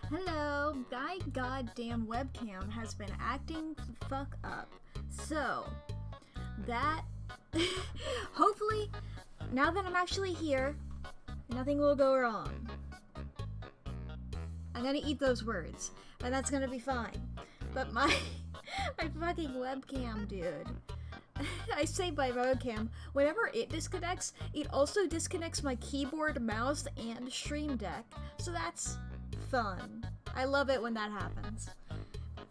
Hello, my goddamn webcam has been acting the fuck up. So, that, hopefully, now that I'm actually here, nothing will go wrong. I'm gonna eat those words, and that's gonna be fine. But my fucking webcam, dude. I say my webcam, whenever it disconnects, it also disconnects my keyboard, mouse, and stream deck. So that's fun. I love it when that happens.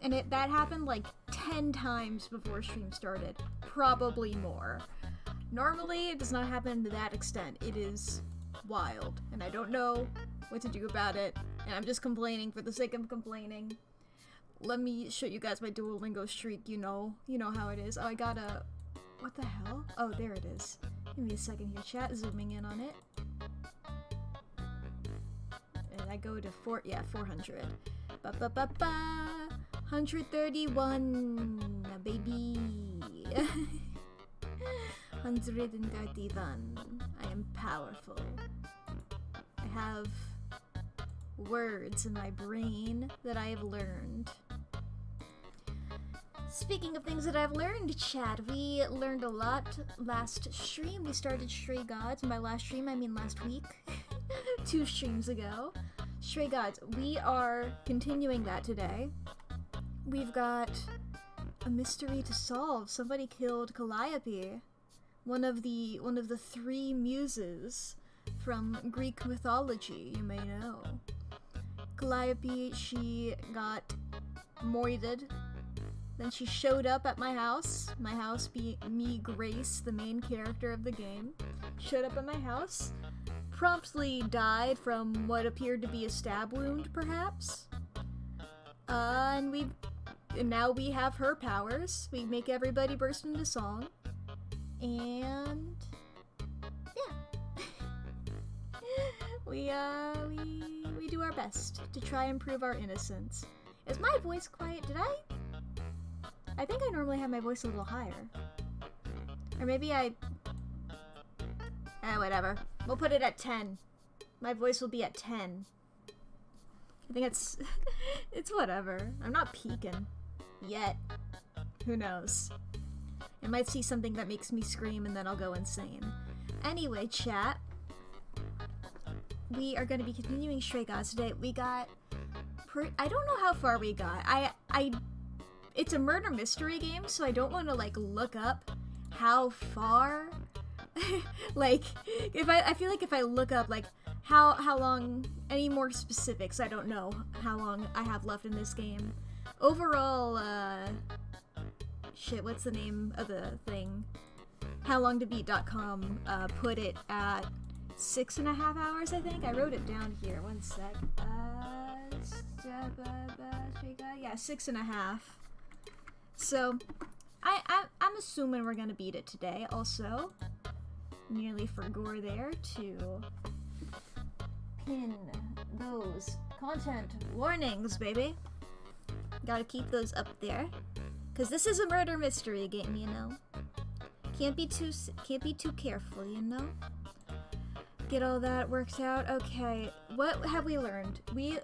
And that happened like 10 times before stream started. Probably more. Normally, it does not happen to that extent. It is wild, and I don't know what to do about it, and I'm just complaining for the sake of complaining. Let me show you guys my Duolingo streak, you know how it is. Oh, I got a... What the hell? Oh, there it is. Give me a second here, chat, zooming in on it. And I go to 400. Ba-ba-ba-ba! 131, baby! 131. I am powerful. I have words in my brain that I have learned. Speaking of things that I've learned, chat, we learned a lot last stream. We started Stray Gods. By last stream, I mean last week. 2 streams ago. Stray Gods. We are continuing that today. We've got a mystery to solve. Somebody killed Calliope, one of the 3 muses from Greek mythology, you may know. Calliope, she got moided. Then she showed up at my house being me, Grace, the main character of the game, showed up at my house, promptly died from what appeared to be a stab wound, perhaps. And now we have her powers. We make everybody burst into song, and yeah, we do our best to try and prove our innocence. Is my voice quiet? I think I normally have my voice a little higher. Or maybe whatever. We'll put it at 10. My voice will be at 10. I think it's whatever. I'm not peaking. Yet. Who knows? I might see something that makes me scream and then I'll go insane. Anyway, chat. We are going to be continuing Stray Gods today. We got... I don't know how far we got. It's a murder mystery game, so I don't want to, like, look up how far. Like, I feel like if I look up, like, how long, any more specifics, I don't know how long I have left in this game. Overall, shit, what's the name of the thing? HowLongToBeat.com, put it at 6.5 hours, I think. I wrote it down here, one sec. Yeah, 6.5. So, I'm assuming we're gonna beat it today. Also, nearly forgot there to pin those content warnings, baby. Gotta keep those up there, cause this is a murder mystery game, you know. Can't be too careful, you know. Get all that worked out. Okay, what have we learned? We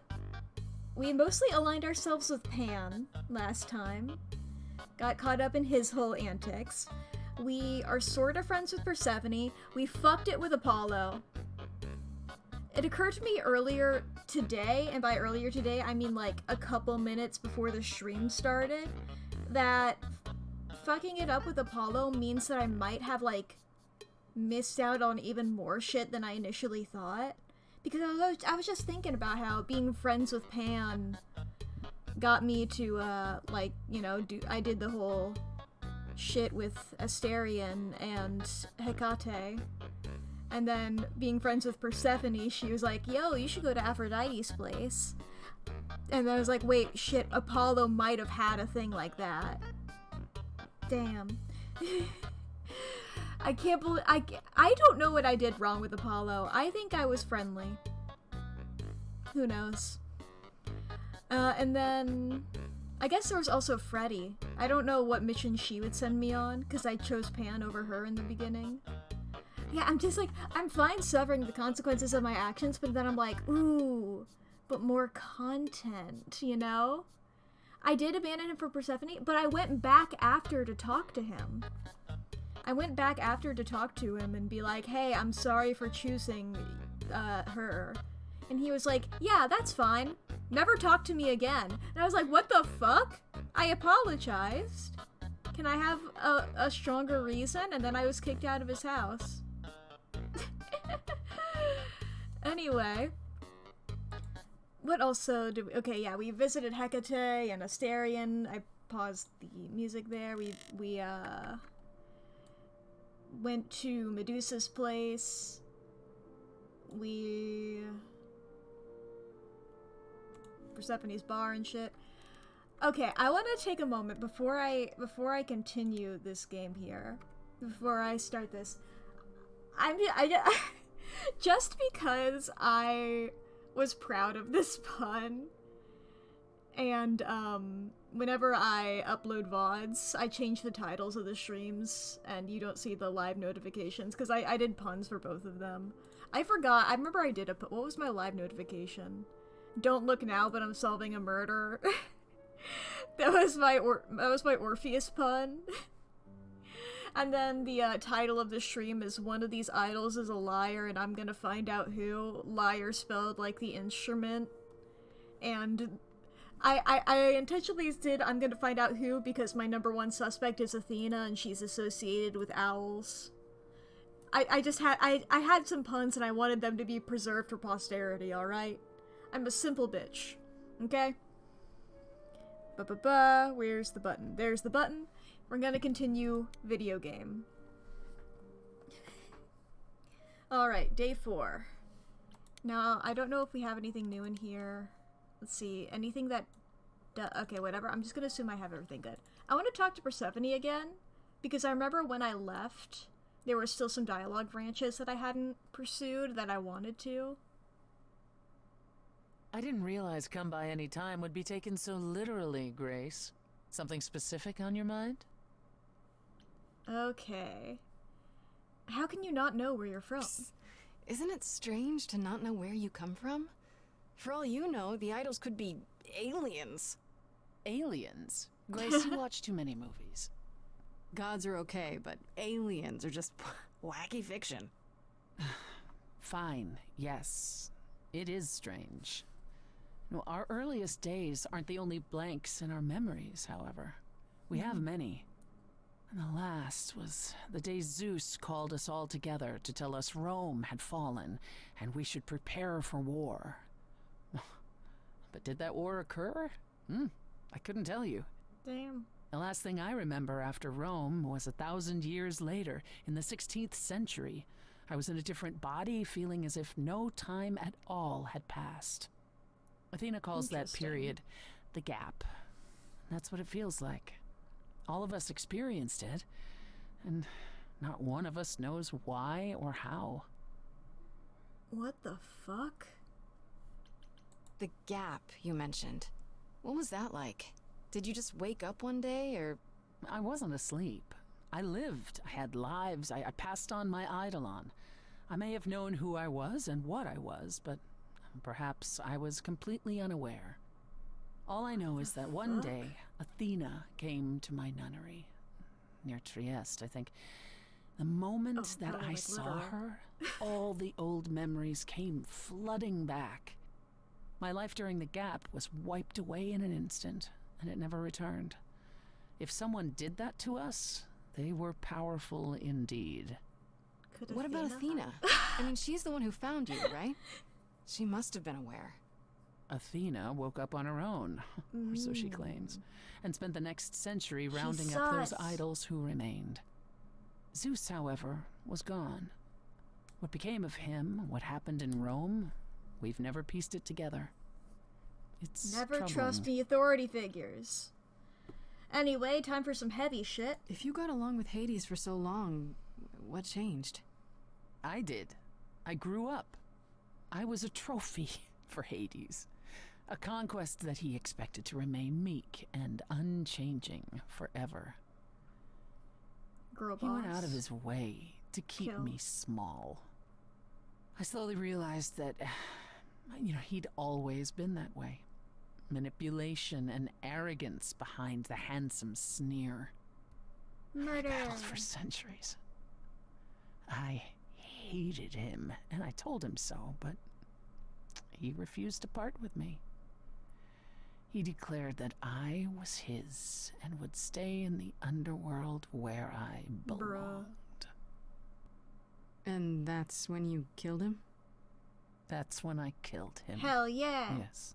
mostly aligned ourselves with Pan last time. Got caught up in his whole antics. We are sort of friends with Persephone. We fucked it with Apollo. It occurred to me earlier today, and by earlier today, I mean like a couple minutes before the stream started, that fucking it up with Apollo means that I might have, like, missed out on even more shit than I initially thought. Because I was just thinking about how being friends with Pan got me to, like, you know, I did the whole shit with Asterion and Hecate. And then being friends with Persephone, she was like, yo, you should go to Aphrodite's place. And then I was like, wait, shit, Apollo might have had a thing like that. Damn. I can't believe, I don't know what I did wrong with Apollo. I think I was friendly. Who knows? And then, I guess there was also Freddy. I don't know what mission she would send me on, because I chose Pan over her in the beginning. Yeah, I'm just like, I'm fine suffering the consequences of my actions, but then I'm like, ooh, but more content, you know? I did abandon him for Persephone, but I went back after to talk to him. I went back after to talk to him and be like, hey, I'm sorry for choosing her. And he was like, yeah, that's fine. Never talk to me again. And I was like, what the fuck? I apologized. Can I have a stronger reason? And then I was kicked out of his house. Anyway. What also did we... Okay, yeah, we visited Hecate and Asterion. I paused the music there. We went to Medusa's place. Persephone's bar and shit. Okay, I want to take a moment before I continue this game here. Before I start this. Just because I was proud of this pun, and whenever I upload VODs, I change the titles of the streams, and you don't see the live notifications, because I did puns for both of them. I forgot, I remember I did what was my live notification? Don't look now, but I'm solving a murder. that was my Orpheus pun. And then the title of the stream is one of these idols is a liar and I'm gonna find out who. Liar spelled like the instrument. And I intentionally did I'm gonna find out who because my number one suspect is Athena and she's associated with owls. I had some puns and I wanted them to be preserved for posterity, alright? I'm a simple bitch. Okay? Where's the button? There's the button. We're gonna continue video game. Alright, day 4. Now, I don't know if we have anything new in here. Let's see, anything that... okay, whatever. I'm just gonna assume I have everything good. I want to talk to Persephone again, because I remember when I left, there were still some dialogue branches that I hadn't pursued that I wanted to. I didn't realize come by any time would be taken so literally, Grace. Something specific on your mind? Okay. How can you not know where you're from? Isn't it strange to not know where you come from? For all you know, the idols could be aliens. Aliens? Grace, you watch too many movies. Gods are okay, but aliens are just wacky fiction. Fine, yes. It is strange. No, our earliest days aren't the only blanks in our memories, however. We have many. And the last was the day Zeus called us all together to tell us Rome had fallen and we should prepare for war. But did that war occur? I couldn't tell you. Damn. The last thing I remember after Rome was 1,000 years later, in the 16th century. I was in a different body, feeling as if no time at all had passed. Athena calls that period the gap. That's what it feels like. All of us experienced it, and not one of us knows why or how. What the fuck? The gap you mentioned. What was that like? Did you just wake up one day, or...? I wasn't asleep. I lived. I had lives. I passed on my eidolon. I may have known who I was and what I was, but perhaps I was completely unaware. All I know is that one day, Athena came to my nunnery. Near Trieste, I think. The moment that I saw her, all the old memories came flooding back. My life during the gap was wiped away in an instant, and it never returned. If someone did that to us, they were powerful indeed. What about Athena? I mean, she's the one who found you, right? She must have been aware. Athena woke up on her own, or so she claims, and spent the next century rounding up those idols who remained. Zeus, however, was gone. What became of him, what happened in Rome, we've never pieced it together. It's never troubling. Trust the authority figures. Anyway, time for some heavy shit. If you got along with Hades for so long, what changed? I did. I grew up. I was a trophy for Hades. A conquest that he expected to remain meek and unchanging forever. Girl boss. He went out of his way to keep me small. I slowly realized that He'd always been that way. Manipulation and arrogance behind the handsome sneer. Murder. I battled for centuries. I hated him, and I told him so, but he refused to part with me. He declared that I was his and would stay in the underworld where I belonged. And that's when you killed him? That's when I killed him. Hell yeah. Yes.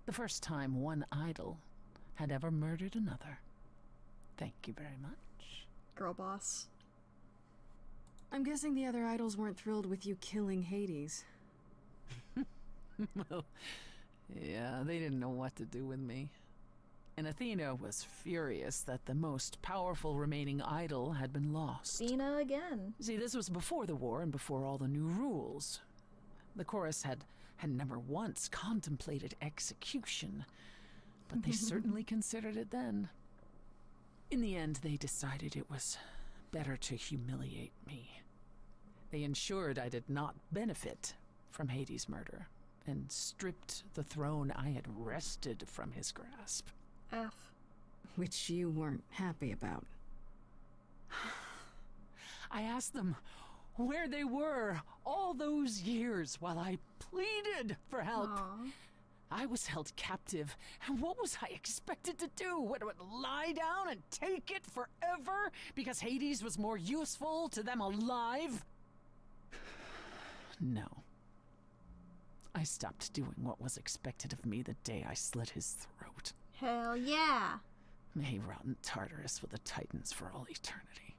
The first time one idol had ever murdered another. Thank you very much. Girl boss. I'm guessing the other idols weren't thrilled with you killing Hades. Well, yeah, they didn't know what to do with me. And Athena was furious that the most powerful remaining idol had been lost. Athena again. See, this was before the war and before all the new rules. The chorus had never once contemplated execution, but they certainly considered it then. In the end, they decided it was better to humiliate me. They ensured I did not benefit from Hades' murder, and stripped the throne I had wrested from his grasp. F. Which you weren't happy about. I asked them where they were all those years while I pleaded for help. Aww. I was held captive, and what was I expected to do? What, lie down and take it forever because Hades was more useful to them alive? No. I stopped doing what was expected of me the day I slit his throat. Hell yeah. May he rot in Tartarus with the Titans for all eternity.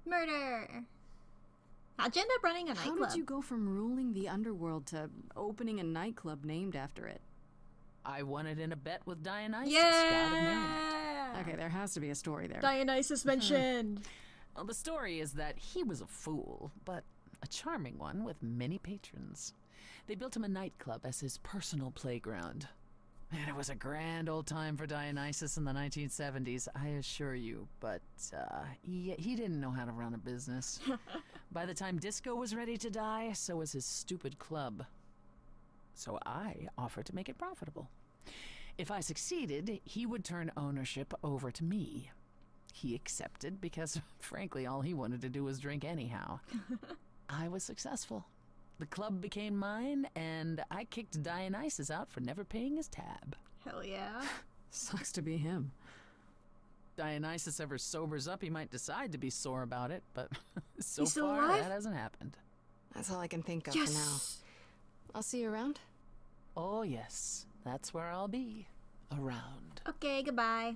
Murder. How'd you end up running a nightclub? How did you go from ruling the underworld to opening a nightclub named after it? I won it in a bet with Dionysus, Yeah. god of merriment. Okay, there has to be a story there. Dionysus mentioned. Well, the story is that he was a fool, but a charming one with many patrons. They built him a nightclub as his personal playground. And it was a grand old time for Dionysus in the 1970s, I assure you. But he didn't know how to run a business. By the time disco was ready to die, so was his stupid club. So I offered to make it profitable. If I succeeded, he would turn ownership over to me. He accepted because, frankly, all he wanted to do was drink anyhow. I was successful. The club became mine, and I kicked Dionysus out for never paying his tab. Hell yeah. Sucks to be him. Dionysus ever sobers up, he might decide to be sore about it, but so He's still far alive? that hasn't happened. That's all I can think of for now. Yes. I'll see you around. Oh yes, that's where I'll be. Around. Okay, goodbye.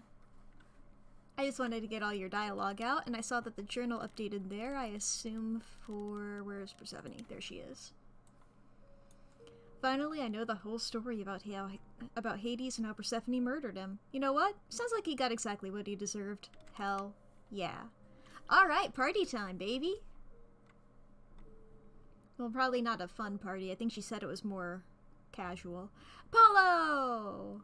I just wanted to get all your dialogue out, and I saw that the journal updated there, I assume for... Where's Persephone? There she is. Finally, I know the whole story about Hades and how Persephone murdered him. You know what? Sounds like he got exactly what he deserved. Hell yeah. Alright, party time, baby! Well, probably not a fun party. I think she said it was more casual. Apollo!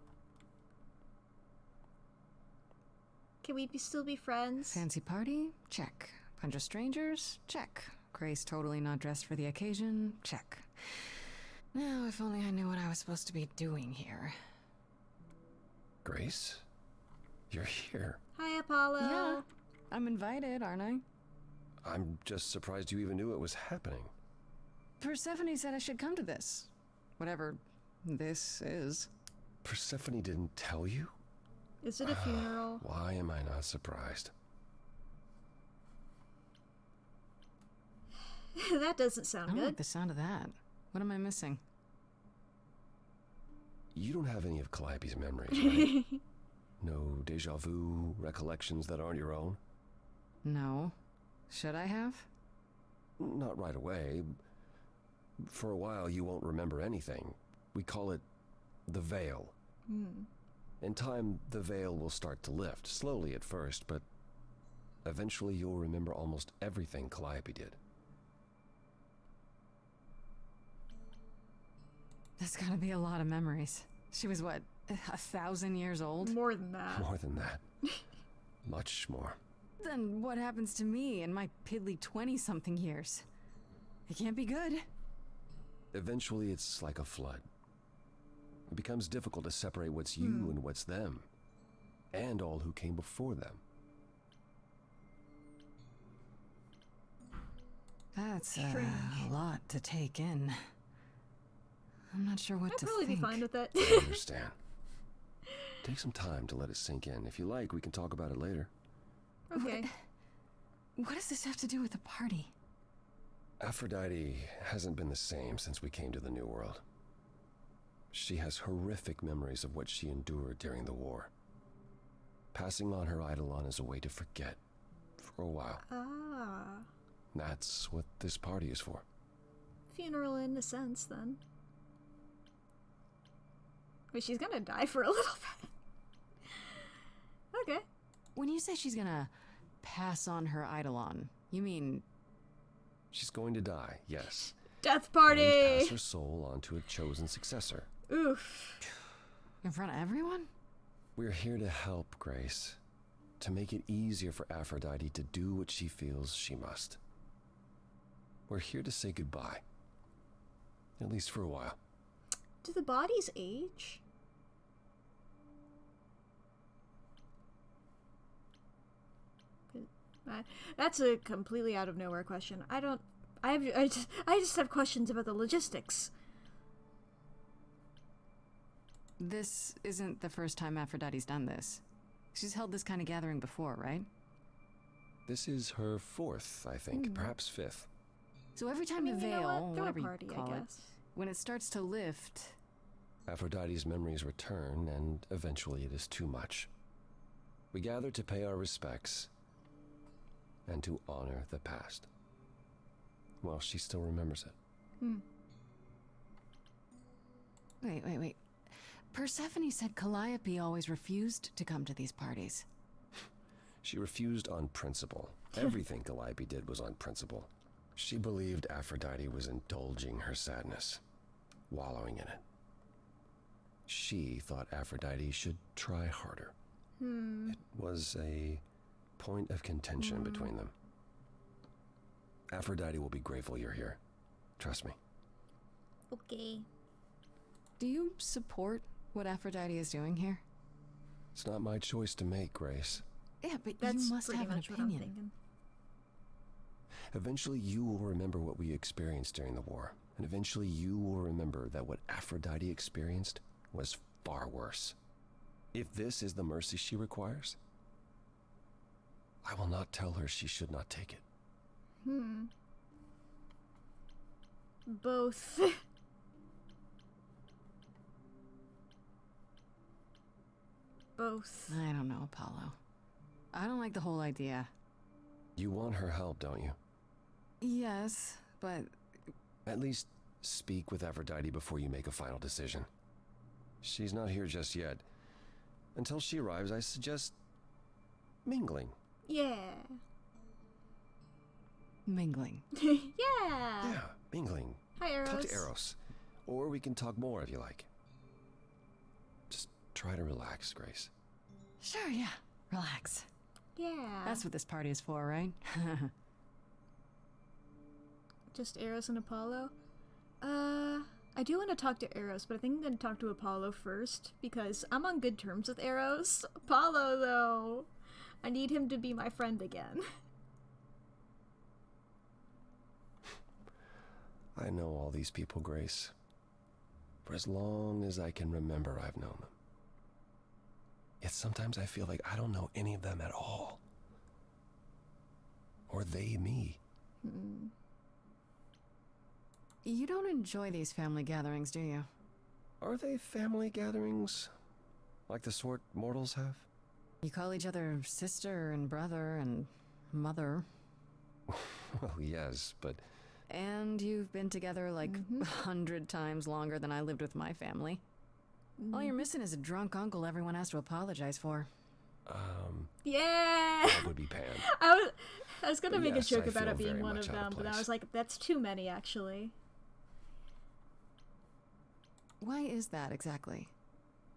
Can we still be friends? Fancy party? Check. Bunch of strangers? Check. Grace totally not dressed for the occasion? Check. Now, if only I knew what I was supposed to be doing here. Grace? You're here. Hi, Apollo. Yeah, I'm invited, aren't I? I'm just surprised you even knew it was happening. Persephone said I should come to this. Whatever this is. Persephone didn't tell you? Is it a funeral? Why am I not surprised? That doesn't I sound don't good. like the sound of that. What am I missing? You don't have any of Calliope's memories, right? No deja vu recollections that aren't your own? No. Should I have? Not right away. For a while, you won't remember anything. We call it the veil. In time, the veil will start to lift, slowly at first, but eventually you'll remember almost everything Calliope did. That's gotta be a lot of memories. She was, what, 1,000 years old? More than that. More than that. Much more. Then what happens to me in my piddly 20-something years? It can't be good. Eventually, it's like a flood. It becomes difficult to separate what's you and what's them, and all who came before them. That's a Strange. lot to take in. I'm not sure what I'd to probably think. be fine with that. I understand. Take some time to let it sink in. If you like, we can talk about it later. Okay. What does this have to do with the party? Aphrodite hasn't been the same since we came to the New World. She has horrific memories of what she endured during the war. Passing on her Eidolon is a way to forget, for a while. Ah. That's what this party is for. Funeral in a sense, then. But she's gonna die for a little bit. Okay. When you say she's gonna pass on her Eidolon, you mean... She's going to die, yes. Death And party! pass her soul onto a chosen successor. Oof. in front of everyone? We're here to help, Grace. To make it easier for Aphrodite to do what she feels she must. We're here to say goodbye. At least for a while. Do the bodies age? That's a completely out of nowhere question. I just have questions about the logistics. This isn't the first time Aphrodite's done this. She's held this kind of gathering before, right? This is her fourth, I think, perhaps fifth. So every time the you know veil, what? Throw a whatever party, you I call it, guess. when it starts to lift, Aphrodite's memories return, and eventually it is too much. We gather to pay our respects and to honor the past. Well, she still remembers it. Wait. Persephone said Calliope always refused to come to these parties. She refused on principle. Everything Calliope did was on principle. She believed Aphrodite was indulging her sadness, wallowing in it. She thought Aphrodite should try harder. It was a point of contention between them. Aphrodite will be grateful you're here. Trust me. Okay. Do you support what Aphrodite is doing here? It's not my choice to make, Grace. Yeah, but That's you must pretty have an much what I'm opinion. thinking. Eventually you will remember what we experienced during the war. And eventually you will remember that what Aphrodite experienced was far worse. If this is the mercy she requires, I will not tell her she should not take it. Both. Both. I don't know, Apollo. I don't like the whole idea. You want her help, don't you? Yes, but At least speak with Aphrodite before you make a final decision. She's not here just yet. Until she arrives, I suggest mingling. Yeah. mingling. Yeah. Yeah, mingling. Hi, Eros. Talk to Eros. Or we can talk more if you like. Just try to relax, Grace. Sure, yeah. Relax. Yeah. That's what this party is for, right? Just Eros and Apollo. I do want to talk to Eros, but I think I'm going to talk to Apollo first, because I'm on good terms with Eros. Apollo, though, I need him to be my friend again. I know all these people, Grace. For as long as I can remember, I've known them. Yet sometimes I feel like I don't know any of them at all. Or they me. You don't enjoy these family gatherings, do you? Are they family gatherings? Like the sort mortals have? You call each other sister and brother and mother. Well, yes, but And you've been together like 100 times longer than I lived with my family. All you're missing is a drunk uncle everyone has to apologize for. Yeah. that would be Pan. I was gonna make Yes, a joke I about feel it being very one much of out of them, but I place. was like, that's too many, actually. Why is that exactly?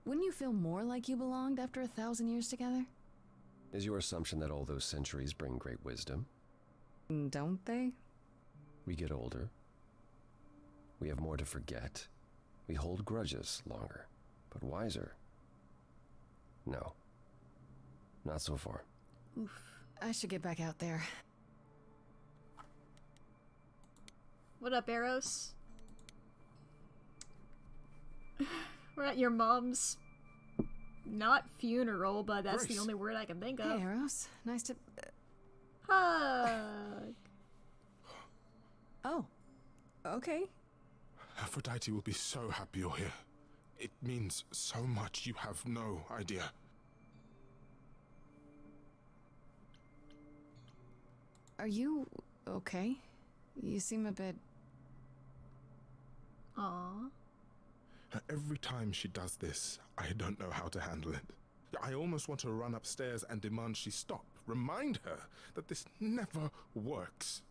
Wouldn't you feel more like you belonged after 1,000 years together? Is your assumption that all those centuries bring great wisdom? Don't they? We get older. We have more to forget. We hold grudges longer, but wiser. No. Not so far. Oof. I should get back out there. What up, Eros? We're at your mom's, not funeral, but that's the Grace. only word I can think Hey, of. Eros. Nice to... Hug. Oh. Okay. Aphrodite will be so happy you're here. It means so much, you have no idea. Are you okay? You seem a bit... Aw. Every time she does this, I don't know how to handle it. I almost want to run upstairs and demand she stop. Remind her that this never works.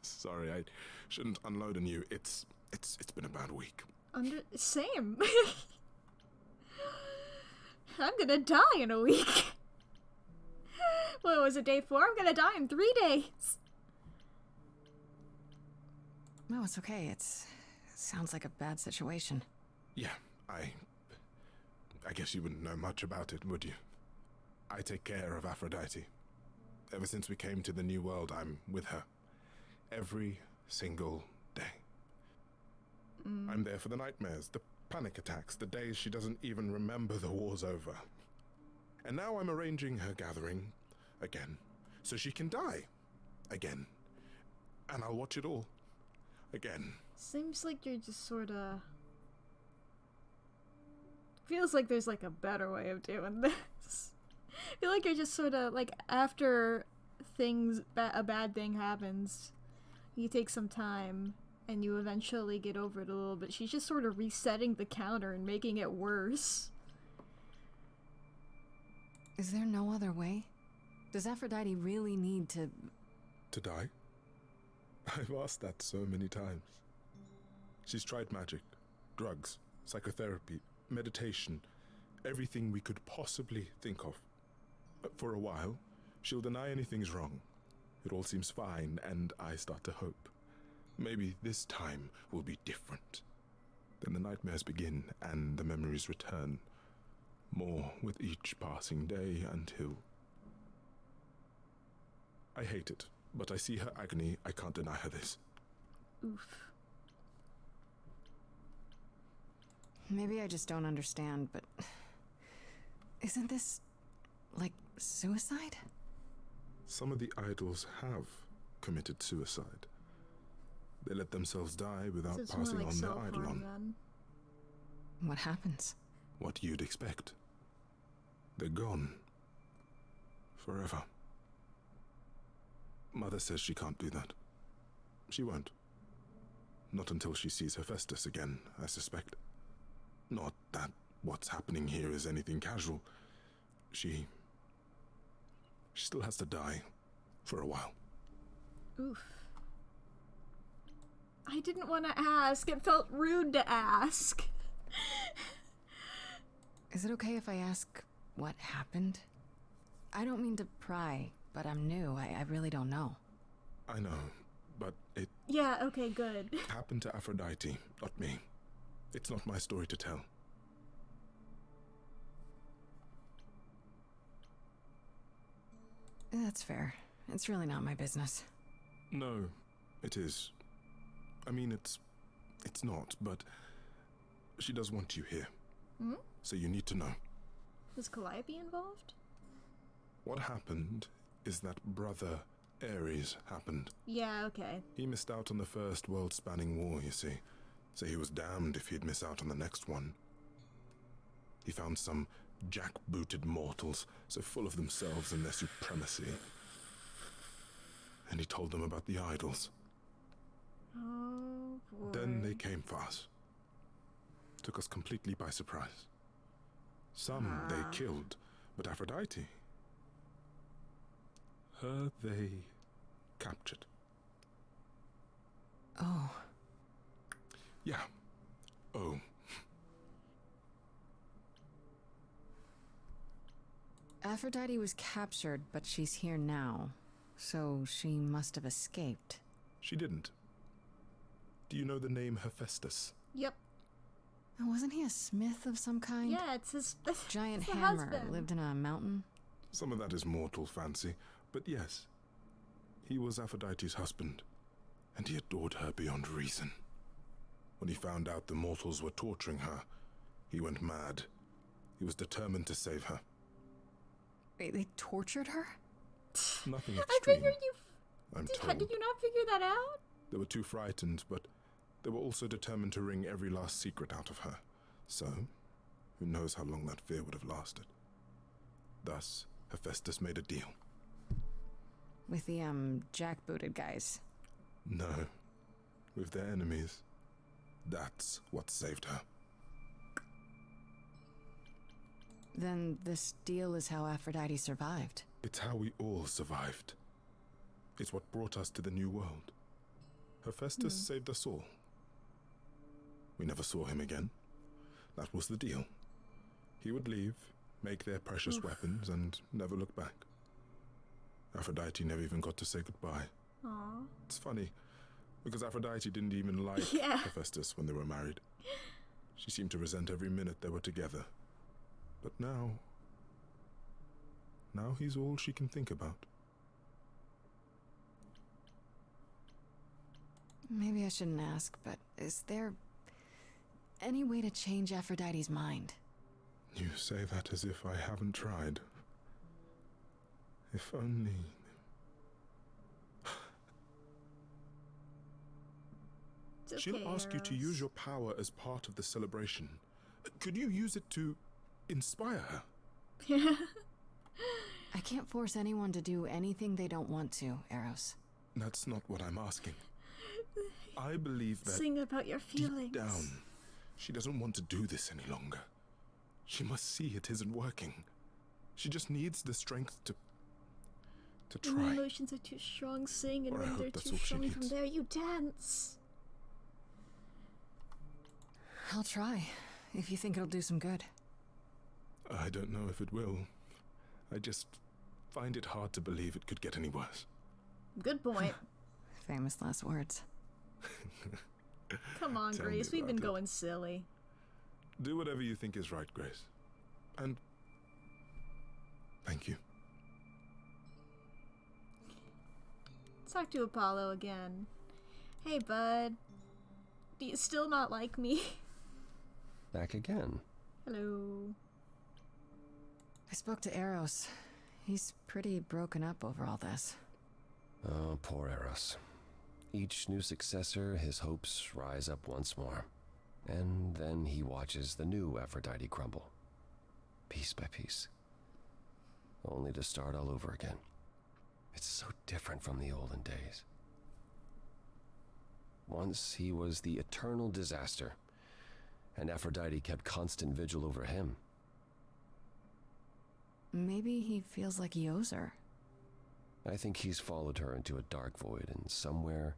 Sorry, I shouldn't unload on you. It's been a bad week. Same. I'm gonna die in a week. What was it, day 4? I'm gonna die in 3 days. No, it's okay. It sounds like a bad situation. Yeah, I guess you wouldn't know much about it, would you? I take care of Aphrodite. Ever since we came to the New World, I'm with her. Every single day. I'm there for the nightmares, the panic attacks, the days she doesn't even remember the war's over. And now I'm arranging her gathering again, so she can die again. And I'll watch it all again. Seems like you're just sorta... Feels like there's like a better way of doing this. I feel like you're just sorta like after a bad thing happens, you take some time and you eventually get over it a little bit. She's just sort of resetting the counter and making it worse. Is there no other way? Does Aphrodite really need to... To die? I've asked that so many times. She's tried magic, drugs, psychotherapy, meditation, everything we could possibly think of. For a while, she'll deny anything's wrong. It all seems fine, and I start to hope. Maybe this time will be different. Then the nightmares begin, and the memories return. More with each passing day until... I hate it, but I see her agony. I can't deny her this. Oof. Maybe I just don't understand, but... Isn't this... like, suicide? Some of the idols have committed suicide. They let themselves die without So it's more passing like on their self-harm eidolon. then. What happens? What you'd expect. They're gone. Forever. Mother says she can't do that. She won't. Not until she sees Hephaestus again, I suspect. Not that what's happening here is anything casual. She still has to die. For a while. Oof. I didn't want to ask. It felt rude to ask. Is it okay if I ask what happened? I don't mean to pry, but I'm new. I really don't know. I know, but it Yeah, okay, good. happened to Aphrodite, not me. It's not my story to tell. That's fair. It's really not my business. No, it is. I mean, it's not, but she does want you here. Hmm? So you need to know. Was Calliope involved? What happened is that Brother Ares happened. Yeah, okay. He missed out on the first world-spanning war, you see. So he was damned if he'd miss out on the next one. He found some jackbooted mortals, so full of themselves and their supremacy. And he told them about the idols. Oh, boy. Then they came for us. Took us completely by surprise. Some they killed, but Aphrodite, her they captured. Oh. Yeah. Oh. Aphrodite was captured, but she's here now. So she must have escaped. She didn't. Do you know the name Hephaestus? Yep. Wasn't he a smith of some kind? Yeah, it's his Giant it's the hammer husband. lived in a mountain? Some of that is mortal fancy, but yes. He was Aphrodite's husband, and he adored her beyond reason. When he found out the mortals were torturing her, he went mad. He was determined to save her. Wait, they tortured her? Nothing I extreme, figured you. I'm Did told. you not figure that out? They were too frightened, but they were also determined to wring every last secret out of her. So, who knows how long that fear would have lasted. Thus, Hephaestus made a deal. With the, jackbooted guys. No, with their enemies. That's what saved her. Then this deal is how Aphrodite survived. It's how we all survived. It's what brought us to the new world. Hephaestus saved us all. We never saw him again. That was the deal. He would leave, make their precious weapons, and never look back. Aphrodite never even got to say goodbye. Aww. It's funny, because Aphrodite didn't even like Yeah. Hephaestus when they were married. She seemed to resent every minute they were together. But now he's all she can think about. Maybe I shouldn't ask, but is there any way to change Aphrodite's mind? You say that as if I haven't tried. If only... It's okay, She'll ask you to Eros. use your power as part of the celebration. Could you use it to inspire her? I can't force anyone to do anything they don't want to, Eros. That's not what I'm asking. I believe that Sing about your feelings. deep down, she doesn't want to do this any longer. She must see it isn't working. She just needs the strength to When the try. emotions are too strong, sing, and Or I when hope they're that's too all she strong from needs. there, you dance. I'll try, if you think it'll do some good. I don't know if it will. I just find it hard to believe it could get any worse. Good point. Famous last words. Come on, Tell me Grace. We've been about it. going silly. Do whatever you think is right, Grace. And thank you. Let's talk to Apollo again. Hey, bud. Do you still not like me? Back again. Hello. I spoke to Eros. He's pretty broken up over all this. Oh, poor Eros. Each new successor, his hopes rise up once more. And then he watches the new Aphrodite crumble. Piece by piece. Only to start all over again. It's so different from the olden days. Once he was the eternal disaster, and Aphrodite kept constant vigil over him. Maybe he feels like he owes her. I think he's followed her into a dark void, and somewhere,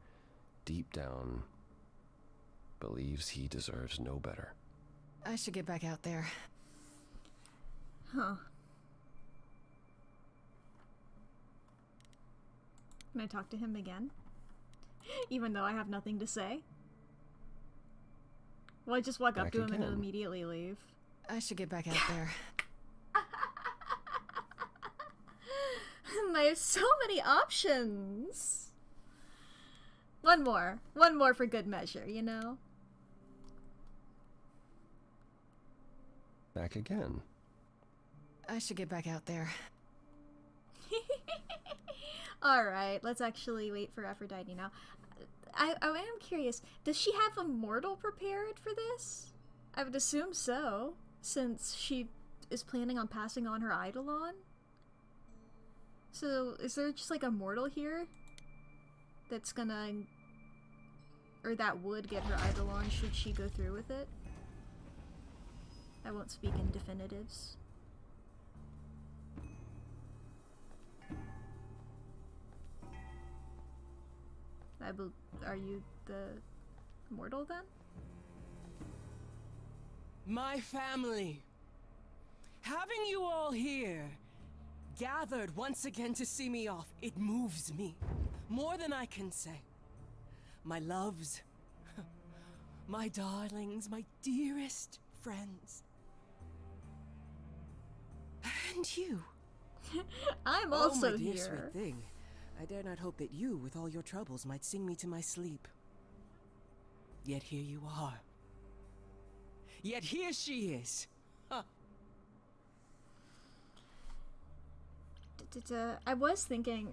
deep down, believes he deserves no better. I should get back out there. Huh. Can I talk to him again? Even though I have nothing to say? Will I just walk up Back to him and again. immediately leave? I should get back out there. I have so many options. One more for good measure, you know? Back again. I should get back out there. Alright, let's actually wait for Aphrodite now. I am curious, does she have a mortal prepared for this? I would assume so, since she is planning on passing on her Eidolon. So, is there just like a mortal here that's gonna, or that would get her Eidolon should she go through with it? I won't speak in definitives. Are you the mortal then? My family. Having you all here, gathered once again to see me off, it moves me. More than I can say. My loves, My darlings, my dearest friends. And you. I'm Oh, also my dear here. sweet thing. I dare not hope that you, with all your troubles, might sing me to my sleep. Yet here you are. Yet here she is. Huh. I was thinking,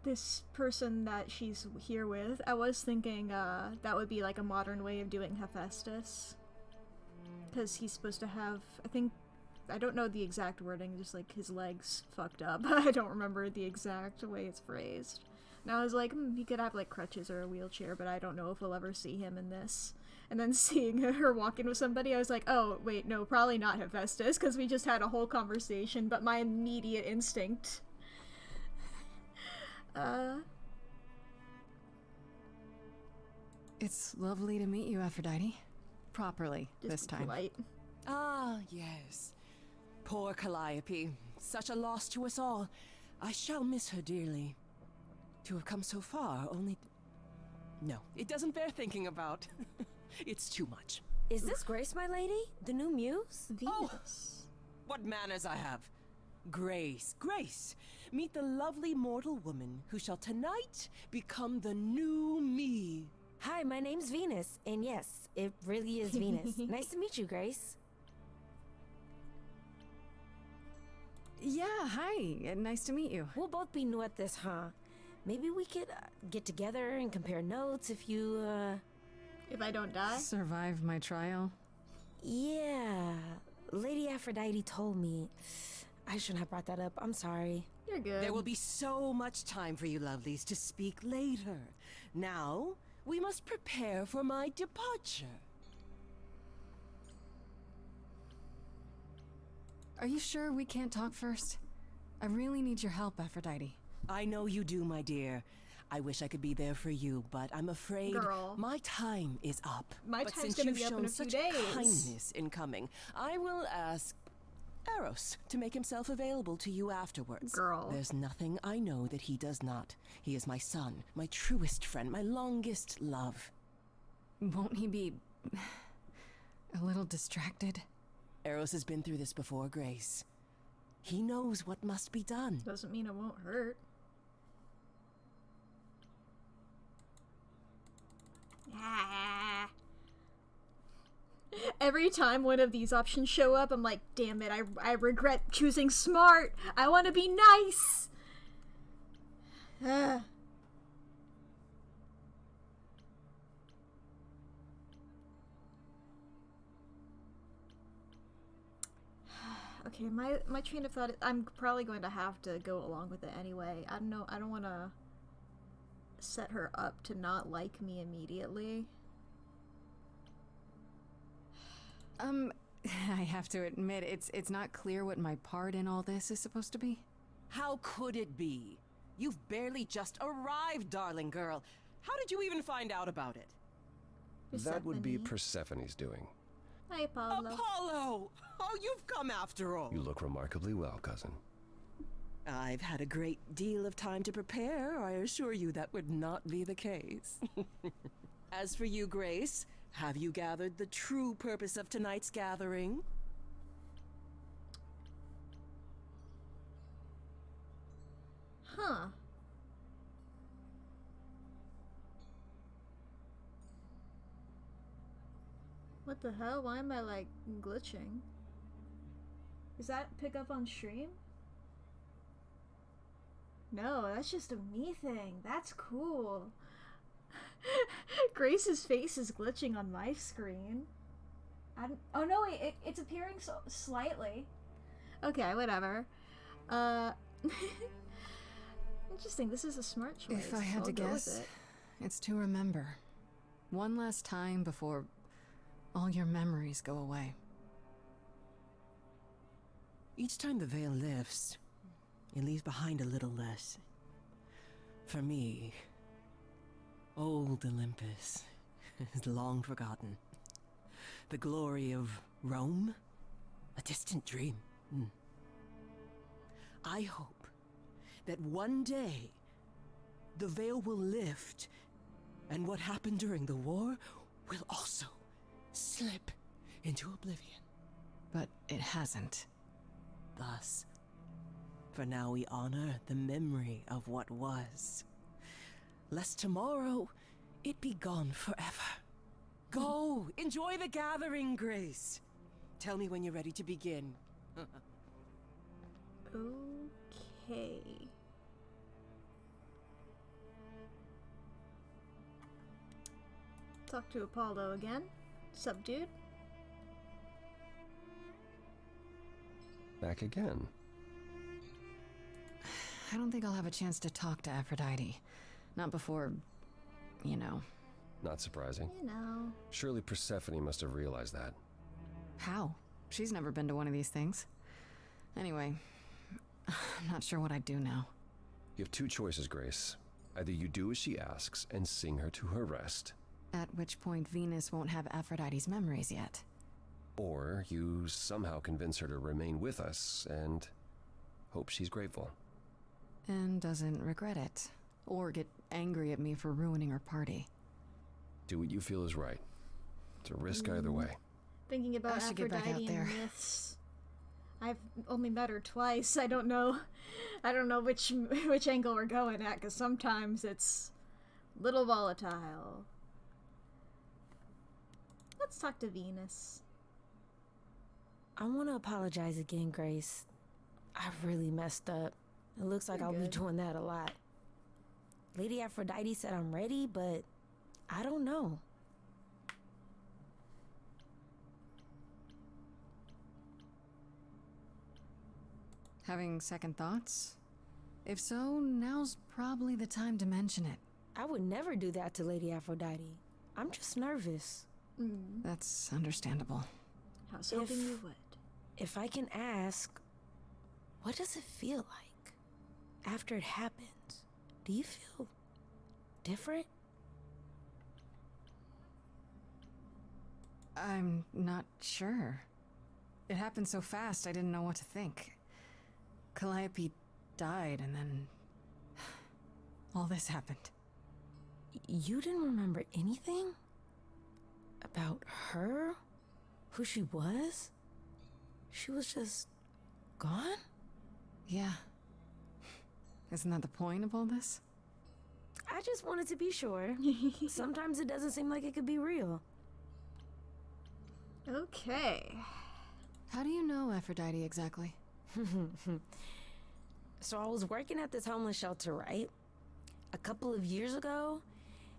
this person that she's here with, I was thinking, that would be like a modern way of doing Hephaestus. Because he's supposed to have, I don't know the exact wording, just like his legs fucked up. I don't remember the exact way it's phrased. Now I was like, he could have like crutches or a wheelchair, but I don't know if we'll ever see him in this. And then seeing her walking with somebody, I was like, oh, wait, no, probably not Hephaestus, because we just had a whole conversation, but my immediate instinct. It's lovely to meet you, Aphrodite. Properly, Just this time. polite. Ah, yes. Poor Calliope. Such a loss to us all. I shall miss her dearly. To have come so far, only... No, it doesn't bear thinking about. It's too much. Is this Grace, my lady? The new muse? Venus. What manners I have. Grace, Grace. Meet the lovely mortal woman who shall tonight become the new me. Hi, my name's Venus, and yes, it really is Venus. Nice to meet you, Grace. Yeah, hi. Nice to meet you. We'll both be new at this, huh? Maybe we could get together and compare notes if you, If I don't die? Survive my trial. Yeah, Lady Aphrodite told me. I shouldn't have brought that up. I'm sorry. You're good. There will be so much time for you lovelies to speak later. Now, we must prepare for my departure. Are you sure we can't talk first? I really need your help, Aphrodite. I know you do, my dear. I wish I could be there for you, but I'm afraid Girl. my time is up. My but time's since gonna you've be up in shown a few such days. kindness in coming, I will ask Eros to make himself available to you afterwards. Girl. There's nothing I know that he does not. He is my son, my truest friend, my longest love. Won't he be a little distracted? Eros has been through this before, Grace. He knows what must be done. Doesn't mean it won't hurt. Ah. Every time one of these options show up, I'm like, damn it, I regret choosing smart. I want to be nice. Ah. Okay, my train of thought is, I'm probably going to have to go along with it anyway. I don't know, I don't want to set her up to not like me immediately. I have to admit, it's not clear what my part in all this is supposed to be. How could it be? You've barely just arrived, darling girl. How did you even find out about it? That would be Persephone. Persephone's doing. Hi, Pablo. Apollo! Oh, you've come after all. You look remarkably well, cousin. I've had a great deal of time to prepare. I assure you that would not be the case. As for you, Grace, have you gathered the true purpose of tonight's gathering? Huh. What the hell? Why am I, like, glitching? Is that pick up on stream? No, that's just a me thing. That's cool. Grace's face is glitching on my screen. Oh no, wait, it's appearing so slightly. Okay, whatever. Interesting, this is a smart choice. If I had I'll to go with guess, it. it's to remember. One last time before all your memories go away. Each time the veil lifts, it leaves behind a little less. For me, old Olympus is long forgotten. The glory of Rome, a distant dream. I hope that one day the veil will lift, and what happened during the war will also slip into oblivion. But it hasn't. Thus, for now we honor the memory of what was, lest tomorrow it be gone forever. Go, enjoy the gathering, Grace. Tell me when you're ready to begin. Okay. Talk to Apollo again. Sup, dude? Back again. I don't think I'll have a chance to talk to Aphrodite. Not before, you know. Not surprising. You know. Surely Persephone must have realized that. How? She's never been to one of these things. Anyway, I'm not sure what I'd do now. You have two choices, Grace. Either you do as she asks and sing her to her rest, At which point Venus won't have Aphrodite's memories yet. or you somehow convince her to remain with us and hope she's grateful. And doesn't regret it. Or get angry at me for ruining her party. Do what you feel is right. It's a risk either way. Thinking about I should get back out Aphrodite there. and myths. I've only met her twice. I don't know which angle we're going at, because sometimes it's a little volatile. Let's talk to Venus. I want to apologize again, Grace. I really messed up. It looks like You're I'll be good. doing that a lot. Lady Aphrodite said I'm ready, but I don't know. Having second thoughts? If so, now's probably the time to mention it. I would never do that to Lady Aphrodite. I'm just nervous. That's understandable. I was hoping you would. If I can ask, what does it feel like after it happens? Do you feel different? I'm not sure. It happened so fast I didn't know what to think. Calliope died and then all this happened. You didn't remember anything? About her? Who she was? She was just gone? Yeah. Isn't that the point of all this? I just wanted to be sure. Sometimes it doesn't seem like it could be real. Okay. How do you know Aphrodite exactly? So I was working at this homeless shelter, right? A couple of years ago,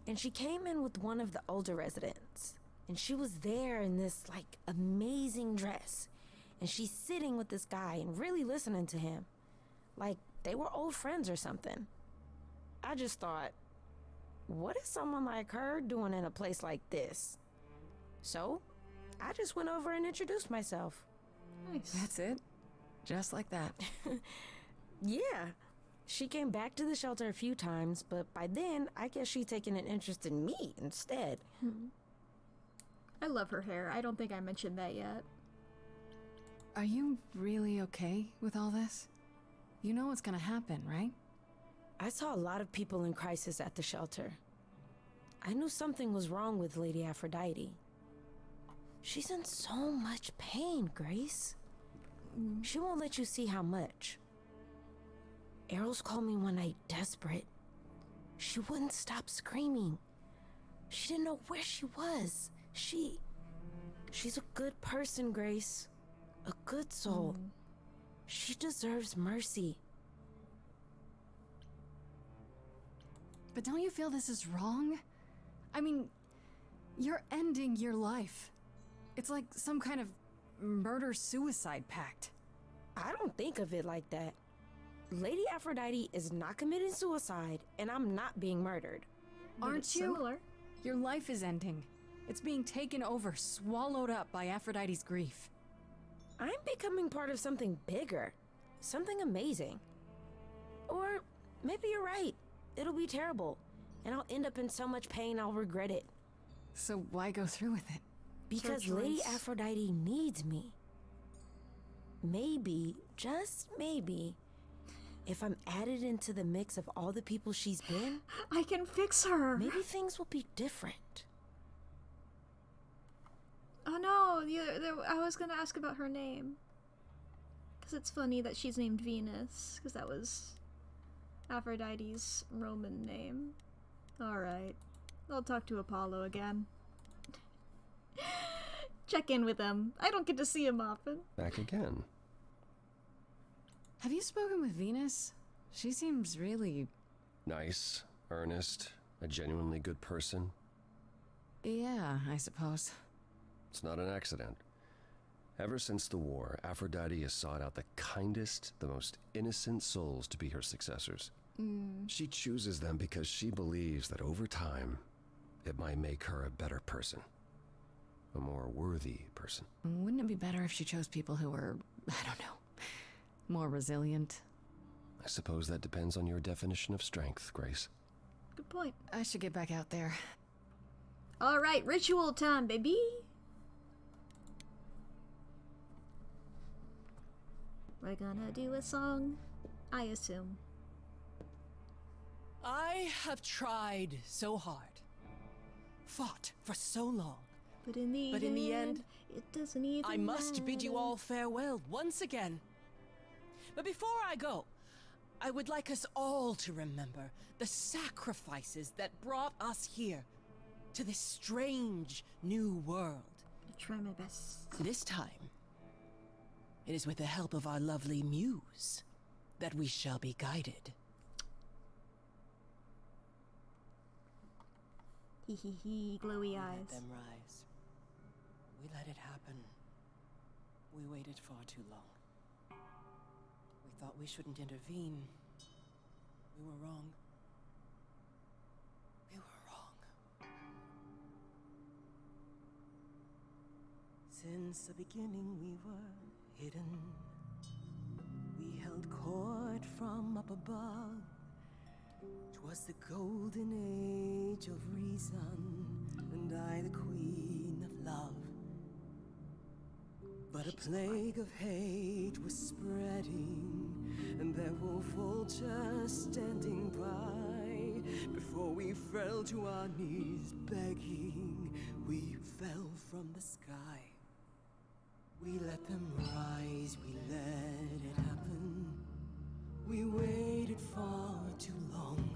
and she came in with one of the older residents. And she was there in this, like, amazing dress. And she's sitting with this guy and really listening to him. Like, they were old friends or something. I just thought, what is someone like her doing in a place like this? So, I just went over and introduced myself. Nice. That's it? Just like that. Yeah. She came back to the shelter a few times, but by then, I guess she'd taken an interest in me instead. I love her hair. I don't think I mentioned that yet. Are you really okay with all this? You know what's gonna happen, right? I saw a lot of people in crisis at the shelter. I knew something was wrong with Lady Aphrodite. She's in so much pain, Grace. She won't let you see how much. Eros called me one night desperate. She wouldn't stop screaming. She didn't know where she was. She's a good person, Grace. A good soul. She deserves mercy. But don't you feel this is wrong? I mean, you're ending your life. It's like some kind of murder-suicide pact. I don't think of it like that. Lady Aphrodite is not committing suicide, and I'm not being murdered. But Aren't it's you? Similar. Your life is ending. It's being taken over, swallowed up by Aphrodite's grief. I'm becoming part of something bigger. Something amazing. Or maybe you're right. It'll be terrible. And I'll end up in so much pain I'll regret it. So why go through with it? Because Her Lady choice. Aphrodite needs me. Maybe, just maybe, if I'm added into the mix of all the people she's been, I can fix her. maybe things will be different. Oh no, I was gonna ask about her name. Because it's funny that she's named Venus, because that was Aphrodite's Roman name. Alright. I'll talk to Apollo again. Check in with him. I don't get to see him often. Back again. Have you spoken with Venus? She seems really... Nice, earnest, a genuinely good person. Yeah, I suppose. It's not an accident. Ever since the war, Aphrodite has sought out the kindest, the most innocent souls to be her successors. She chooses them because she believes that over time, it might make her a better person. A more worthy person. Wouldn't it be better if she chose people who were, I don't know, more resilient? I suppose that depends on your definition of strength, Grace. Good point. I should get back out there. Alright, ritual time, baby! We're gonna do a song, I assume. I have tried so hard, fought for so long. But in the end, it doesn't even I must bid you matter. all farewell once again. But before I go, I would like us all to remember the sacrifices that brought us here, to this strange new world. I'll try my best. This time, it is with the help of our lovely muse that we shall be guided. Hee hee hee, glowy We eyes. let them rise. We let it happen. We waited far too long. We thought we shouldn't intervene. We were wrong. We were wrong. Since the beginning we were hidden. We held court from up above. 'Twas the golden age of reason, and I the queen of love. But a plague of hate was spreading, and there were vultures standing by. Before we fell to our knees begging, we fell from the sky. We let them rise, we let it happen. We waited far too long.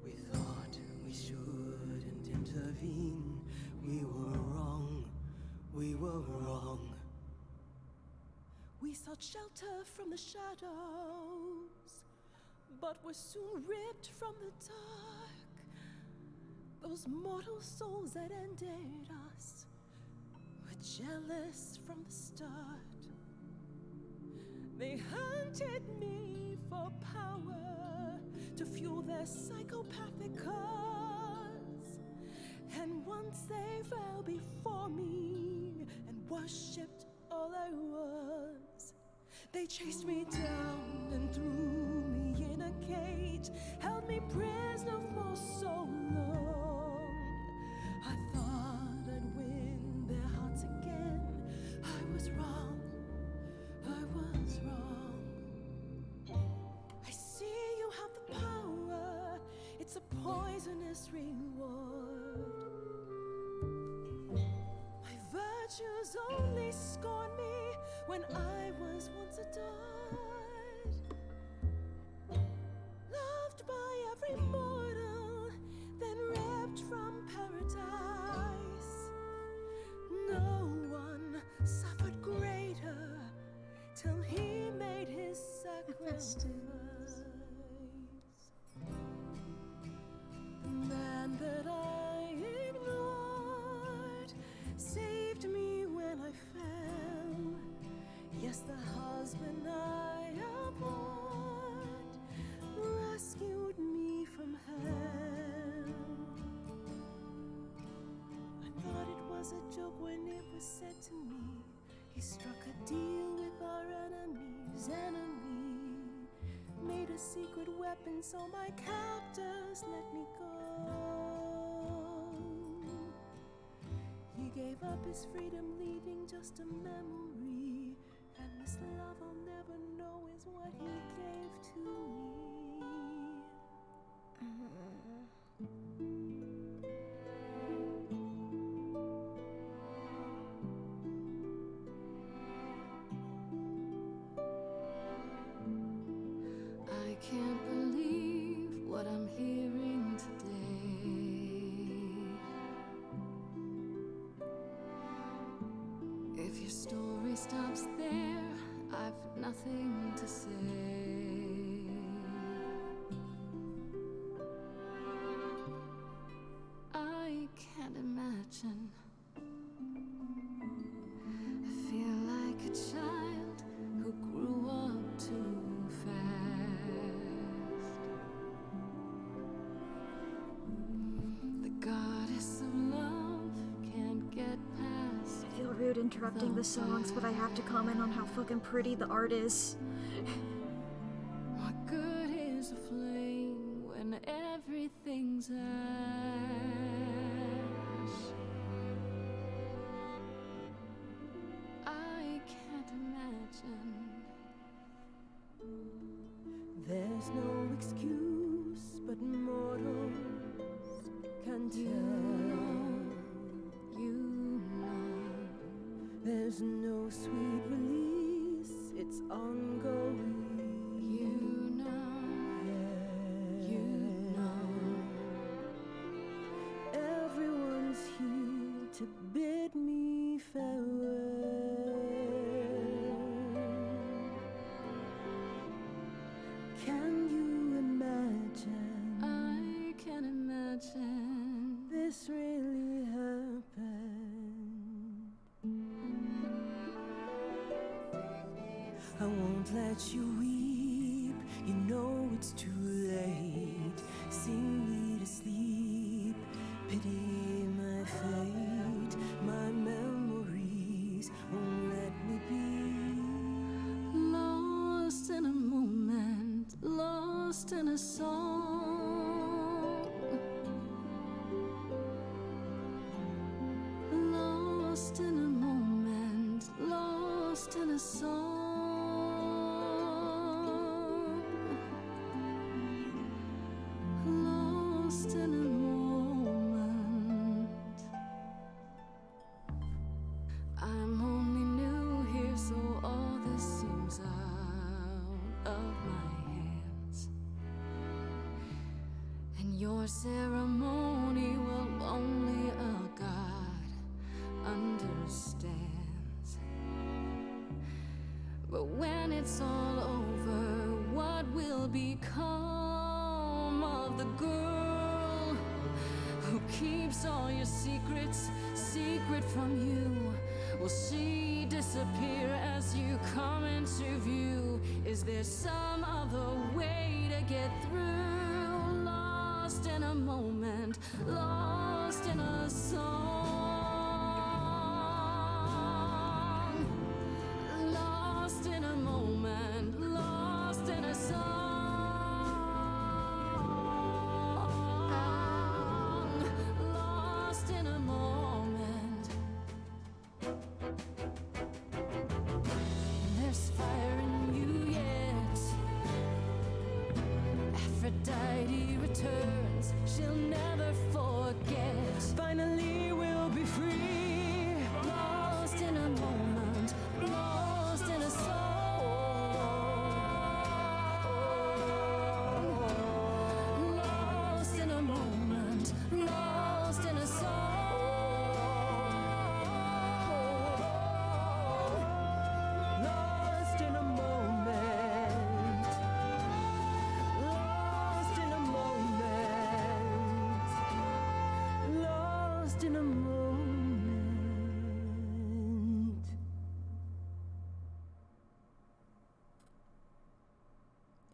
We thought we shouldn't intervene. We were wrong, we were wrong. We sought shelter from the shadows, but were soon ripped from the dark. Those mortal souls that ended us were jealous from the start. They hunted me for power to fuel their psychopathic cause. And once they fell before me and worshipped all I was, they chased me down and threw me in a cage, held me prisoner for so long. I thought I'd win their hearts again. I was wrong. I was wrong. I see you have the power. It's a poisonous reward. My virtues only scorn me when I was once adored. Loved by every mortal, then ripped from paradise. No one suffered greater till he made his sacrifice. The man that I ignored saved me when I fell. Yes, the husband I abhorred rescued me from hell. I thought it was a joke when it was said to me. He struck a deal with our enemy's enemy, made a secret weapon so my captors let me go. He gave up his freedom, leaving just a memory, and this love I'll never know is what he gave to me. If your story stops there, I've nothing to say. I can't imagine. I feel like a child who grew up too fast. The goddess of love can't get past. I feel rude interrupting the songs, but I have to comment on how fucking pretty the art is. What good is a flame when everything's ash? I can't imagine. There's no excuse, but mortals can tell. You know. There's no sweet release, it's ongoing. You know. You know. Everyone's here to bid me farewell. Can you imagine I can imagine. this really happened? I won't let you weep, you know it's too late. Sing me to sleep, pity my fate. My memories won't let me be. Lost in a moment, lost in a song. Lost in a moment, lost in a song. Lost in a moment. I'm only new here, so all this seems out of my hands. And your ceremony, well, only a god understands. But when it's all over, what will become of the girl who keeps all your secrets secret from you? Will she disappear as you come into view? Is there some other way to get through? Lost in a moment, lost in a song. Lost in a moment, lost in a song. Lost in a moment. There's fire in you yet. Aphrodite returns, she'll never forget. Finally we'll be free. Lost in a moment, lost in a song. Lost in a moment, lost in a song. Lost in a moment. Lost in a moment. Lost in a moment.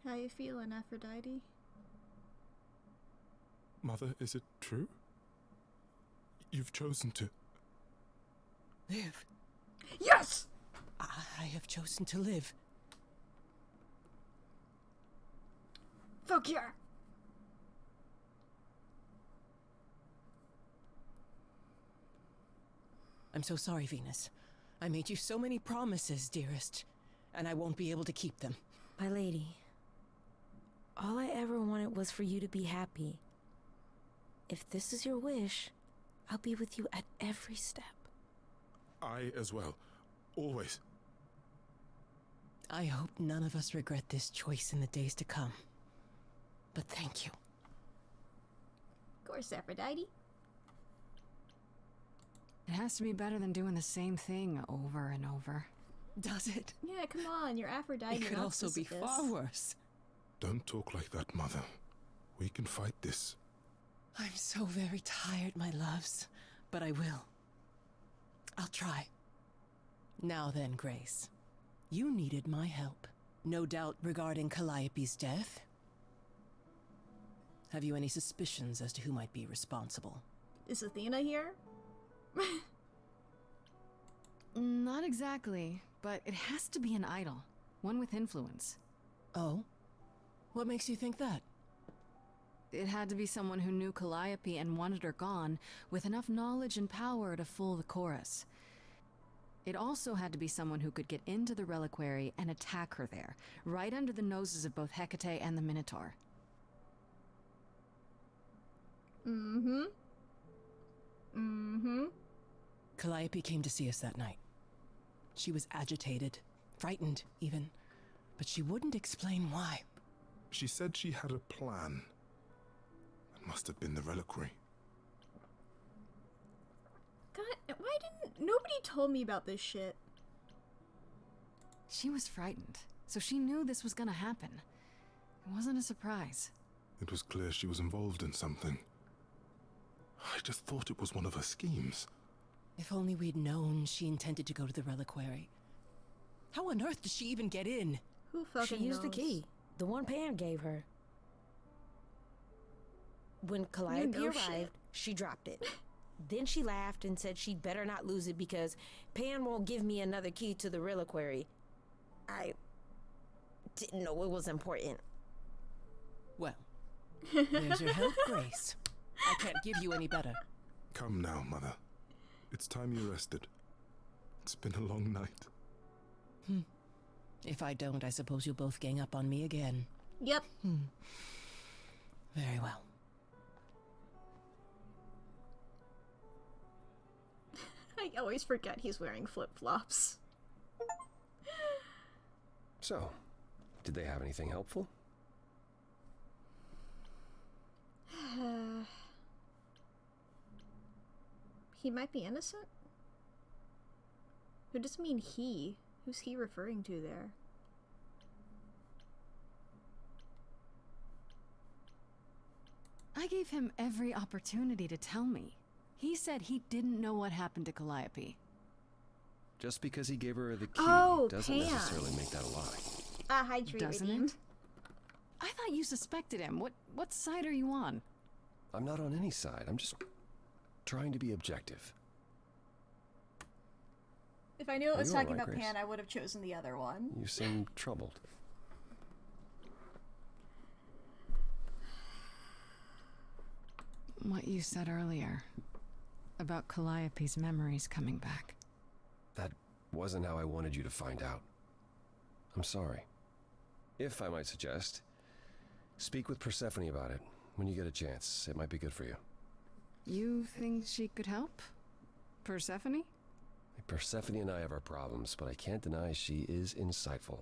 How you feeling, Aphrodite? Mother, is it true? You've chosen to. Live. Yes! I have chosen to live. Fuck yeah! I'm so sorry, Venus. I made you so many promises, dearest, and I won't be able to keep them. My lady, all I ever wanted was for you to be happy. If this is your wish, I'll be with you at every step. I as well. Always. I hope none of us regret this choice in the days to come. But thank you. Of course, Aphrodite. It has to be better than doing the same thing over and over. Does it? Yeah, come on, you're Aphrodite. It could not also be Sisyphus. far worse. Don't talk like that, Mother. We can fight this. I'm so very tired, my loves, but I will. I'll try. Now then, Grace. You needed my help. No doubt regarding Calliope's death. Have you any suspicions as to who might be responsible? Is Athena here? Not exactly, but it has to be an idol. One with influence. Oh? What makes you think that? It had to be someone who knew Calliope and wanted her gone, with enough knowledge and power to fool the chorus. It also had to be someone who could get into the reliquary and attack her there, right under the noses of both Hecate and the Minotaur. Mm-hmm. Mm-hmm. Calliope came to see us that night. She was agitated, frightened even, but she wouldn't explain why. She said she had a plan. That must have been the reliquary. God, why didn't nobody told me about this shit? She was frightened, so she knew this was gonna happen. It wasn't a surprise. It was clear she was involved in something. I just thought it was one of her schemes. If only we'd known she intended to go to the reliquary. How on earth did she even get in? Who fucking She used the knows? key, the one Pan gave her. When Calliope know arrived, shit. she dropped it. Then she laughed and said she'd better not lose it because Pan won't give me another key to the reliquary. I didn't know it was important. Well, there's your help, Grace. I can't give you any better. Come now, Mother. It's time you rested. It's been a long night. If I don't, I suppose you'll both gang up on me again. Yep. Very well. I always forget he's wearing flip-flops. So, did they have anything helpful? He might be innocent? Who does mean he? Who's he referring to there? I gave him every opportunity to tell me. He said he didn't know what happened to Calliope. Just because he gave her the key Oh, doesn't Pan. necessarily make that a lie. Hydrate Doesn't redeemed. it? I thought you suspected him. What side are you on? I'm not on any side. I'm just trying to be objective. If I knew it Are was you talking alright, about Grace? Pan, I would have chosen the other one. You seem troubled. What you said earlier about Calliope's memories coming back. That wasn't how I wanted you to find out. I'm sorry. If I might suggest, speak with Persephone about it when you get a chance. It might be good for you. You think she could help? Persephone? Persephone and I have our problems, but I can't deny she is insightful.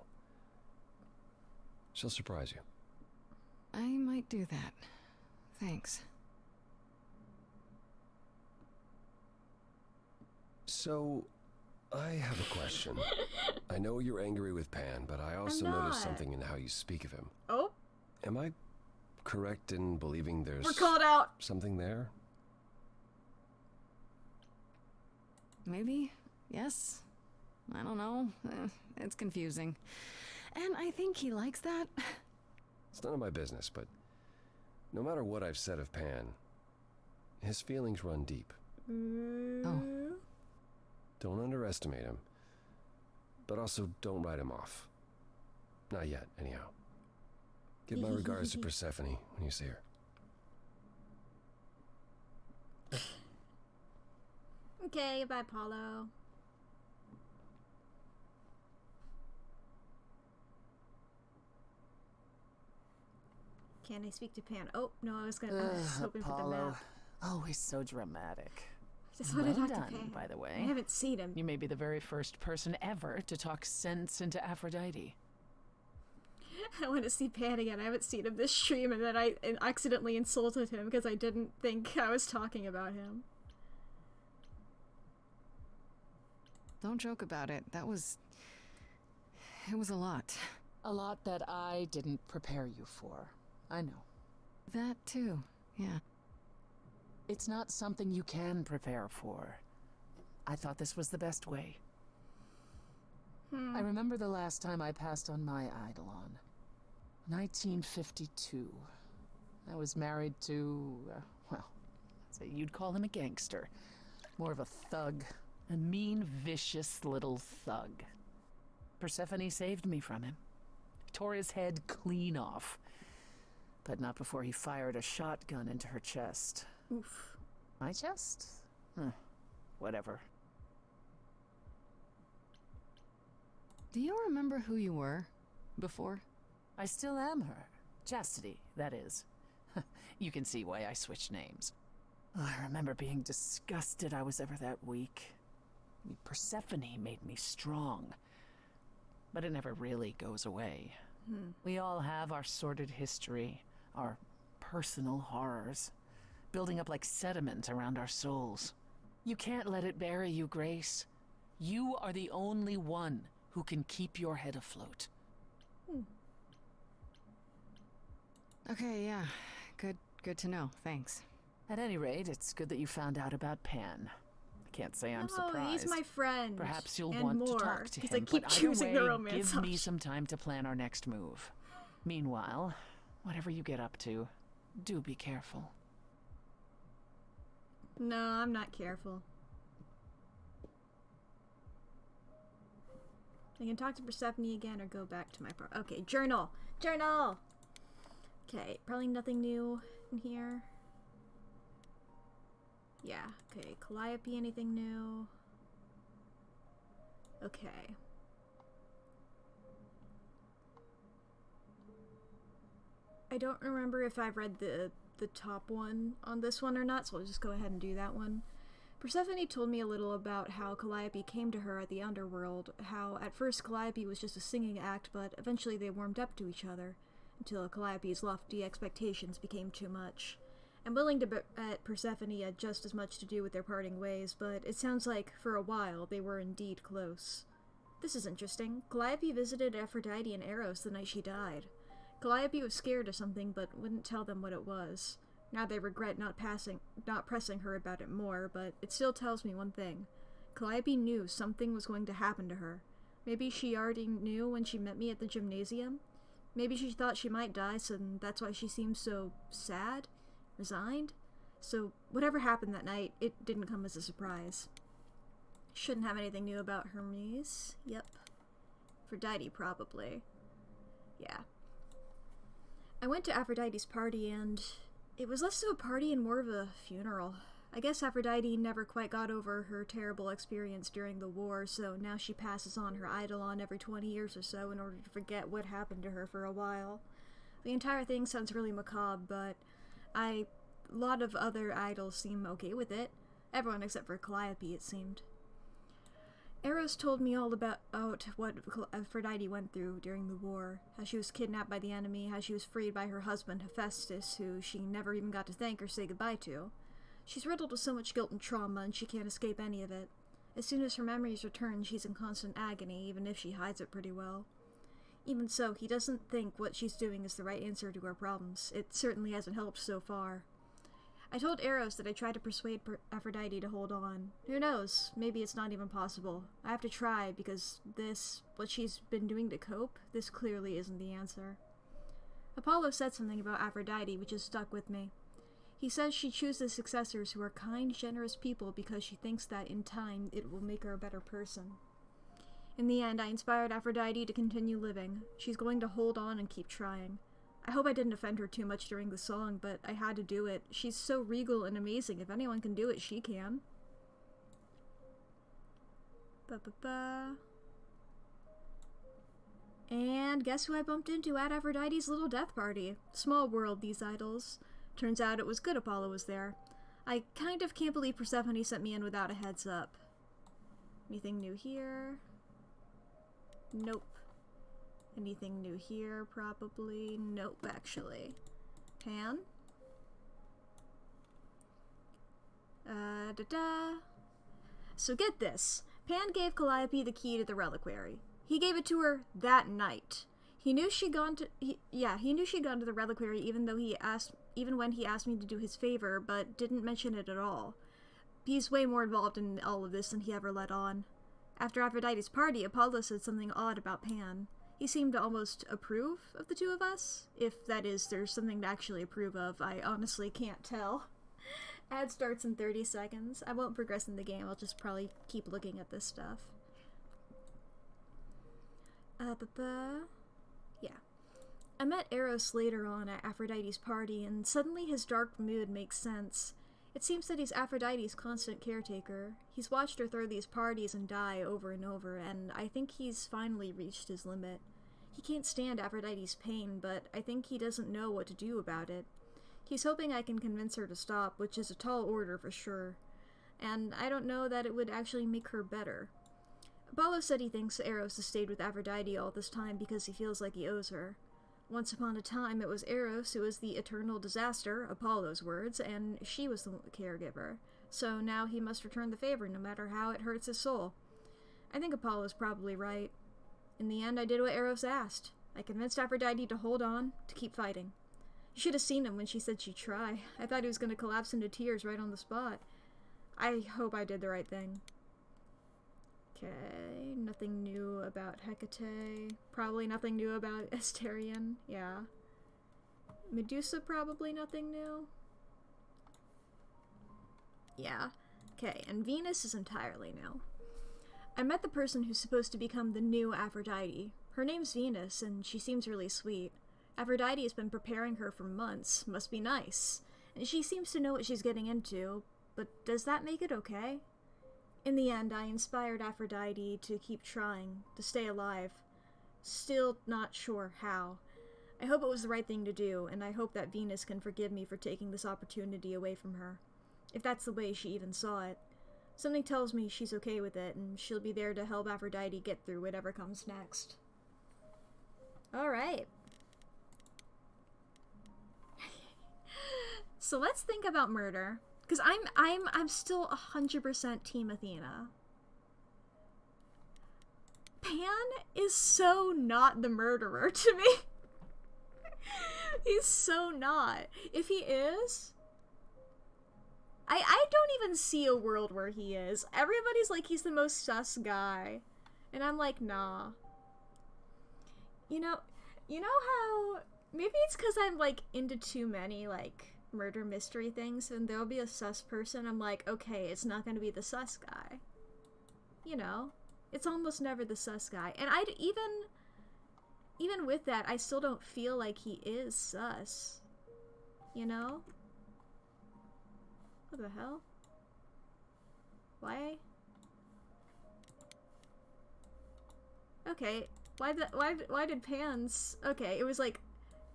She'll surprise you. I might do that. Thanks. So, I have a question. I know you're angry with Pan, but I also I'm noticed not. something in how you speak of him. Oh, Am I correct in believing there's we're called out. something there? Maybe? Yes? I don't know. It's confusing. And I think he likes that. It's none of my business, but no matter what I've said of Pan, his feelings run deep. Oh. Don't underestimate him, but also don't write him off. Not yet, anyhow. Give my regards to Persephone when you see her. Okay, bye, Paulo. Can I speak to Pan? Oh, no, I was hoping for the Apollo. map. Always so dramatic. Just want to Well talk to done, Pan. by the I way. haven't seen him. You may be the very first person ever to talk sense into Aphrodite. I want to see Pan again. I haven't seen him this stream, and then I accidentally insulted him because I didn't think I was talking about him. don't joke about it. It was a lot. A lot that I didn't prepare you for. I know. That too, yeah. It's not something you can prepare for. I thought this was the best way. I remember the last time I passed on my Eidolon. 1952. I was married to, well, I'd say you'd call him a gangster. More of a thug. A mean, vicious little thug. Persephone saved me from him. Tore his head clean off. But not before he fired a shotgun into her chest. Oof. My chest? Whatever. Do you remember who you were before? I still am her. Chastity, that is. You can see why I switched names. I remember being disgusted I was ever that weak. Persephone made me strong. But it never really goes away. We all have our sordid history, our personal horrors, building up like sediment around our souls. You can't let it bury you, Grace. You are the only one who can keep your head afloat. Okay, yeah. Good to know. Thanks. At any rate, it's good that you found out about Pan. I can't say I'm surprised. He's my friend. Perhaps you'll and want more, to talk to him, I keep but choosing either the way, romance give me option. some time to plan our next move. Meanwhile, whatever you get up to, do be careful. No, I'm not careful. I can talk to Persephone again or go back to my part. Okay, journal! Journal! Okay, probably nothing new in here. Yeah, okay. Calliope, anything new? Okay. I don't remember if I read the top one on this one or not, so I'll just go ahead and do that one. Persephone told me a little about how Calliope came to her at the underworld, how at first Calliope was just a singing act, but eventually they warmed up to each other, until Calliope's lofty expectations became too much. I'm willing to bet Persephone had just as much to do with their parting ways, but it sounds like, for a while, they were indeed close. This is interesting. Calliope visited Aphrodite and Eros the night she died. Calliope was scared of something, but wouldn't tell them what it was. Now they regret not pressing her about it more, but it still tells me one thing. Calliope knew something was going to happen to her. Maybe she already knew when she met me at the gymnasium. Maybe she thought she might die, so that's why she seemed so sad, resigned. So whatever happened that night, it didn't come as a surprise. Shouldn't have anything new about Hermes. Yep. Aphrodite, probably. Yeah. I went to Aphrodite's party, and it was less of a party and more of a funeral. I guess Aphrodite never quite got over her terrible experience during the war, so now she passes on her Eidolon every 20 years or so in order to forget what happened to her for a while. The entire thing sounds really macabre, but a lot of other idols seem okay with it. Everyone except for Calliope, it seemed. Eros told me all about what Aphrodite went through during the war, how she was kidnapped by the enemy, how she was freed by her husband Hephaestus, who she never even got to thank or say goodbye to. She's riddled with so much guilt and trauma, and she can't escape any of it. As soon as her memories return, she's in constant agony, even if she hides it pretty well. Even so, he doesn't think what she's doing is the right answer to her problems. It certainly hasn't helped so far. I told Eros that I tried to persuade Aphrodite to hold on. Who knows? Maybe it's not even possible. I have to try, because what she's been doing to cope, this clearly isn't the answer. Apollo said something about Aphrodite which has stuck with me. He says she chooses successors who are kind, generous people because she thinks that in time it will make her a better person. In the end, I inspired Aphrodite to continue living. She's going to hold on and keep trying. I hope I didn't offend her too much during the song, but I had to do it. She's so regal and amazing. If anyone can do it, she can. Ba-ba-ba. And guess who I bumped into at Aphrodite's little death party? Small world, these idols. Turns out it was good Apollo was there. I kind of can't believe Persephone sent me in without a heads up. Anything new here? Nope. Anything new here? Probably. Nope, actually. Pan? Da-da. So get this. Pan gave Calliope the key to the reliquary. He gave it to her that night. He knew she'd gone to the reliquary even when he asked me to do his favor, but didn't mention it at all. He's way more involved in all of this than he ever let on. After Aphrodite's party, Apollo said something odd about Pan. He seemed to almost approve of the two of us. If that is, there's something to actually approve of, I honestly can't tell. Ad starts in 30 seconds. I won't progress in the game, I'll just probably keep looking at this stuff. Yeah. I met Eros later on at Aphrodite's party, and suddenly his dark mood makes sense. It seems that he's Aphrodite's constant caretaker. He's watched her throw these parties and die over and over, and I think he's finally reached his limit. He can't stand Aphrodite's pain, but I think he doesn't know what to do about it. He's hoping I can convince her to stop, which is a tall order for sure. And I don't know that it would actually make her better. Apollo said he thinks Eros has stayed with Aphrodite all this time because he feels like he owes her. Once upon a time, it was Eros who was the eternal disaster, Apollo's words, and she was the caregiver. So now he must return the favor no matter how it hurts his soul. I think Apollo's probably right. In the end, I did what Eros asked. I convinced Aphrodite to hold on, to keep fighting. You should have seen him when she said she'd try. I thought he was going to collapse into tears right on the spot. I hope I did the right thing. Okay, nothing new about Hecate. Probably nothing new about Asterion. Yeah. Medusa, probably nothing new. Yeah. Okay, and Venus is entirely new. I met the person who's supposed to become the new Aphrodite. Her name's Venus, and she seems really sweet. Aphrodite has been preparing her for months. Must be nice. And she seems to know what she's getting into, but does that make it okay? In the end, I inspired Aphrodite to keep trying, to stay alive. Still not sure how. I hope it was the right thing to do, and I hope that Venus can forgive me for taking this opportunity away from her. If that's the way she even saw it. Something tells me she's okay with it, and she'll be there to help Aphrodite get through whatever comes next. Alright. So let's think about murder. Because I'm still 100% Team Athena. Pan is so not the murderer to me. He's so not. If he is, I don't even see a world where he is. Everybody's like he's the most sus guy. And I'm like, nah. You know how maybe it's because I'm like into too many like murder mystery things, and there'll be a sus person. I'm like, okay, it's not gonna be the sus guy. You know, it's almost never the sus guy. And I'd even with that, I still don't feel like he is sus. You know? What the hell? Why? Okay, why did Pan's... Okay, it was like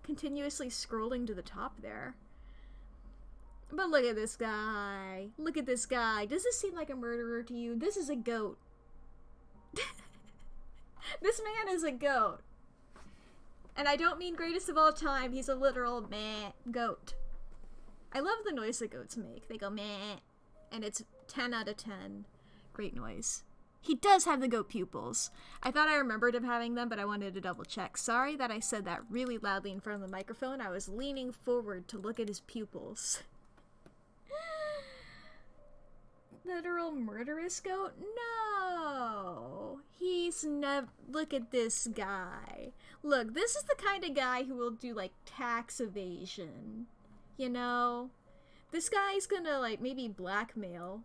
continuously scrolling to the top there. But look at this guy. Look at this guy. Does this seem like a murderer to you? This is a goat. This man is a goat. And I don't mean greatest of all time. He's a literal meh goat. I love the noise that goats make. They go meh. And it's 10 out of 10. Great noise. He does have the goat pupils. I thought I remembered him having them, but I wanted to double check. Sorry that I said that really loudly in front of the microphone. I was leaning forward to look at his pupils. Literal murderous goat? No! He's never... Look at this guy. Look, this is the kind of guy who will do, like, tax evasion. You know? This guy's gonna, like, maybe blackmail.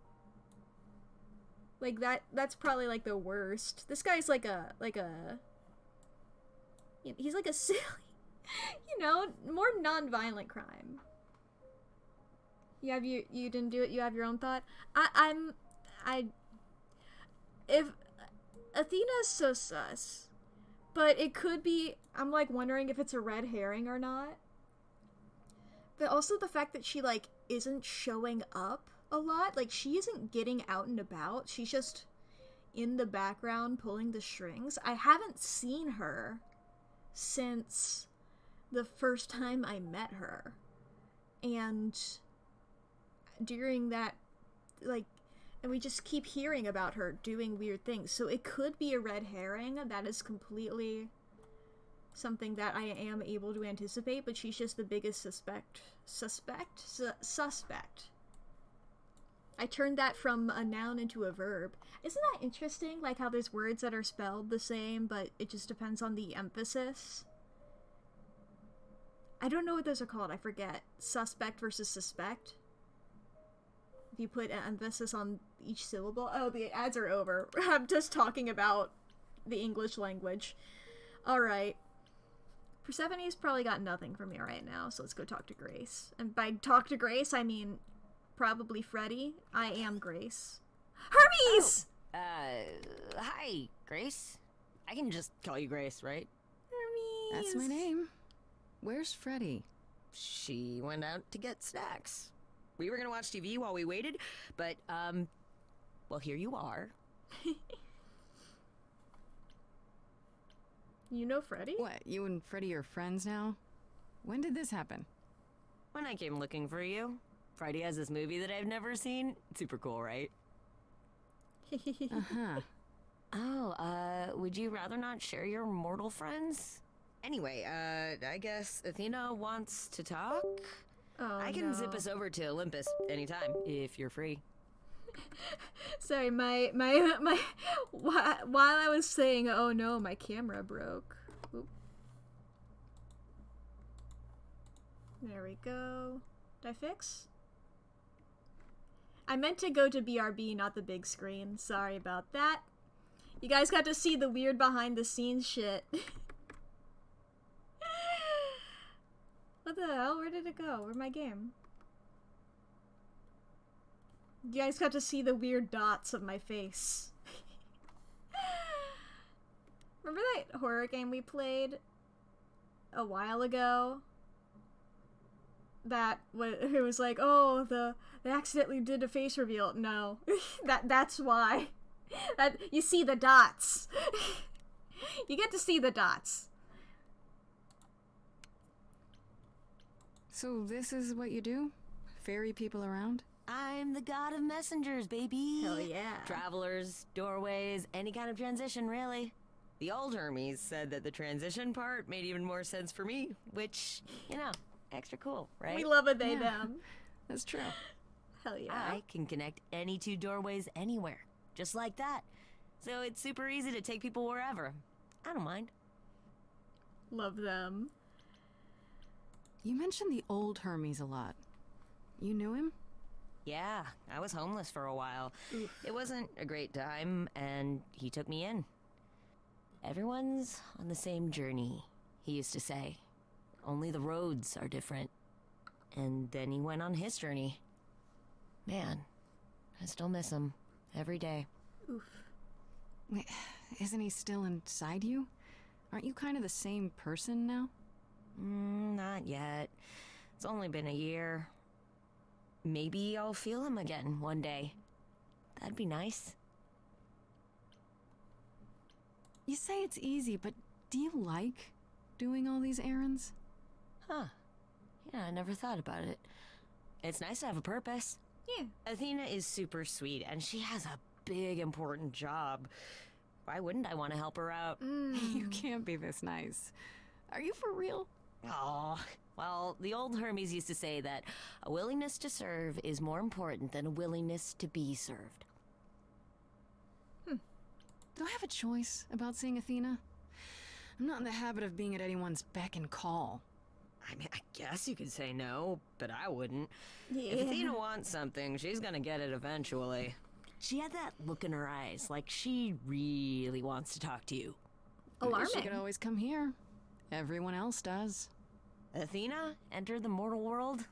Like, that's probably, like, the worst. This guy's like a... He's like a silly... You know, more non-violent crime. You didn't do it, you have your own thought? If Athena's so sus, but it could be, I'm like wondering if it's a red herring or not. But also the fact that she like isn't showing up a lot, like she isn't getting out and about, she's just in the background pulling the strings. I haven't seen her since the first time I met her. And during that, like, And we just keep hearing about her doing weird things. So it could be a red herring. That is completely something that I am able to anticipate, but she's just the biggest suspect. Suspect. I turned that from a noun into a verb. Isn't that interesting? Like how there's words that are spelled the same, but it just depends on the emphasis. I don't know what those are called. I forget. Suspect versus suspect. If you put an emphasis on each syllable. Oh, the ads are over. I'm just talking about the English language. Alright. Persephone's probably got nothing from me right now, so let's go talk to Grace. And by talk to Grace, I mean probably Freddy. I am Grace. Hermes! Hi, Grace. I can just call you Grace, right? Hermes! That's my name. Where's Freddy? She went out to get snacks. We were gonna watch TV while we waited, but, well, here you are. You know Freddy? What, you and Freddy are friends now? When did this happen? When I came looking for you, Friday has this movie that I've never seen. Super cool, right? Uh-huh. Oh, would you rather not share your mortal friends? Anyway, I guess Athena wants to talk? Oh, I can no. zip us over to Olympus anytime, if you're free. Sorry, my while I was saying, oh no, my camera broke. Oop. There we go. Did I fix? I meant to go to BRB, not the big screen. Sorry about that. You guys got to see the weird behind the scenes shit. What the hell? Where did it go? Where'd my game? You guys got to see the weird dots of my face. Remember that horror game we played a while ago? That it was like, oh, they accidentally did a face reveal. No, that's why. That you see the dots. You get to see the dots. So this is what you do? Ferry people around? I'm the god of messengers, baby. Hell yeah. Travelers, doorways, any kind of transition, really. The old Hermes said that the transition part made even more sense for me, which, you know, extra cool, right? We love a they Yeah. them. That's true. Hell yeah. I can connect any two doorways anywhere, just like that. So it's super easy to take people wherever. I don't mind. Love them. You mentioned the old Hermes a lot. You knew him? Yeah, I was homeless for a while. It wasn't a great time, and he took me in. Everyone's on the same journey, he used to say. Only the roads are different. And then he went on his journey. Man, I still miss him every day. Oof. Wait, isn't he still inside you? Aren't you kind of the same person now? Not yet. It's only been a year. Maybe I'll feel him again one day. That'd be nice. You say it's easy, but do you like doing all these errands? Huh. Yeah, I never thought about it. It's nice to have a purpose. Yeah. Athena is super sweet, and she has a big, important job. Why wouldn't I want to help her out? You can't be this nice. Are you for real? Oh, well, the old Hermes used to say that a willingness to serve is more important than a willingness to be served. Do I have a choice about seeing Athena? I'm not in the habit of being at anyone's beck and call. I mean, I guess you could say no, but I wouldn't. Yeah. If Athena wants something, she's gonna get it eventually. She had that look in her eyes, like she really wants to talk to you. Alarming. She could always come here. Everyone else does. Athena entered the mortal world?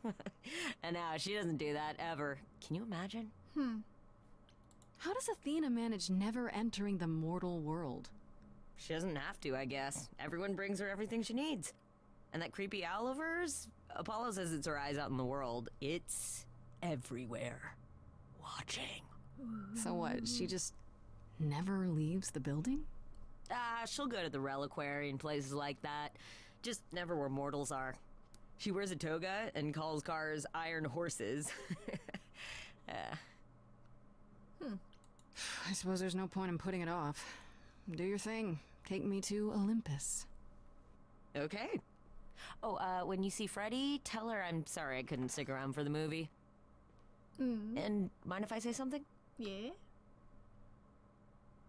And now she doesn't do that ever. Can you imagine? How does Athena manage never entering the mortal world? She doesn't have to, I guess. Everyone brings her everything she needs. And that creepy owl of hers? Apollo says it's her eyes out in the world. It's everywhere. Watching. So what, she just never leaves the building? She'll go to the reliquary and places like that. Just never where mortals are. She wears a toga and calls cars iron horses. I suppose there's no point in putting it off. Do your thing. Take me to Olympus. Okay. Oh, when you see Freddie, tell her I'm sorry I couldn't stick around for the movie. And mind if I say something? Yeah.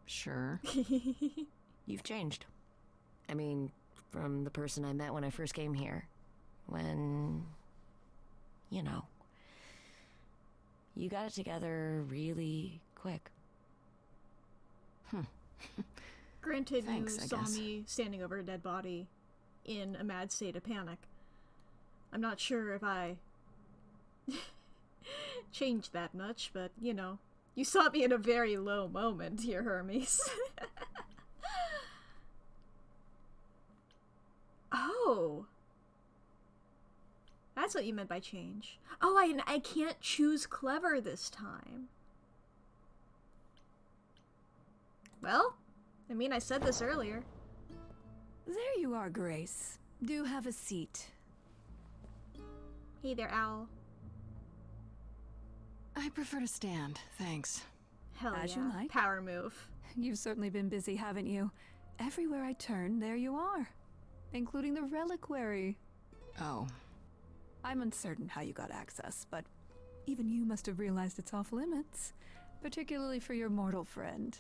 Sure. You've changed. I mean, from the person I met when I first came here. When, you know, you got it together really quick. Granted, Thanks, you I saw guess. me standing over a dead body in a mad state of panic. I'm not sure if I changed that much, but, you know, you saw me in a very low moment here, Hermes. Oh! That's what you meant by change. Oh, I can't choose clever this time. Well, I mean, I said this earlier. There you are, Grace. Do have a seat. Hey there, Owl. I prefer to stand, thanks. Hell As yeah. you like. Power move. You've certainly been busy, haven't you? Everywhere I turn, there you are. Including the reliquary. Oh, I'm uncertain how you got access, but even you must have realized it's off limits. Particularly for your mortal friend.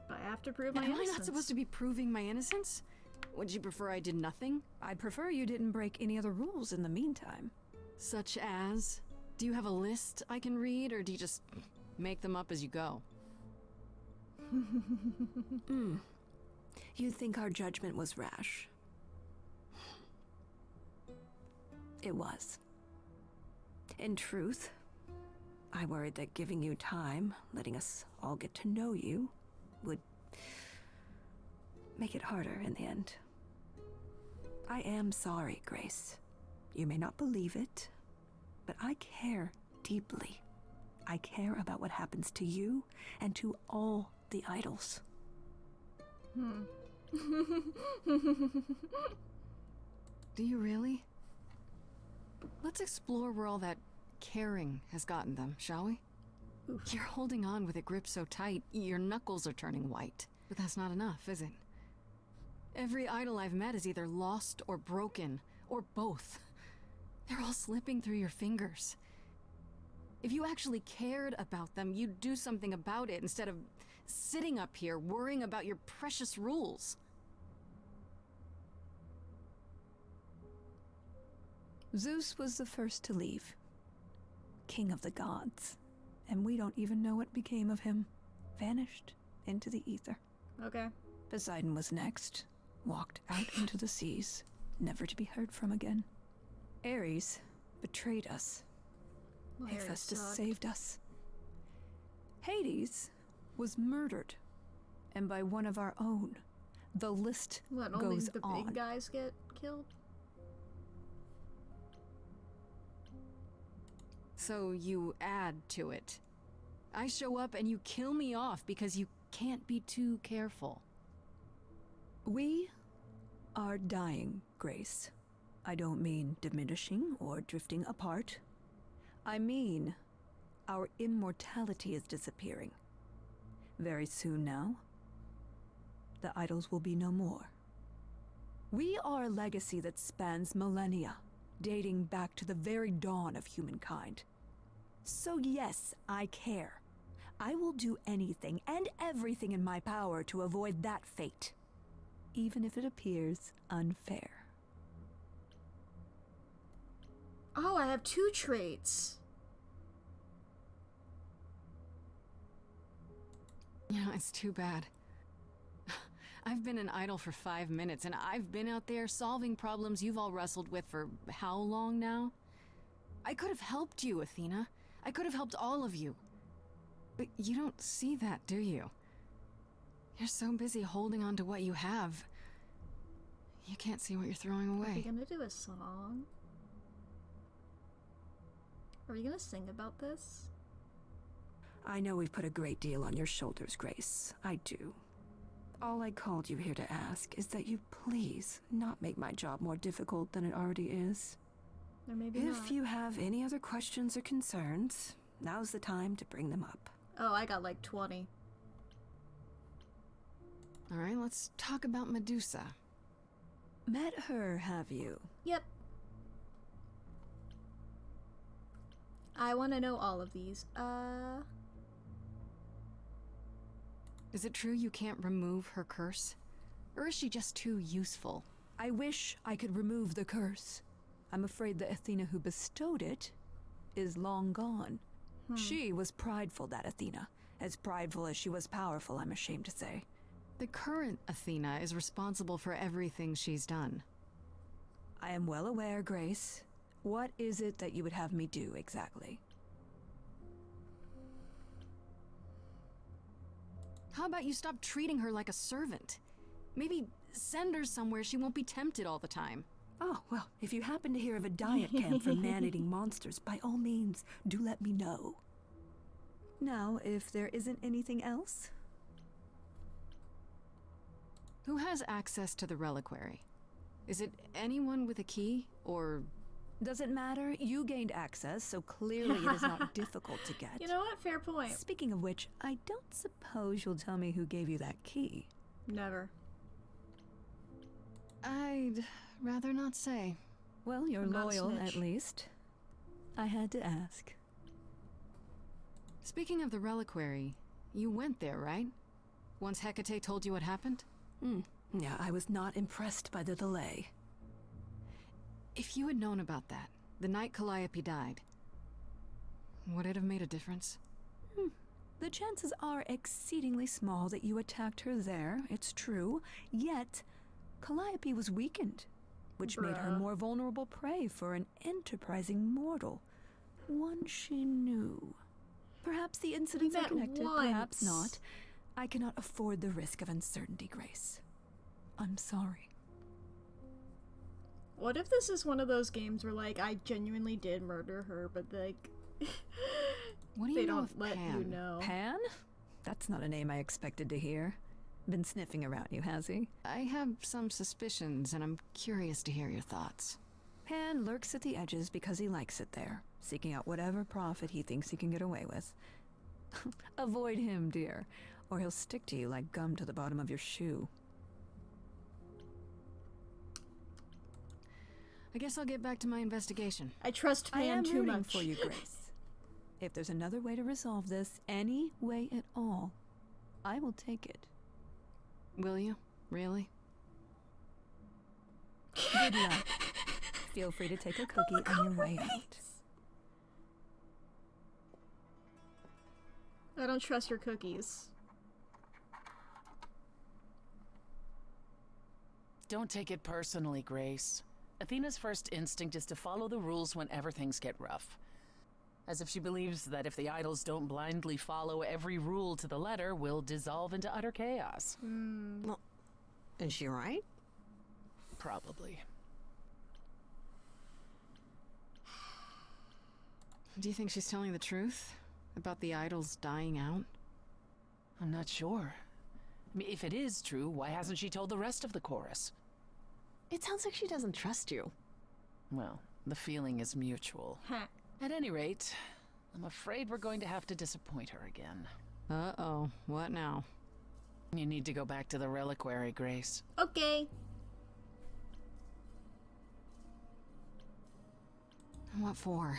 But I have to prove my am I innocence. not supposed to be proving my innocence? Would you prefer I did nothing? I'd prefer you didn't break any other rules in the meantime. Such as? Do you have a list I can read, or do you just make them up as you go? You think our judgment was rash? It was. In truth, I worried that giving you time, letting us all get to know you, would make it harder in the end. I am sorry, Grace. You may not believe it, but I care deeply. I care about what happens to you and to all the idols. Do you really? Let's explore where all that caring has gotten them, shall we? You're holding on with a grip so tight, your knuckles are turning white. But that's not enough, is it? Every idol I've met is either lost or broken, or both. They're all slipping through your fingers. If you actually cared about them, you'd do something about it instead of sitting up here worrying about your precious rules. Zeus was the first to leave. King of the gods. And we don't even know what became of him. Vanished into the ether. Okay. Poseidon was next. Walked out into the seas, never to be heard from again. Ares betrayed us. Well, Ares Hephaestus sucked. saved us. Hades was murdered. And by one of our own. The list What, only goes the on. big guys get killed? So you add to it. I show up and you kill me off because you can't be too careful. We are dying, Grace. I don't mean diminishing or drifting apart. I mean, our immortality is disappearing. Very soon now, the idols will be no more. We are a legacy that spans millennia, dating back to the very dawn of humankind. So yes, I care. I will do anything and everything in my power to avoid that fate, even if it appears unfair. Oh, I have 2 traits. You know, it's too bad. I've been an idol for 5 minutes, and I've been out there solving problems you've all wrestled with for how long now? I could have helped you, Athena. I could have helped all of you. But you don't see that, do you? You're so busy holding on to what you have. You can't see what you're throwing Are we away. gonna do a song? Are we gonna sing about this? I know we've put a great deal on your shoulders, Grace. I do. All I called you here to ask is that you please not make my job more difficult than it already is. Or maybe If not. you have any other questions or concerns, now's the time to bring them up. Oh, I got like 20. All right, let's talk about Medusa. Met her, have you? Yep. I want to know all of these. Is it true you can't remove her curse? Or is she just too useful? I wish I could remove the curse. I'm afraid the Athena who bestowed it is long gone. She was prideful, that Athena. As prideful as she was powerful, I'm ashamed to say. The current Athena is responsible for everything she's done. I am well aware, Grace. What is it that you would have me do exactly? How about you stop treating her like a servant? Maybe send her somewhere she won't be tempted all the time. Oh, well, if you happen to hear of a diet camp for man-eating monsters, by all means, do let me know. Now, if there isn't anything else... Who has access to the reliquary? Is it anyone with a key, or... Doesn't matter, you gained access, so clearly it is not difficult to get. You know what? Fair point. Speaking of which, I don't suppose you'll tell me who gave you that key. Never. I'd rather not say. Well, you're I'm not a loyal, snitch. at least. I had to ask. Speaking of the reliquary, you went there, right? Once Hecate told you what happened? Yeah, I was not impressed by the delay. If you had known about that, the night Calliope died, would it have made a difference? The chances are exceedingly small that you attacked her there, it's true. Yet, Calliope was weakened, which made her Bruh. more vulnerable prey for an enterprising mortal. One she knew. Perhaps the incidents are met connected, perhaps once. not. I cannot afford the risk of uncertainty, Grace. I'm sorry. What if this is one of those games where, like, I genuinely did murder her, but, like, What do they you know don't of let Pan? you know? Pan? That's not a name I expected to hear. Been sniffing around you, has he? I have some suspicions, and I'm curious to hear your thoughts. Pan lurks at the edges because he likes it there, seeking out whatever profit he thinks he can get away with. Avoid him, dear, or he'll stick to you like gum to the bottom of your shoe. I guess I'll get back to my investigation. I trust I Pan am too rooting much. for you, Grace. If there's another way to resolve this, any way at all, I will take it. Will you? Really? Good luck. Feel free to take a cookie on your way out. I don't trust your cookies. Don't take it personally, Grace. Athena's first instinct is to follow the rules whenever things get rough. As if she believes that if the idols don't blindly follow every rule to the letter, we'll dissolve into utter chaos. Well, is she right? Probably. Do you think she's telling the truth? About the idols dying out? I'm not sure. I mean, if it is true, why hasn't she told the rest of the chorus? It sounds like she doesn't trust you. Well, the feeling is mutual. Heh. At any rate, I'm afraid we're going to have to disappoint her again. Uh-oh. What now? You need to go back to the reliquary, Grace. Okay. What for?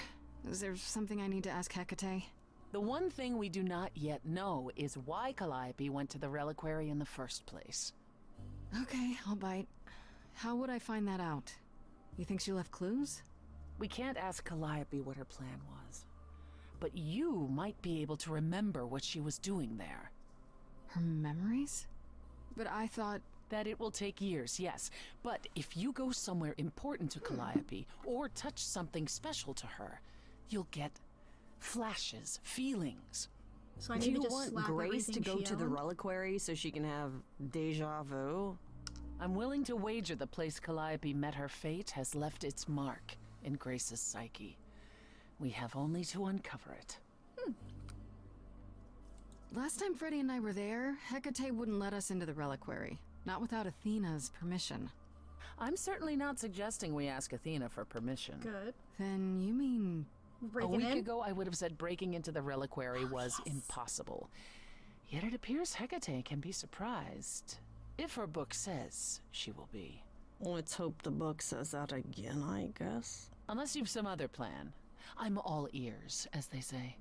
Is there something I need to ask Hecate? The one thing we do not yet know is why Calliope went to the reliquary in the first place. Okay, I'll bite. How would I find that out? You think she left clues? We can't ask Calliope what her plan was. But you might be able to remember what she was doing there. Her memories? But I thought... That it will take years, yes. But if you go somewhere important to Calliope, or touch something special to her, you'll get flashes, feelings. So I Do need you to just want slap Grace to everything go she to the owned? reliquary so she can have deja vu? I'm willing to wager the place Calliope met her fate has left its mark in Grace's psyche. We have only to uncover it. Last time Freddie and I were there, Hecate wouldn't let us into the reliquary. Not without Athena's permission. I'm certainly not suggesting we ask Athena for permission. Good. Then you mean... Breaking A week in? ago, I would have said breaking into the reliquary was impossible. Yet it appears Hecate can be surprised. If her book says she will be. Let's hope the book says that again, I guess. Unless you've some other plan. I'm all ears, as they say.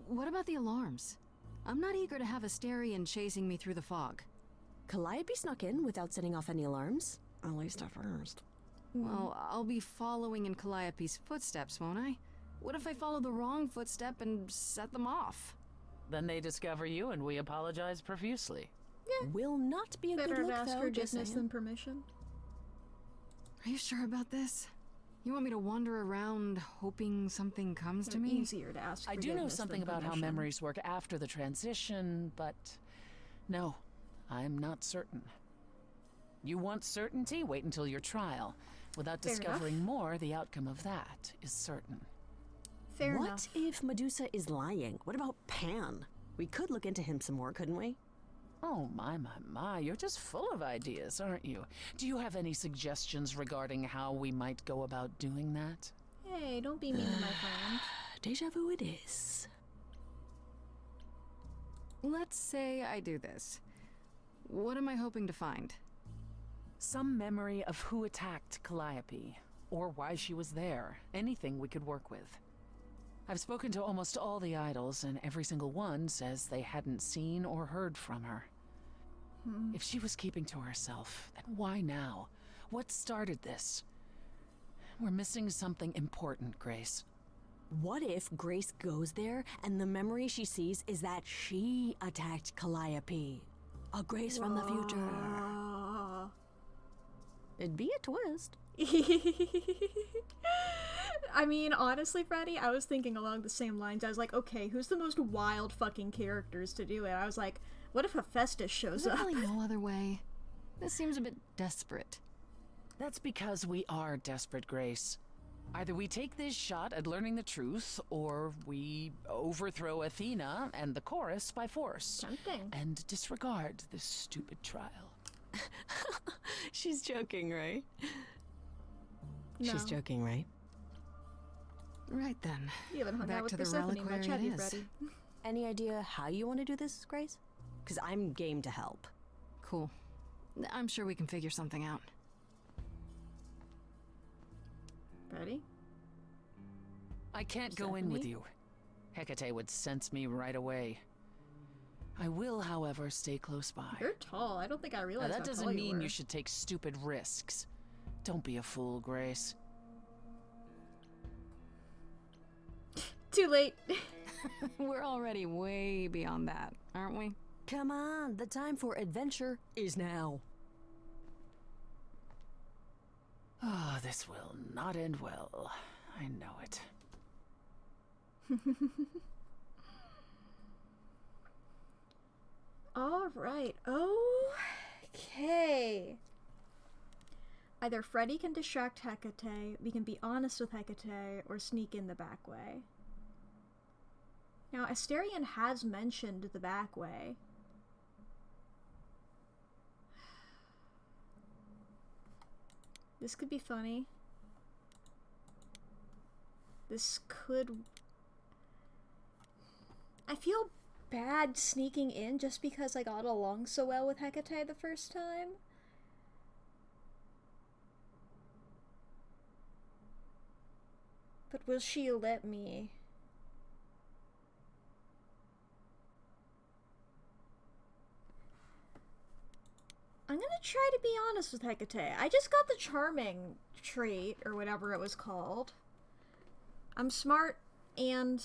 What about the alarms? I'm not eager to have Asterion chasing me through the fog. Calliope snuck in without setting off any alarms? At least at first. Well, I'll be following in Calliope's footsteps, won't I? What if I follow the wrong footstep and set them off? Then they discover you and we apologize profusely. Will not be a Better good to look, ask though, just forgiveness saying. than permission. Are you sure about this? You want me to wander around hoping something comes to me? Easier to ask I do know forgiveness something than about how permission. memories work after the transition, but no, I'm not certain. You want certainty? Wait until your trial. Without Fair discovering more, the outcome of that is certain. Fair What enough. if Medusa is lying? What about Pan? We could look into him some more, couldn't we? Oh, my, you're just full of ideas, aren't you? Do you have any suggestions regarding how we might go about doing that? Hey, don't be mean to my friend. Deja vu it is. Let's say I do this. What am I hoping to find? Some memory of who attacked Calliope, or why she was there. Anything we could work with. I've spoken to almost all the idols, and every single one says they hadn't seen or heard from her. If she was keeping to herself, then why now? What started this? We're missing something important, Grace. What if Grace goes there and the memory she sees is that she attacked Calliope? A Grace from the future. It'd be a twist. I mean, honestly, Freddie, I was thinking along the same lines. I was like, okay, who's the most wild fucking characters to do it? I was like, what if Hephaestus shows There's up? really no other way. This seems a bit desperate. That's because we are desperate, Grace. Either we take this shot at learning the truth, or we overthrow Athena and the chorus by force. Tempting. And disregard this stupid trial. She's joking, right? No. She's joking, right? Right then. You haven't hung Back out with to the Persephone reliquary much, have it you, is. Freddie? Any idea how you want to do this, Grace? Because I'm game to help. Cool. I'm sure we can figure something out. Freddie? I can't go in with you. Hecate would sense me right away. I will, however, stay close by. You're tall. I don't think I Now, realized that how doesn't tall mean were. you should take stupid risks. Don't be a fool, Grace. Too late. We're already way beyond that, aren't we? Come on, the time for adventure is now. Oh, this will not end well. I know it. All right. Okay. Either Freddy can distract Hecate, we can be honest with Hecate, or sneak in the back way. Now, Asterion has mentioned the back way. This could be funny. This could... I feel bad sneaking in just because I got along so well with Hecate the first time. But will she let me? I'm gonna try to be honest with Hecate. I just got the charming trait, or whatever it was called. I'm smart and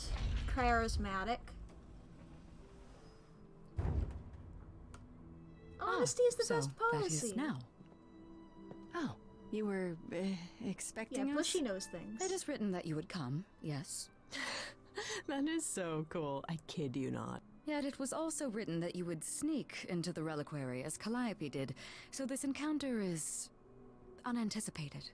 charismatic. Honesty is the so best that policy. is now. Oh, you were expecting Yeah, us? plus she knows things. It is written that you would come, yes. That is so cool. I kid you not. Yet it was also written that you would sneak into the reliquary as Calliope did, so this encounter is unanticipated.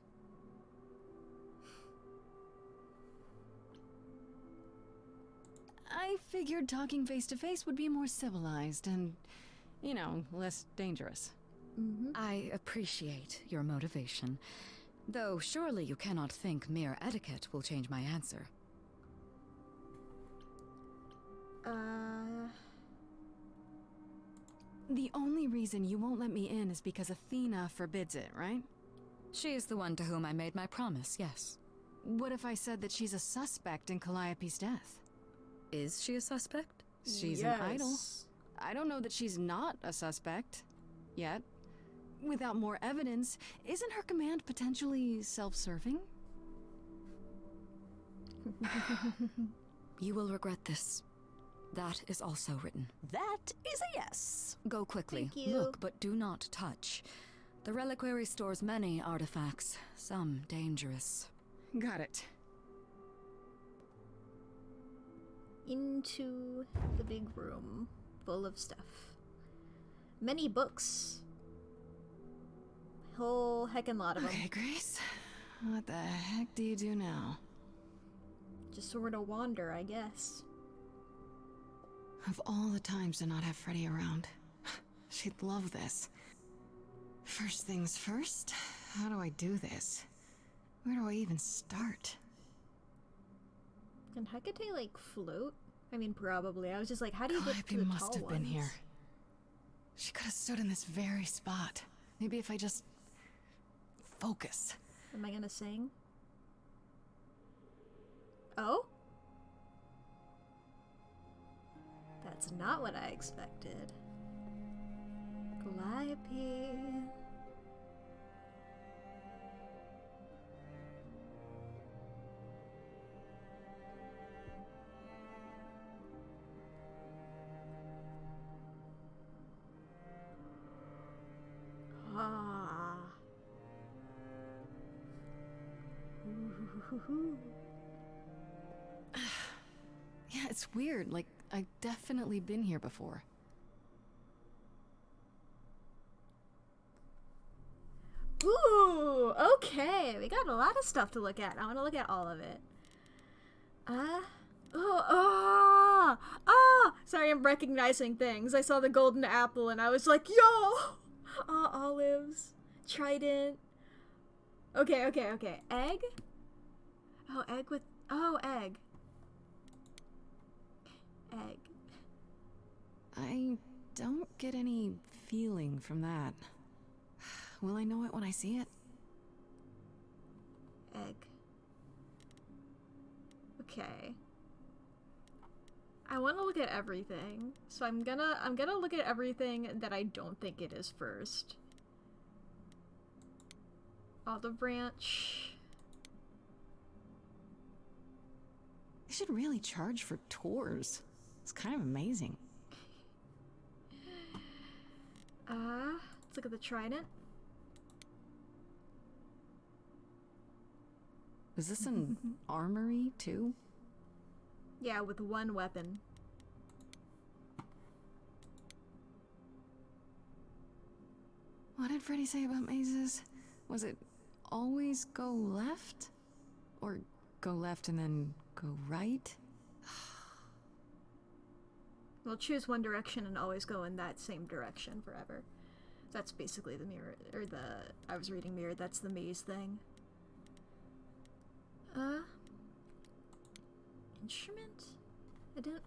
I figured talking face to face would be more civilized and, you know, less dangerous. I appreciate your motivation, though surely you cannot think mere etiquette will change my answer. The only reason you won't let me in is because Athena forbids it, right? She is the one to whom I made my promise, yes. What if I said that she's a suspect in Calliope's death? Is she a suspect? She's an idol. I don't know that she's not a suspect. Yet. Without more evidence, isn't her command potentially self-serving? You will regret this. That is also written. That is a yes. Go quickly. Thank you. Look, but do not touch. The reliquary stores many artifacts, some dangerous. Got it. Into the big room full of stuff. Many books. Whole heckin' lot of them. Okay, Grace. What the heck do you do now? Just sort of wander, I guess. Of all the times to not have Freddy around, she'd love this. First things first, how do I do this? Where do I even start? Can Hecate, like, float? I mean, probably. I was just like, how do you get to Calliope the must tall have been ones? here. She could have stood in this very spot. Maybe if I just... focus. Am I gonna sing? Oh? That's not what I expected. Calliope. Ah. Ooh. Yeah, it's weird. Like, I've definitely been here before. Ooh, okay. We got a lot of stuff to look at. I want to look at all of it. Sorry, I'm recognizing things. I saw the golden apple and I was like, yo! Olives. Trident. Okay. Egg? Oh, egg with... Oh, egg. Egg. I don't get any feeling from that. Will I know it when I see it? Egg. Okay. I want to look at everything, so I'm gonna look at everything that I don't think it is first. Olive branch. They should really charge for tours. It's kind of amazing. Let's look at the trident. Is this an armory, too? Yeah, with one weapon. What did Freddy say about mazes? Was it always go left? Or go left and then go right? Well, choose one direction and always go in that same direction forever. That's basically the mirror, or I was reading mirror, that's the maze thing. Instrument?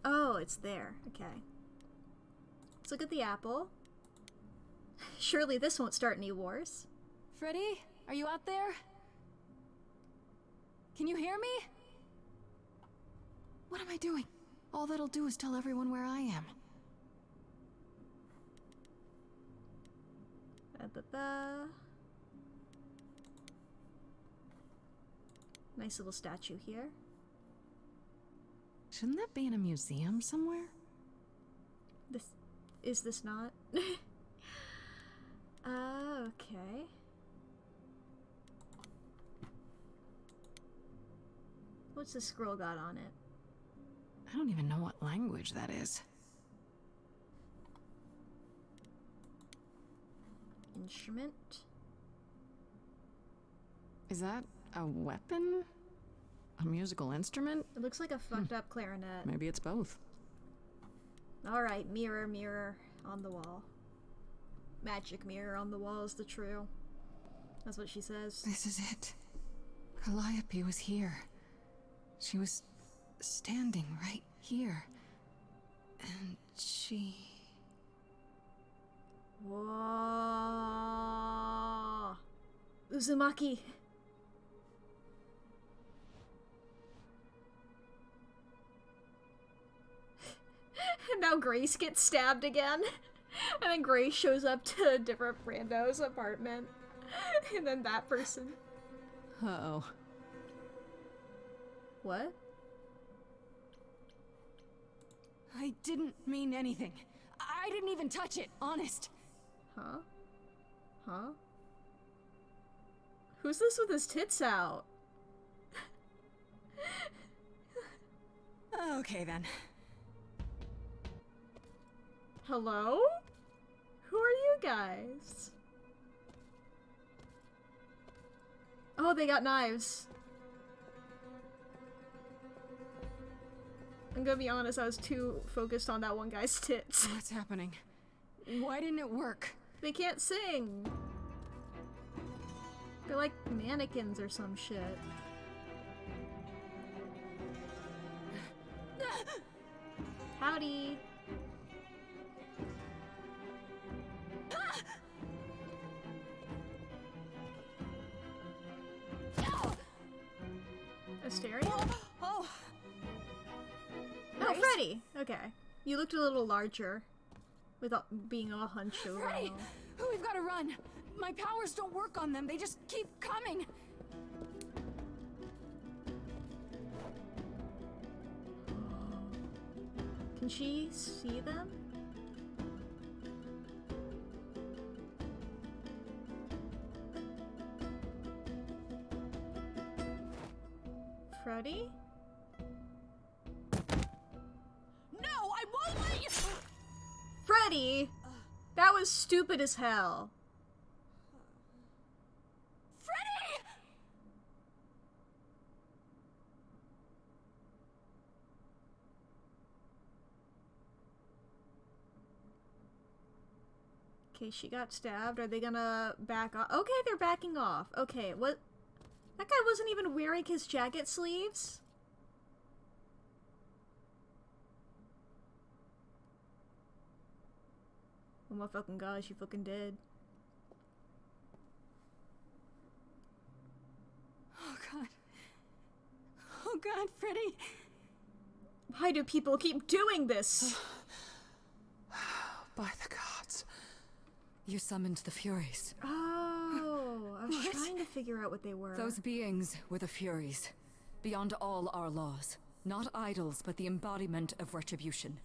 Oh, it's there. Okay. Let's look at the apple. Surely this won't start any wars. Freddy, are you out there? Can you hear me? What am I doing? All that'll do is tell everyone where I am. Nice little statue here. Shouldn't that be in a museum somewhere? Is this not? Okay. What's the scroll got on it? I don't even know what language that is. Instrument? Is that a weapon? A musical instrument? It looks like a fucked up clarinet. Maybe it's both. Alright, mirror, mirror on the wall. magic mirror on the wall is the true. That's what she says. This is it. Calliope was here. She was standing right here. And she... Whoa. Uzumaki. And now Grace gets stabbed again. And then Grace shows up to a different rando's apartment. And then that person. Uh-oh. What? I didn't mean anything. I didn't even touch it, honest. Huh? Huh? Who's this with his tits out? Okay then. Hello? Who are you guys? Oh, they got knives. I'm gonna be honest, I was too focused on that one guy's tits. What's happening? Why didn't it work? They can't sing. They're like mannequins or some shit. Howdy. Asteria? Oh! Oh, Freddy! Okay. You looked a little larger. Without being all hunched over. Freddy! We've got to run! My powers don't work on them, they just keep coming! Can she see them? Freddy? No, I won't let you! Freddy! That was stupid as hell. Freddy! Okay, she got stabbed. Are they gonna back off? Okay, they're backing off. Okay, what? That guy wasn't even wearing his jacket sleeves? Oh my fucking gosh, you fucking dead. Oh god. Oh god, Freddy. Why do people keep doing this? By the gods. You summoned the Furies. Oh, I was trying to figure out what they were. Those beings were the Furies. Beyond all our laws. Not idols, but the embodiment of retribution.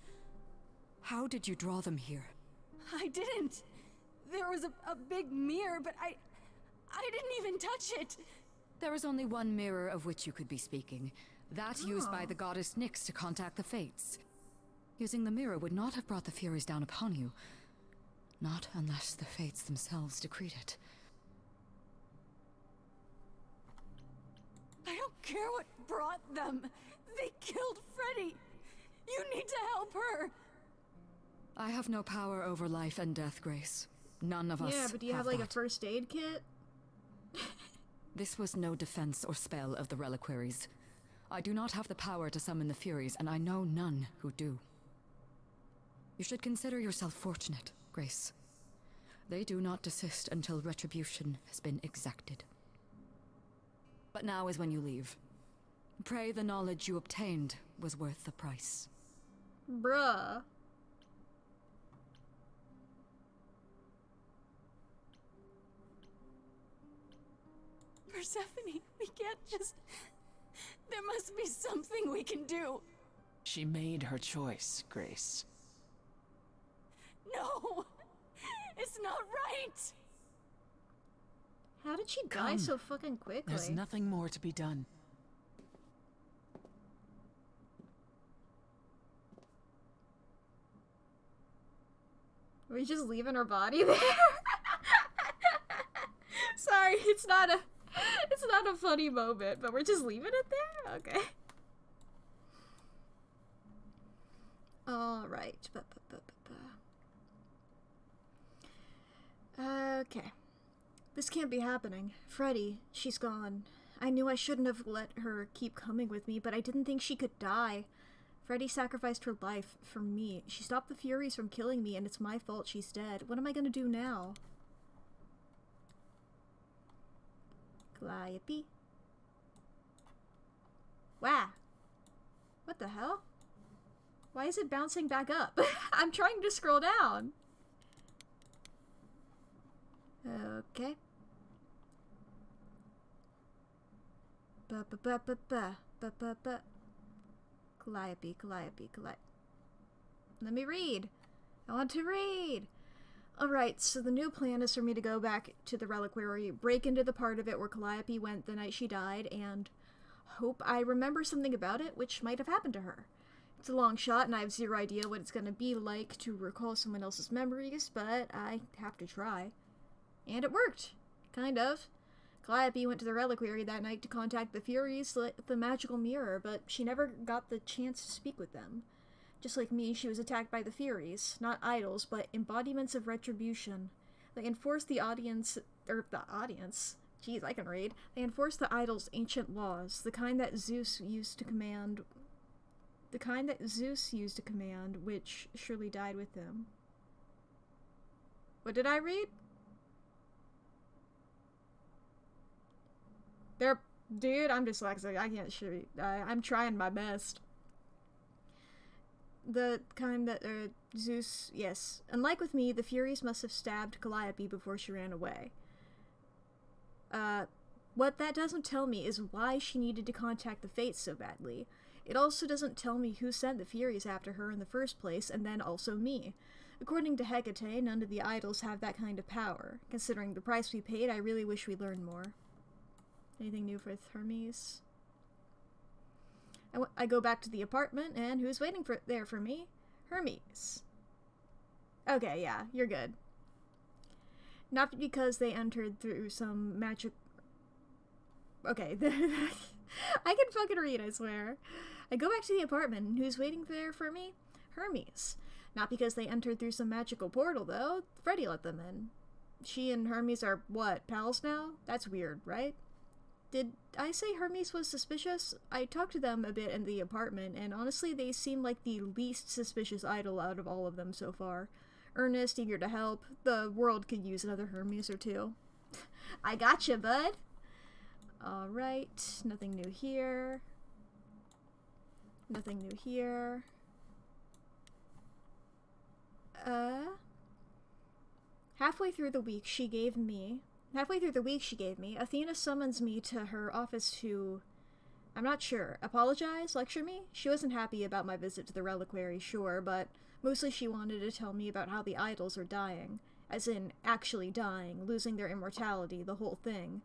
How did you draw them here? I didn't. There was a big mirror, but I didn't even touch it. There is only one mirror of which you could be speaking. That used by the goddess Nyx to contact the Fates. Using the mirror would not have brought the Furies down upon you. Not unless the Fates themselves decreed it. I don't care what brought them. They killed Freddy. You need to help her. I have no power over life and death, Grace. None of us. Yeah, but do you have like that. a first aid kit? This was no defense or spell of the reliquaries. I do not have the power to summon the Furies, and I know none who do. You should consider yourself fortunate, Grace. They do not desist until retribution has been exacted. But now is when you leave. Pray the knowledge you obtained was worth the price. Bruh. Persephone, we can't just... There must be something we can do. She made her choice, Grace. No! It's not right! How did she die Come. so fucking quickly? There's nothing more to be done. Are we just leaving her body there? Sorry, it's not a funny moment, but we're just leaving it there? Okay. Alright. Okay. This can't be happening. Freddy, she's gone. I knew I shouldn't have let her keep coming with me, but I didn't think she could die. Freddy sacrificed her life for me. She stopped the Furies from killing me, and it's my fault she's dead. What am I gonna do now? Calliope. Wow. What the hell? Why is it bouncing back up? I'm trying to scroll down. Okay. Calliope. Let me read. I want to read. Alright, so the new plan is for me to go back to the reliquary, break into the part of it where Calliope went the night she died, and hope I remember something about it, which might have happened to her. It's a long shot, and I have zero idea what it's gonna be like to recall someone else's memories, but I have to try. And it worked. Kind of. Calliope went to the reliquary that night to contact the Furies, the magical mirror, but she never got the chance to speak with them. Just like me, she was attacked by the Furies, not idols, but embodiments of retribution. They enforced the audience. Jeez, I can read. They enforced the idol's ancient laws, the kind that Zeus used to command, which surely died with him. What did I read? Dude, I'm dyslexic. I can't read. I'm trying my best. The kind that, Zeus, yes. Unlike with me, the Furies must have stabbed Calliope before she ran away. What that doesn't tell me is why she needed to contact the Fates so badly. It also doesn't tell me who sent the Furies after her in the first place, and then also me. According to Hecate, none of the idols have that kind of power. Considering the price we paid, I really wish we learned more. Anything new with Hermes? I go back to the apartment, and who's waiting there for me? Hermes. Okay, yeah, you're good. Not because they entered through some magic... Okay, I can fucking read, I swear. I go back to the apartment, and who's waiting there for me? Hermes. Not because they entered through some magical portal, though. Freddy let them in. She and Hermes are, what, pals now? That's weird, right? Did I say Hermes was suspicious? I talked to them a bit in the apartment, and honestly, they seem like the least suspicious idol out of all of them so far. Earnest, eager to help. The world could use another Hermes or two. I gotcha, bud! Alright, nothing new here. Nothing new here. Halfway through the week she gave me, Athena summons me to her office to, I'm not sure, apologize, lecture me? She wasn't happy about my visit to the reliquary, sure, but mostly she wanted to tell me about how the idols are dying. As in, actually dying, losing their immortality, the whole thing.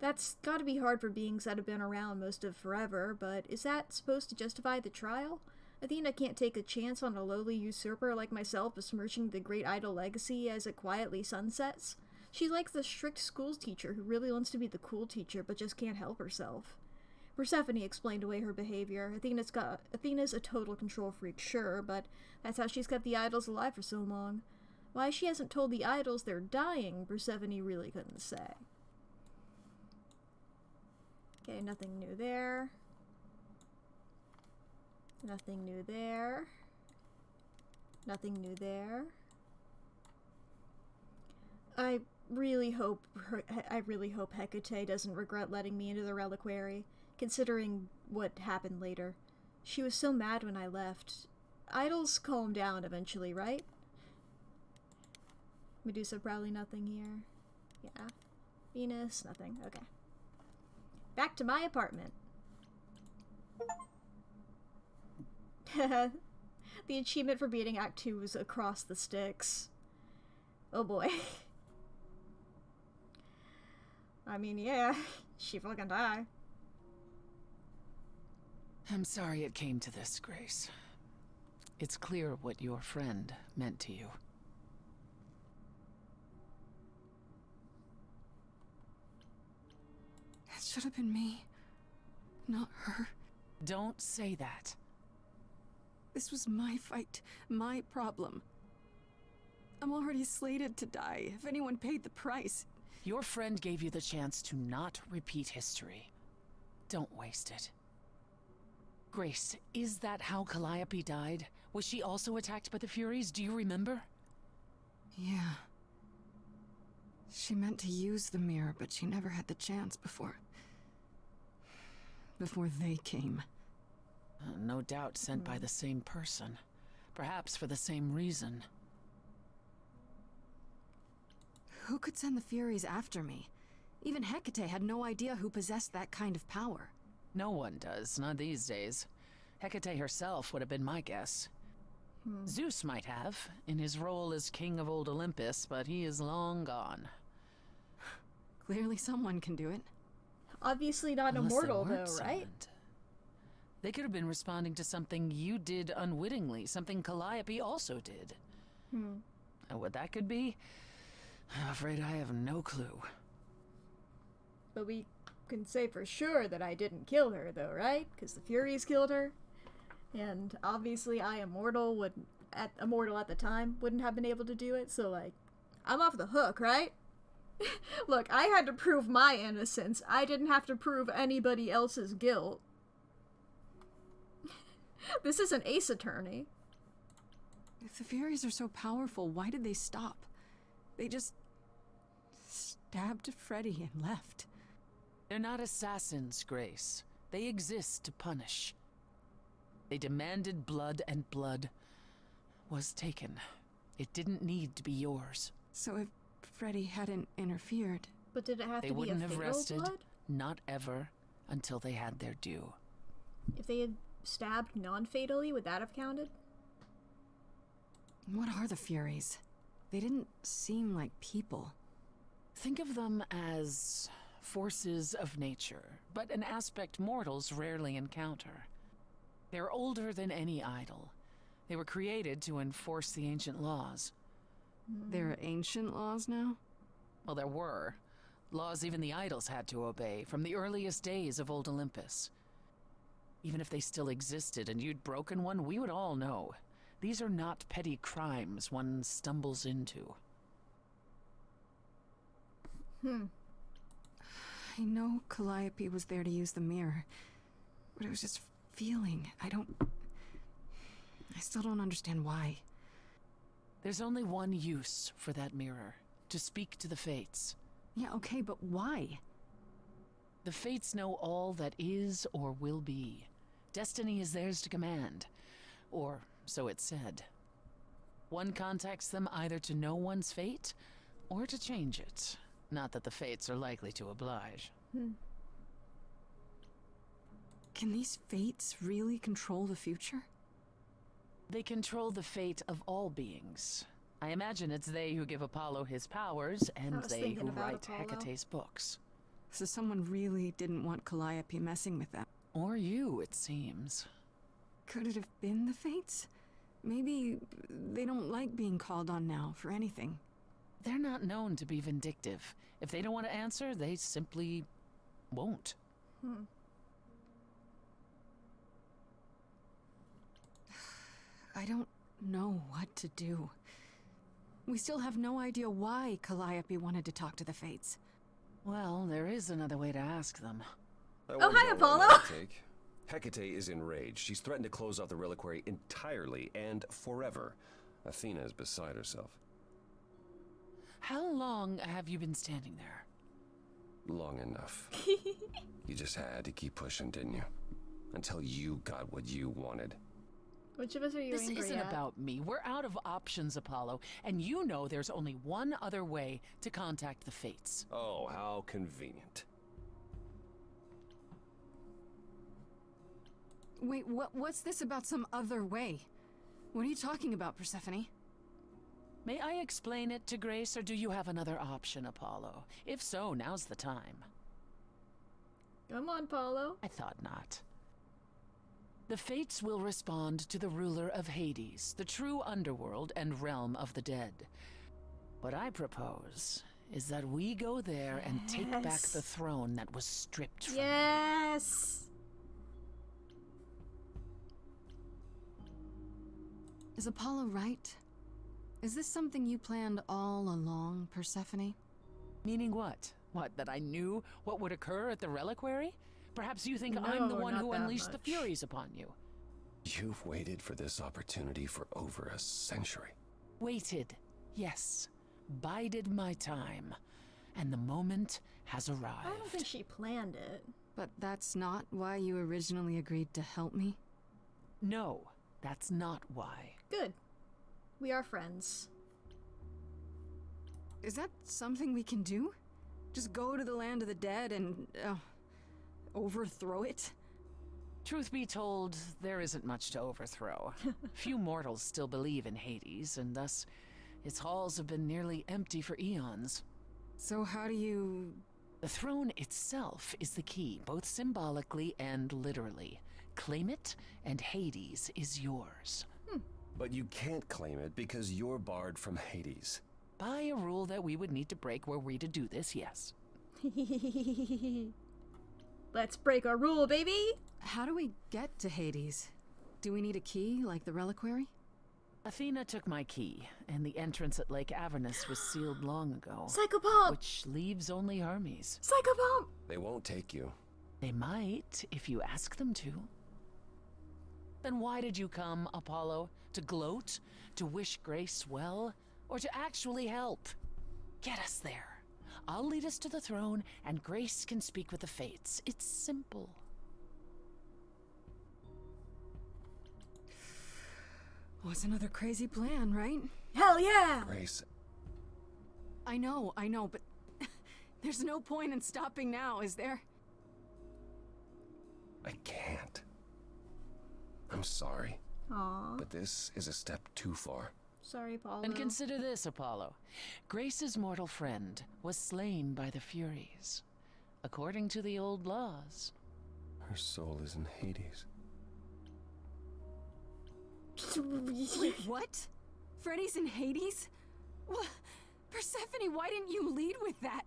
That's gotta be hard for beings that have been around most of forever, but is that supposed to justify the trial? Athena can't take a chance on a lowly usurper like myself besmirching the great idol legacy as it quietly sunsets? She's like the strict school teacher who really wants to be the cool teacher but just can't help herself. Persephone explained away her behavior. Athena's a total control freak, sure, but that's how she's kept the idols alive for so long. Why she hasn't told the idols they're dying, Persephone really couldn't say. Okay, nothing new there. Nothing new there. Nothing new there. I really hope Hecate doesn't regret letting me into the reliquary, considering what happened later. She was so mad when I left. Idols calm down eventually, right? Medusa, probably nothing here. Yeah. Venus, nothing. Okay. Back to my apartment. The achievement for beating Act 2 was across the sticks. Oh boy. I mean, yeah, she fucking died. I'm sorry it came to this, Grace. It's clear what your friend meant to you. It should have been me, not her. Don't say that. This was my fight, my problem. I'm already slated to die. If anyone paid the price. Your friend gave you the chance to not repeat history. Don't waste it. Grace, is that how Calliope died? Was she also attacked by the Furies? Do you remember? Yeah. She meant to use the mirror, but she never had the chance before they came. No doubt sent by the same person. Perhaps for the same reason. Who could send the Furies after me? Even Hecate had no idea who possessed that kind of power. No one does, not these days. Hecate herself would have been my guess. Zeus might have, in his role as king of old Olympus, but he is long gone. Clearly someone can do it. Obviously not Unless immortal, they weren't though, right? summoned. They could have been responding to something you did unwittingly, something Calliope also did. And what that could be, I'm afraid I have no clue. But we can say for sure that I didn't kill her, though, right? Because the Furies killed her. And obviously I, immortal at the time, wouldn't have been able to do it, so, like, I'm off the hook, right? Look, I had to prove my innocence. I didn't have to prove anybody else's guilt. This is an ace attorney. If the Furies are so powerful, why did they stop? They just stabbed Freddy and left. They're not assassins, Grace. They exist to punish. They demanded blood, and blood was taken. It didn't need to be yours. So if Freddy hadn't interfered... But did it have They to be a wouldn't have fatal rested, blood? not ever, until they had their due. If they had stabbed non-fatally, would that have counted? What are the Furies? They didn't seem like people. Think of them as forces of nature, but an aspect mortals rarely encounter. They're older than any idol. They were created to enforce the ancient laws. There are ancient laws now? Well, there were. Laws even the idols had to obey, from the earliest days of old Olympus. Even if they still existed and you'd broken one, we would all know. These are not petty crimes one stumbles into. I know Calliope was there to use the mirror, but it was just feeling. I still don't understand why. There's only one use for that mirror, to speak to the Fates. Yeah, okay, but why? The Fates know all that is or will be. Destiny is theirs to command, or so it's said. One contacts them either to know one's fate, or to change it. Not that the Fates are likely to oblige. Can these Fates really control the future? They control the fate of all beings. I imagine it's they who give Apollo his powers, and they who write Hecate's books. So someone really didn't want Calliope messing with them. Or you, it seems. Could it have been the Fates? Maybe they don't like being called on now for anything. They're not known to be vindictive. If they don't want to answer, they simply won't. I don't know what to do. We still have no idea why Calliope wanted to talk to the Fates. Well, there is another way to ask them. Oh, hi, Apollo! Hecate is enraged. She's threatened to close off the reliquary entirely and forever. Athena is beside herself. How long have you been standing there? Long enough. You just had to keep pushing, didn't you? Until you got what you wanted. Which of us are you This angry isn't at? about me. We're out of options, Apollo, and you know there's only one other way to contact the Fates. Oh, how convenient. Wait, what's this about some other way? What are you talking about, Persephone? May I explain it to Grace, or do you have another option, Apollo? If so, now's the time. Come on, Apollo. I thought not. The Fates will respond to the ruler of Hades, the true underworld and realm of the dead. What I propose is that we go there and take back the throne that was stripped from you. Yes! Is Apollo right? Is this something you planned all along, Persephone? Meaning what? What, that I knew what would occur at the reliquary? Perhaps you think I'm the No, one not who that unleashed the much. Furies upon you. You've waited for this opportunity for over a century. Waited, yes. Bided my time. And the moment has arrived. I don't think she planned it. But that's not why you originally agreed to help me? No, that's not why. Good. We are friends. Is that something we can do? Just go to the land of the dead and, overthrow it? Truth be told, there isn't much to overthrow. Few mortals still believe in Hades, and thus its halls have been nearly empty for eons. So how do you... The throne itself is the key, both symbolically and literally. Claim it, and Hades is yours. But you can't claim it because you're barred from Hades. By a rule that we would need to break were we to do this, yes. Let's break our rule, baby! How do we get to Hades? Do we need a key, like the reliquary? Athena took my key, and the entrance at Lake Avernus was sealed long ago. Psychopomp! Which leaves only Hermes. Psychopomp! They won't take you. They might, if you ask them to. Then why did you come, Apollo? To gloat? To wish Grace well? Or to actually help? Get us there. I'll lead us to the throne, and Grace can speak with the fates. It's simple. Was another crazy plan, right? Hell yeah! Grace, I know, but there's no point in stopping now, is there? I can't. I'm sorry, Aw. but this is a step too far. Sorry, Apollo. And consider this, Apollo. Grace's mortal friend was slain by the Furies, according to the old laws. Her soul is in Hades. Wait, what? Freddy's in Hades? What? Persephone, why didn't you lead with that?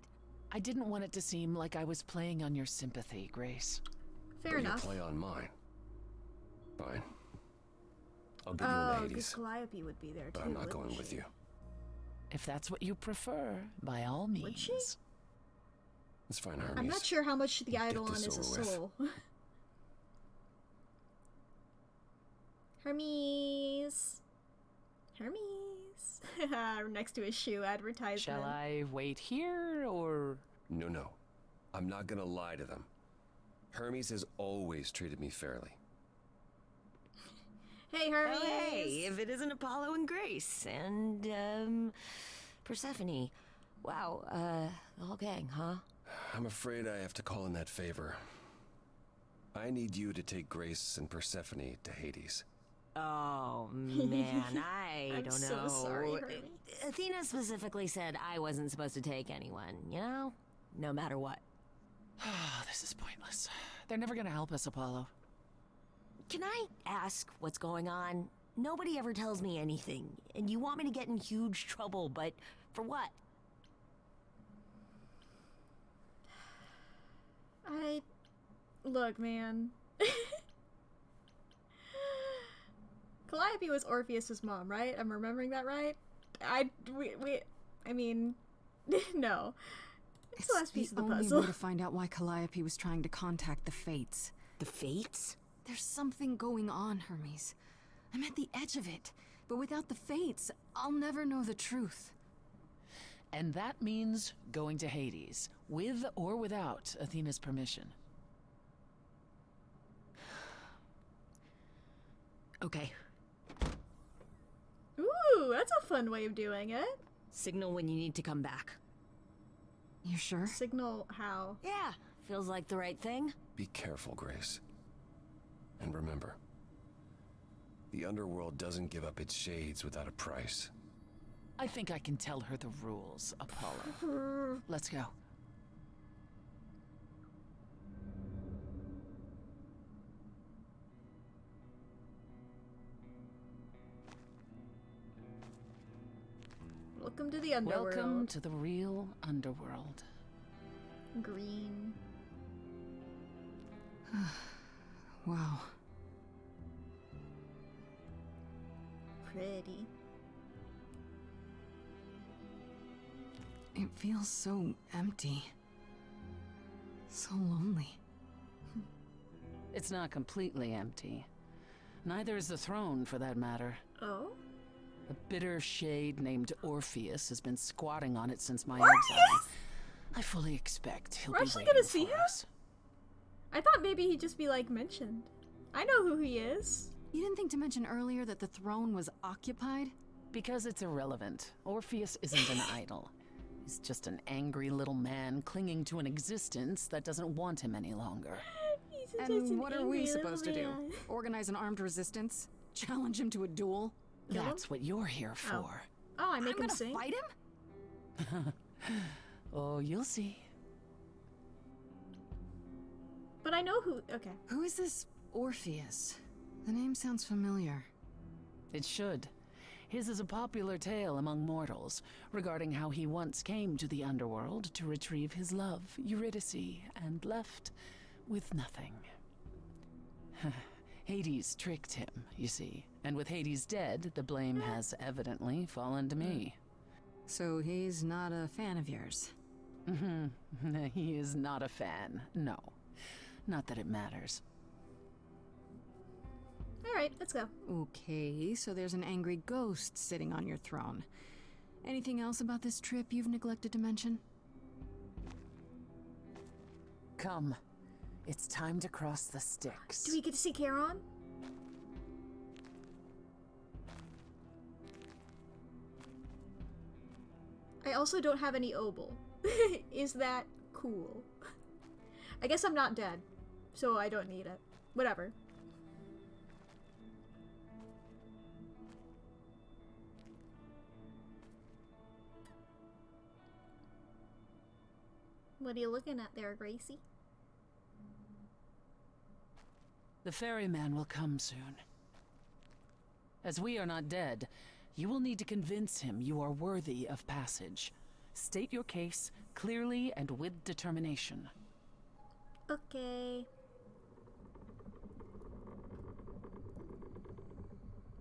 I didn't want it to seem like I was playing on your sympathy, Grace. Fair But enough. You play on mine. Fine. I'll give you Oh, an because Hades, Calliope would be there too. but I'm not wouldn't going with she? you. If that's what you prefer, by all means. Would she? It's fine, Hermes. I'm not sure how much the Get Eidolon this is a over with. soul. Hermes. Hermes. Next to his shoe advertisement. Shall I wait here, or... No. I'm not gonna lie to them. Hermes has always treated me fairly. Hey, Hermes. Oh, hey, if it isn't Apollo and Grace and, Persephone. Wow, the whole gang, huh? I'm afraid I have to call in that favor. I need you to take Grace and Persephone to Hades. Oh, man, I I'm don't so know. sorry, Hermes. Athena specifically said I wasn't supposed to take anyone, you know? No matter what. This is pointless. They're never gonna help us, Apollo. Can I ask what's going on? Nobody ever tells me anything, and you want me to get in huge trouble, but for what? Look, man. Calliope was Orpheus's mom, right? I'm remembering that right? I mean, no. It's the last piece of the only puzzle. way to find out why Calliope was trying to contact the Fates. The Fates? There's something going on, Hermes. I'm at the edge of it, but without the Fates, I'll never know the truth. And that means going to Hades, with or without Athena's permission. Okay. Ooh, that's a fun way of doing it. Signal when you need to come back. You sure? Signal how? Yeah, feels like the right thing. Be careful, Grace. And remember, the underworld doesn't give up its shades without a price. I think I can tell her the rules, Apollo. Let's go. Welcome to the underworld. Welcome to the real underworld. Green. Wow. It feels so empty. So lonely. It's not completely empty. Neither is the throne, for that matter. Oh? A bitter shade named Orpheus has been squatting on it since my exile. I fully expect he'll We're be actually waiting gonna see for him? us. I thought maybe he'd just be, like, mentioned. I know who he is. You didn't think to mention earlier that the throne was occupied? Because it's irrelevant. Orpheus isn't an idol. He's just an angry little man clinging to an existence that doesn't want him any longer. He's just And an what are angry we little supposed to do? man. Organize an armed resistance? Challenge him to a duel? Kill him? That's what you're here for. Oh, I make I'm him gonna sing? fight him? Oh, you'll see. But I know who... Okay. Who is this Orpheus? The name sounds familiar. It should. His is a popular tale among mortals regarding how he once came to the underworld to retrieve his love, Eurydice, and left with nothing. Hades tricked him, you see, and with Hades dead, the blame has evidently fallen to me. So he's not a fan of yours? He is not a fan, no. Not that it matters. Alright, let's go. Okay, so there's an angry ghost sitting on your throne. Anything else about this trip you've neglected to mention? Come. It's time to cross the Styx. Do we get to see Charon? I also don't have any obol. Is that cool? I guess I'm not dead, so I don't need it. Whatever. What are you looking at there, Gracie? The ferryman will come soon. As we are not dead, you will need to convince him you are worthy of passage. State your case clearly and with determination. Okay.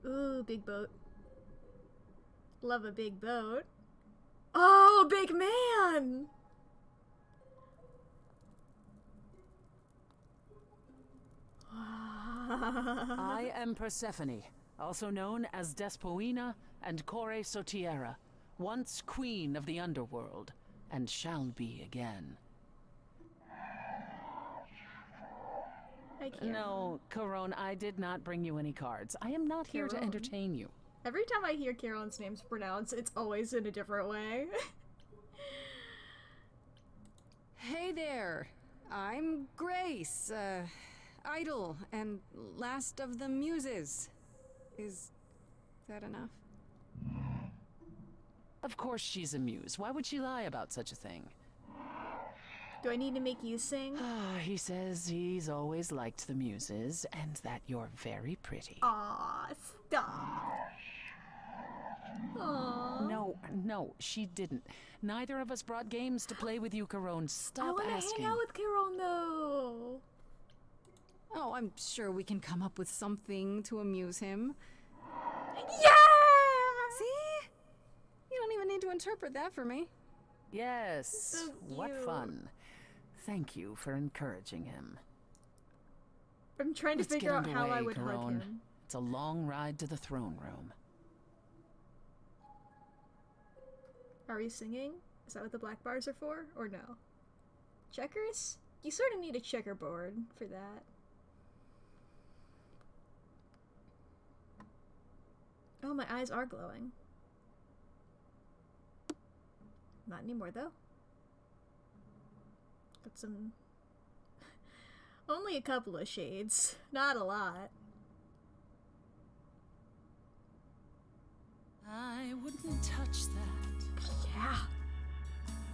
Ooh, big boat. Love a big boat. Oh, big man! I am Persephone, also known as Despoina and Kore Sotiera, once queen of the underworld, and shall be again. I can't. No, Caron, I did not bring you any cards. I am not here to Caron. entertain you. Every time I hear Charon's name's pronounced, it's always in a different way. Hey there! I'm Grace, idol and last of the muses. Is that enough? Of course she's a muse. Why would she lie about such a thing? Do I need to make you sing? He says he's always liked the muses, and that you're very pretty. Aw, stop. Aww. No, she didn't. Neither of us brought games to play with you, Caron. I Stop wanna asking. hang out with Charon, though. Oh, I'm sure we can come up with something to amuse him. Yeah! See? You don't even need to interpret that for me. Yes, So what cute. fun. Thank you for encouraging him. I'm trying to Let's figure get out how I underway, would hug Caron. him. It's a long ride to the throne room. Are we singing? Is that what the black bars are for? Or no? Checkers? You sort of need a checkerboard for that. Oh, my eyes are glowing. Not anymore, though. Got some... Only a couple of shades. Not a lot. I wouldn't touch that. Yeah.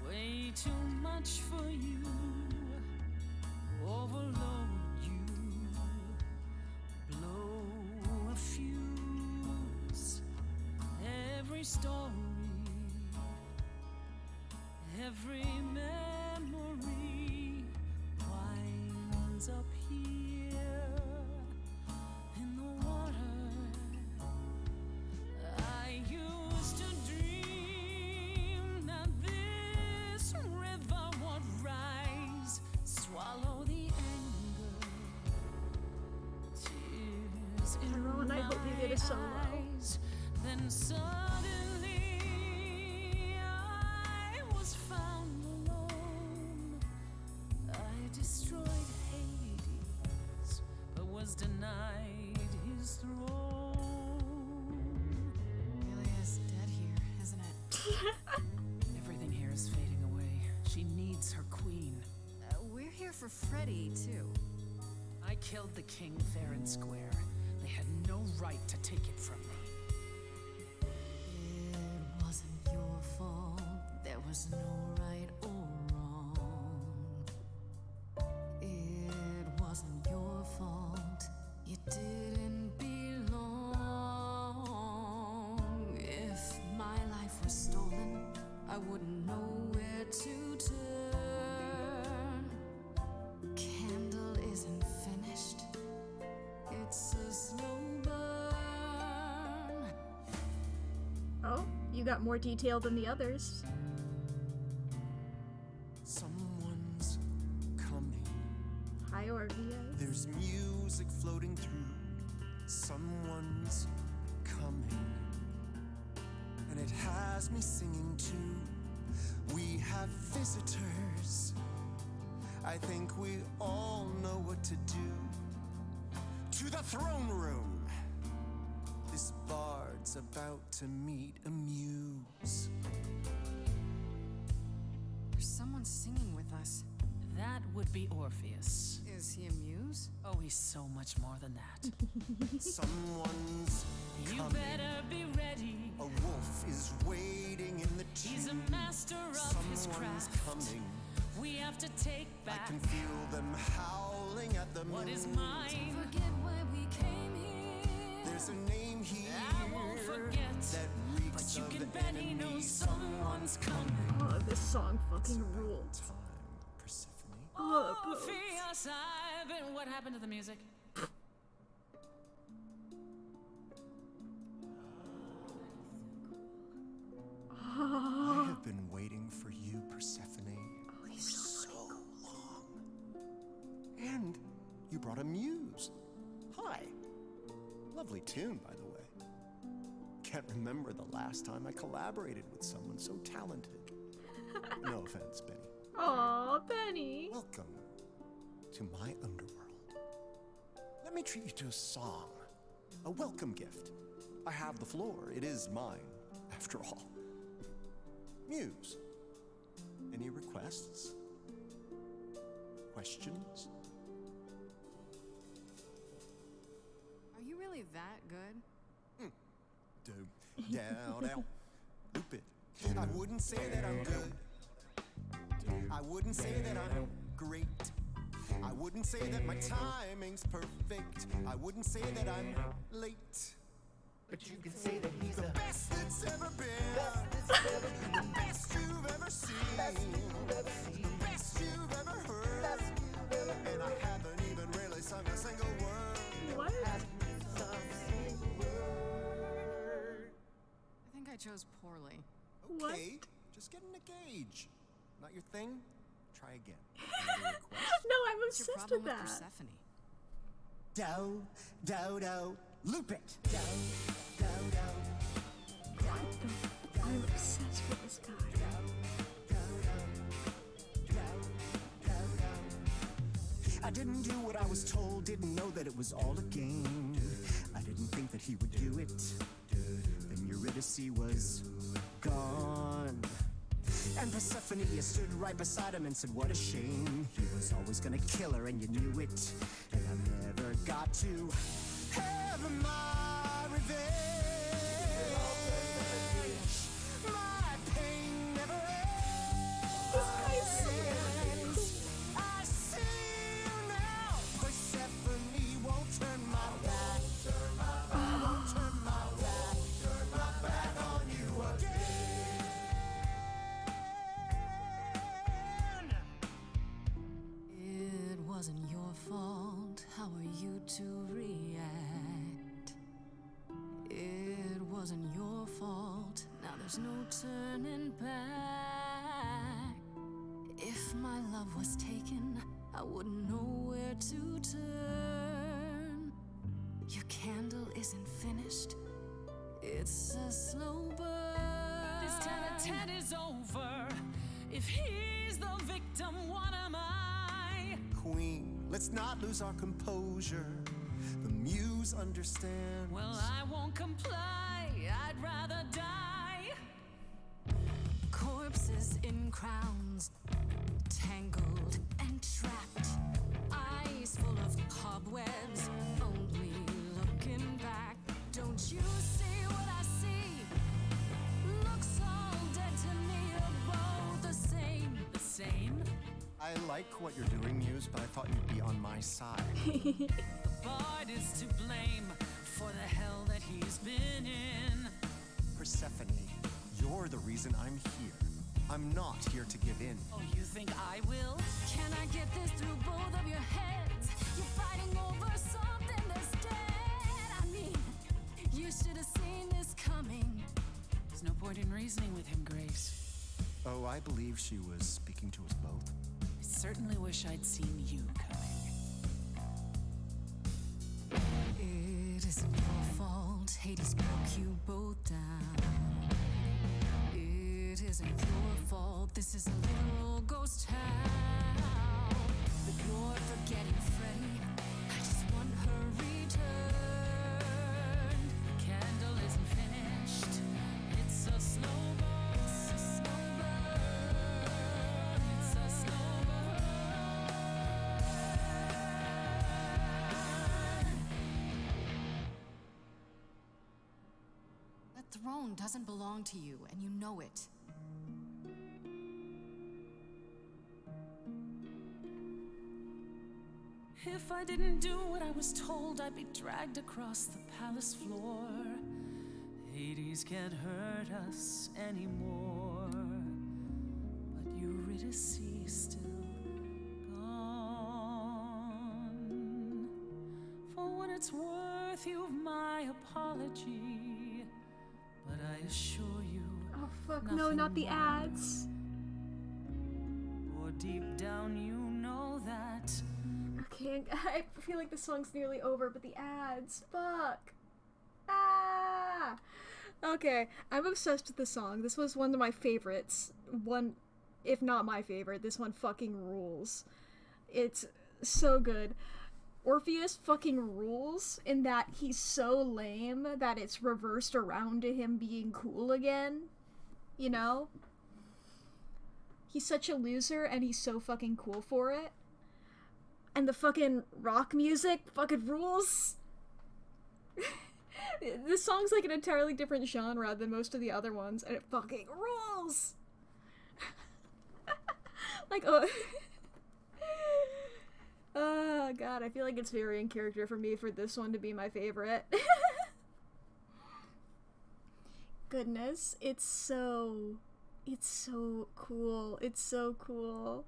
Way too much for you. Overload you. Blow a fuse. Every story. Every memory winds up here in the water. I used to dream that this did a solo. Then suddenly I was found alone. I destroyed Hades, but was denied his throne. Really is dead here, isn't it? Everything here is fading away. She needs her queen. We're here for Freddy, too. I killed the king fair and square. They had no right to take it from me. It wasn't your fault. There was no right or wrong. It wasn't your fault. You didn't belong. If my life was stolen, I wouldn't know where to turn. Candle isn't finished. It's a slow burn. Oh, you got more detail than the others. Someone's coming. Hi, Orvia. There's music floating through. Someone's coming. And it has me singing too. We have visitors. I think we all know what to do. To the throne room. This bard's about to meet a muse. There's someone singing with us. That would be Orpheus. Is he a muse? Oh, he's so much more than that. Someone's You coming. better be ready. A wolf is waiting in the tomb. He's a master of his Someone's craft. coming. We have to take I back can feel them howling at the moon. what is mine. Forget why we came here. There's a name here I won't forget, that reeks but you of can bet he enemy. knows someone's coming. Oh, this song fucking rules. Time, Persephone. Oh, pose. Orpheus, I've been. What happened to the music? I have been waiting for you, Persephone, for so long. And you brought a muse. Hi. Lovely tune, by the way. Can't remember the last time I collaborated with someone so talented. No offense, Benny. Aw, Benny. Welcome to my underworld. Let me treat you to a song, a welcome gift. I have the floor. It is mine, after all. Muse. Any requests? Questions? Are you really that good? Down. Loop it. I wouldn't say that I'm good. I wouldn't say that I'm great. I wouldn't say that my timing's perfect. I wouldn't say that I'm late. But you can say that he's The best that's ever been. The best you've ever seen. The best you've ever heard. And I haven't even really sung a single word. What? I think I chose poorly. Okay, just getting a gauge. Not your thing? Try again. No, I'm What's your obsessed problem with with that. Persephone? Do, loop it. I'm obsessed with this guy. I didn't do what I was told, didn't know that it was all a game. I didn't think that he would do it. Then Eurydice was gone. And Persephone stood right beside him and said, what a shame. He was always gonna kill her and you knew it. And I never got to have my revenge. My pain never ends. I see you now. Persephone won't turn my back. Won't turn my back. Turn my back on you again. It wasn't your fault. How are you to react? It wasn't your fault. Now there's no turning back. If my love was taken, I wouldn't know where to turn. Your candle isn't finished. It's a slow burn. This tete-a-tete is over. If he's the victim, what am I? Queen, let's not lose our composure. The muse understands. Well, I won't comply. I'd rather die. Corpses in crowns, tangled and trapped. Eyes full of cobwebs, only looking back. Don't you see what I see? Looks all dead to me, are both the same. The same? I like what you're doing, Muse, but I thought you'd be on my side. The bard is to blame for the hell that he's been in. Persephone, you're the reason I'm here. I'm not here to give in. Oh, you think I will? Can I get this through both of your heads? You're fighting over something that's dead. I mean, you should have seen this coming. There's no point in reasoning with him, Grace. Oh, I believe she was speaking to us both. I certainly wish I'd seen you coming. It isn't your fault. Hades broke you both down. It isn't your fault. This is a little ghost town. But you're forgetting Frey. I just want her returned. The candle isn't finished. It's a slow burn. It's a slow burn. It's a slow burn. That throne doesn't belong to you, and you know it. If I didn't do what I was told, I'd be dragged across the palace floor. Hades can't hurt us anymore. But Eurydice still gone. For what it's worth, you've my apology. But I assure you, Oh fuck, no, not the ads. or deep down you know that. Okay, I feel like the song's nearly over, but the ads, fuck. Ah! Okay, I'm obsessed with the song. This was one of my favorites. One, if not my favorite, this one fucking rules. It's so good. Orpheus fucking rules in that he's so lame that it's reversed around to him being cool again. You know? He's such a loser and he's so fucking cool for it. And the fucking rock music fucking rules. This song's like an entirely different genre than most of the other ones, and it fucking rules! Like, oh... Oh god, I feel like it's very in character for me for this one to be my favorite. Goodness, it's so cool. It's so cool.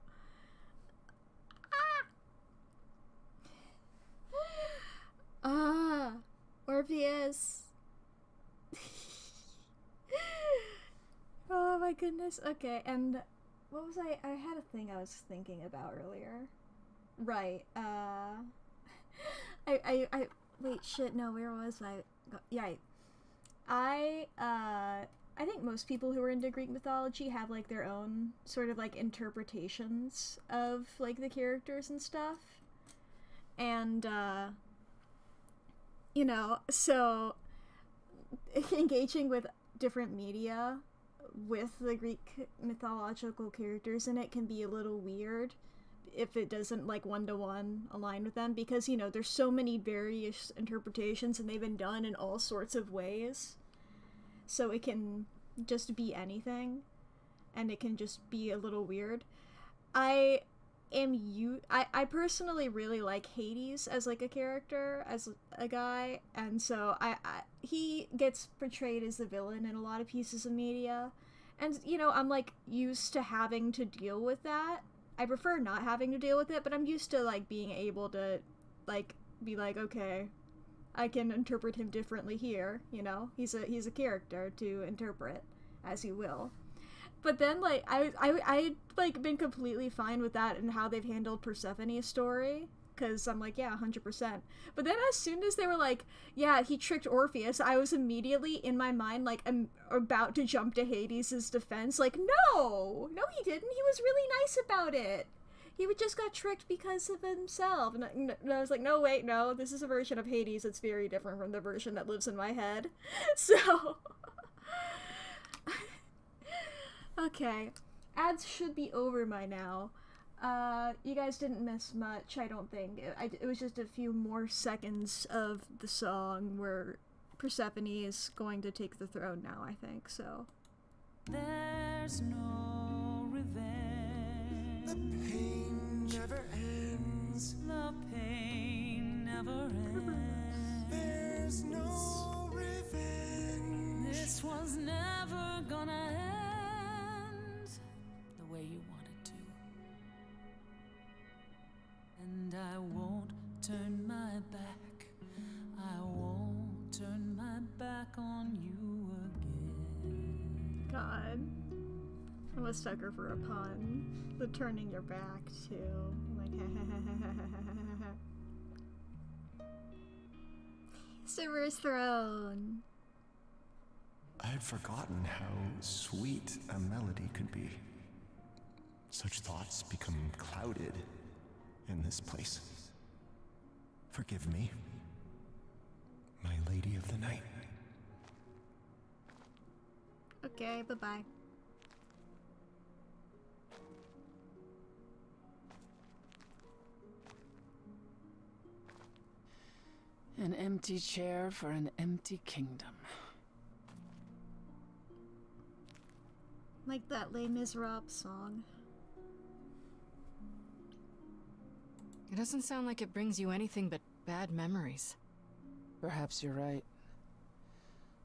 Orpheus. Oh my goodness. Okay, and what was I had a thing I was thinking about earlier. Right, wait, shit, no, where was I? Yeah, I think most people who are into Greek mythology have, like, their own sort of, like, interpretations of, like, the characters and stuff. And, you know, so engaging with different media with the Greek mythological characters in it can be a little weird if it doesn't, like, one-to-one align with them, because, you know, there's so many various interpretations and they've been done in all sorts of ways. So it can just be anything, and it can just be a little weird. I personally really like Hades as, like, a character, as a guy, and so he gets portrayed as the villain in a lot of pieces of media, and, you know, I'm, like, used to having to deal with that. I prefer not having to deal with it, but I'm used to, like, being able to, like, be like, okay, I can interpret him differently here, you know? He's a character to interpret as you will. But then, like, I like, been completely fine with that and how they've handled Persephone's story, because I'm like, yeah, 100%. But then as soon as they were like, yeah, he tricked Orpheus, I was immediately in my mind like, I'm about to jump to Hades' defense. Like, no, he didn't. He was really nice about it. He just got tricked because of himself. And I was like, no, wait, no, this is a version of Hades that's very different from the version that lives in my head. So, okay, ads should be over by now. You guys didn't miss much, I don't think. It was just a few more seconds of the song where Persephone is going to take the throne now, I think, so. There's no revenge. The pain never ends. The pain never ends. There's no revenge. This was never gonna end the way you wanted to. And I won't turn my back. I won't turn my back on you again. God. I'm a sucker for a pun. The turning your back, too. Like, Silver's throne. I had forgotten how sweet a melody could be. Such thoughts become clouded in this place. Forgive me, my lady of the night. Okay, bye-bye. An empty chair for an empty kingdom. Like that Les Miserables song. It doesn't sound like it brings you anything but bad memories. Perhaps you're right.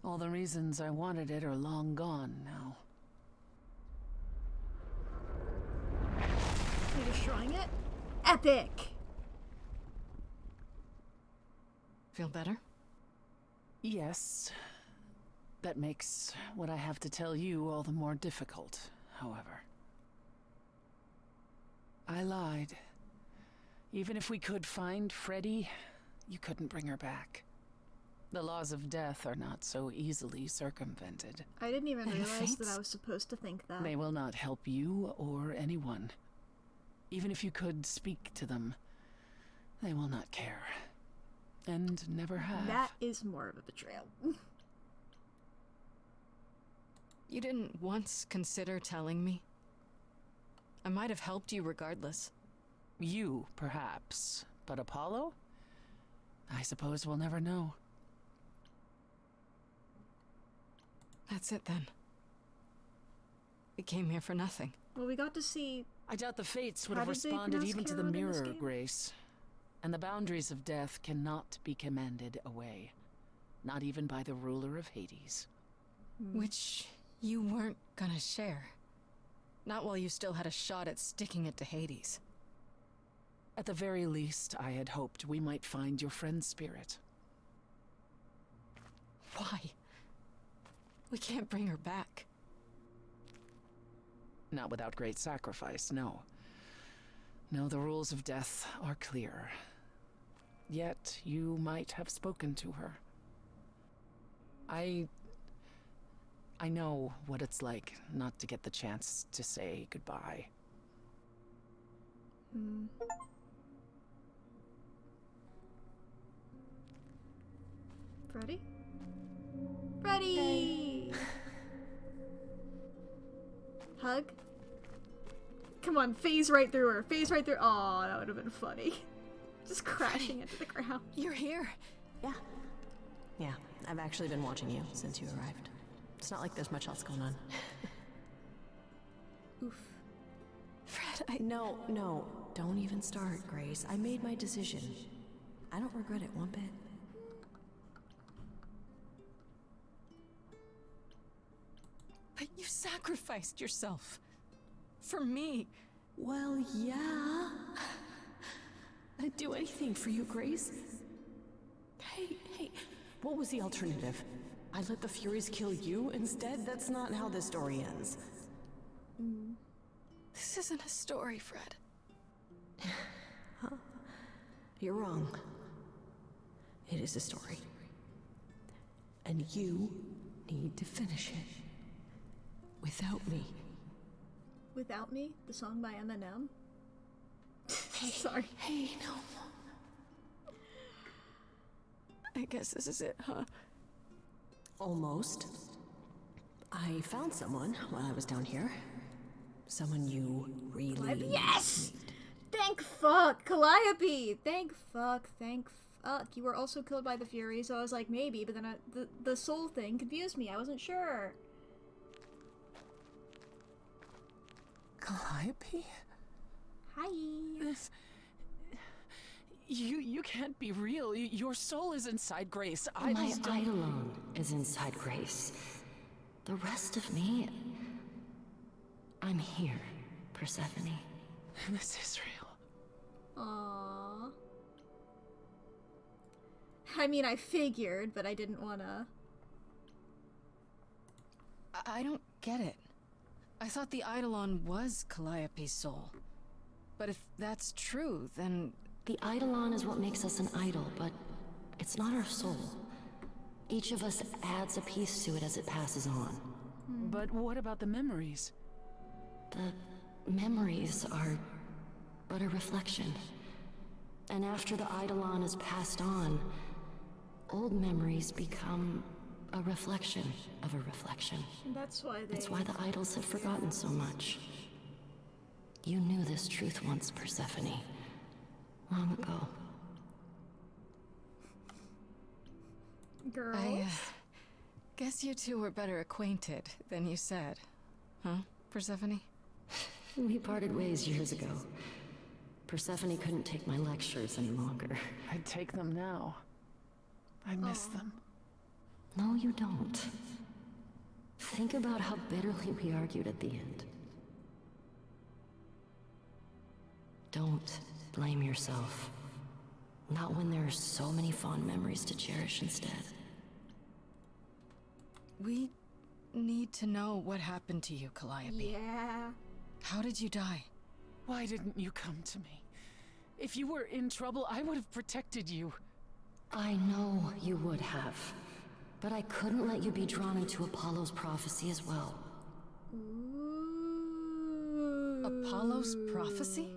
All the reasons I wanted it are long gone now. You're destroying it? Epic! Feel better? Yes. That makes what I have to tell you all the more difficult, however. I lied. Even if we could find Freddy, you couldn't bring her back. The laws of death are not so easily circumvented. I didn't even realize that I was supposed to think that. They will not help you or anyone. Even if you could speak to them, they will not care. And never have. That is more of a betrayal. You didn't once consider telling me? I might have helped you regardless. You, perhaps. But Apollo? I suppose we'll never know. That's it then. We came here for nothing. Well, we got to see... I doubt the fates would How have did they responded pronounce even to the Charon in this mirror, game? Grace. And the boundaries of death cannot be commanded away. Not even by the ruler of Hades. Which you weren't gonna share. Not while you still had a shot at sticking it to Hades. At the very least, I had hoped we might find your friend's spirit. Why? We can't bring her back. Not without great sacrifice, no. No, the rules of death are clear. Yet, you might have spoken to her. I know what it's like not to get the chance to say goodbye. Freddy? Freddy! Hug? Come on, phase right through her. Phase right through. Aw, that would have been funny. Just crashing into the ground. You're here. Yeah. Yeah, I've actually been watching you since you arrived. It's not like there's much else going on. Oof. Fred, No, don't even start, Grace. I made my decision. I don't regret it one bit. But you sacrificed yourself. For me. Well, yeah. I'd do anything for you, Grace. Hey, what was the alternative? I let the Furies kill you instead? That's not how this story ends. This isn't a story, Fred. You're wrong. It is a story. And you need to finish it. Without me. Without Me, the song by Eminem. Sorry. Hey, no. I guess this is it, huh? Almost. I found someone while I was down here. Someone you really... Yes! Thank fuck! Calliope! Thank fuck. You were also killed by the Fury, so I was like, maybe, but then the soul thing confused me. I wasn't sure. Calliope? Hi. You can't be real. Your soul is inside Grace. My Eidolon is inside Grace. The rest of me... I'm here, Persephone. This is real. Aww. I mean, I figured, but I didn't wanna... I don't get it. I thought the Eidolon was Calliope's soul. But if that's true, then... The Eidolon is what makes us an idol, but it's not our soul. Each of us adds a piece to it as it passes on. But what about the memories? The memories are but a reflection. And after the Eidolon is passed on, old memories become a reflection of a reflection. And that's why they... It's why the idols have forgotten so much. You knew this truth once, Persephone. Long ago. Girls? I guess you two were better acquainted than you said. Huh, Persephone? We parted ways years ago. Persephone couldn't take my lectures any longer. I'd take them now. I miss them. No, you don't. Think about how bitterly we argued at the end. Don't blame yourself. Not when there are so many fond memories to cherish instead. We need to know what happened to you, Calliope. Yeah. How did you die? Why didn't you come to me? If you were in trouble, I would have protected you. I know you would have. But I couldn't let you be drawn into Apollo's prophecy as well. Apollo's prophecy?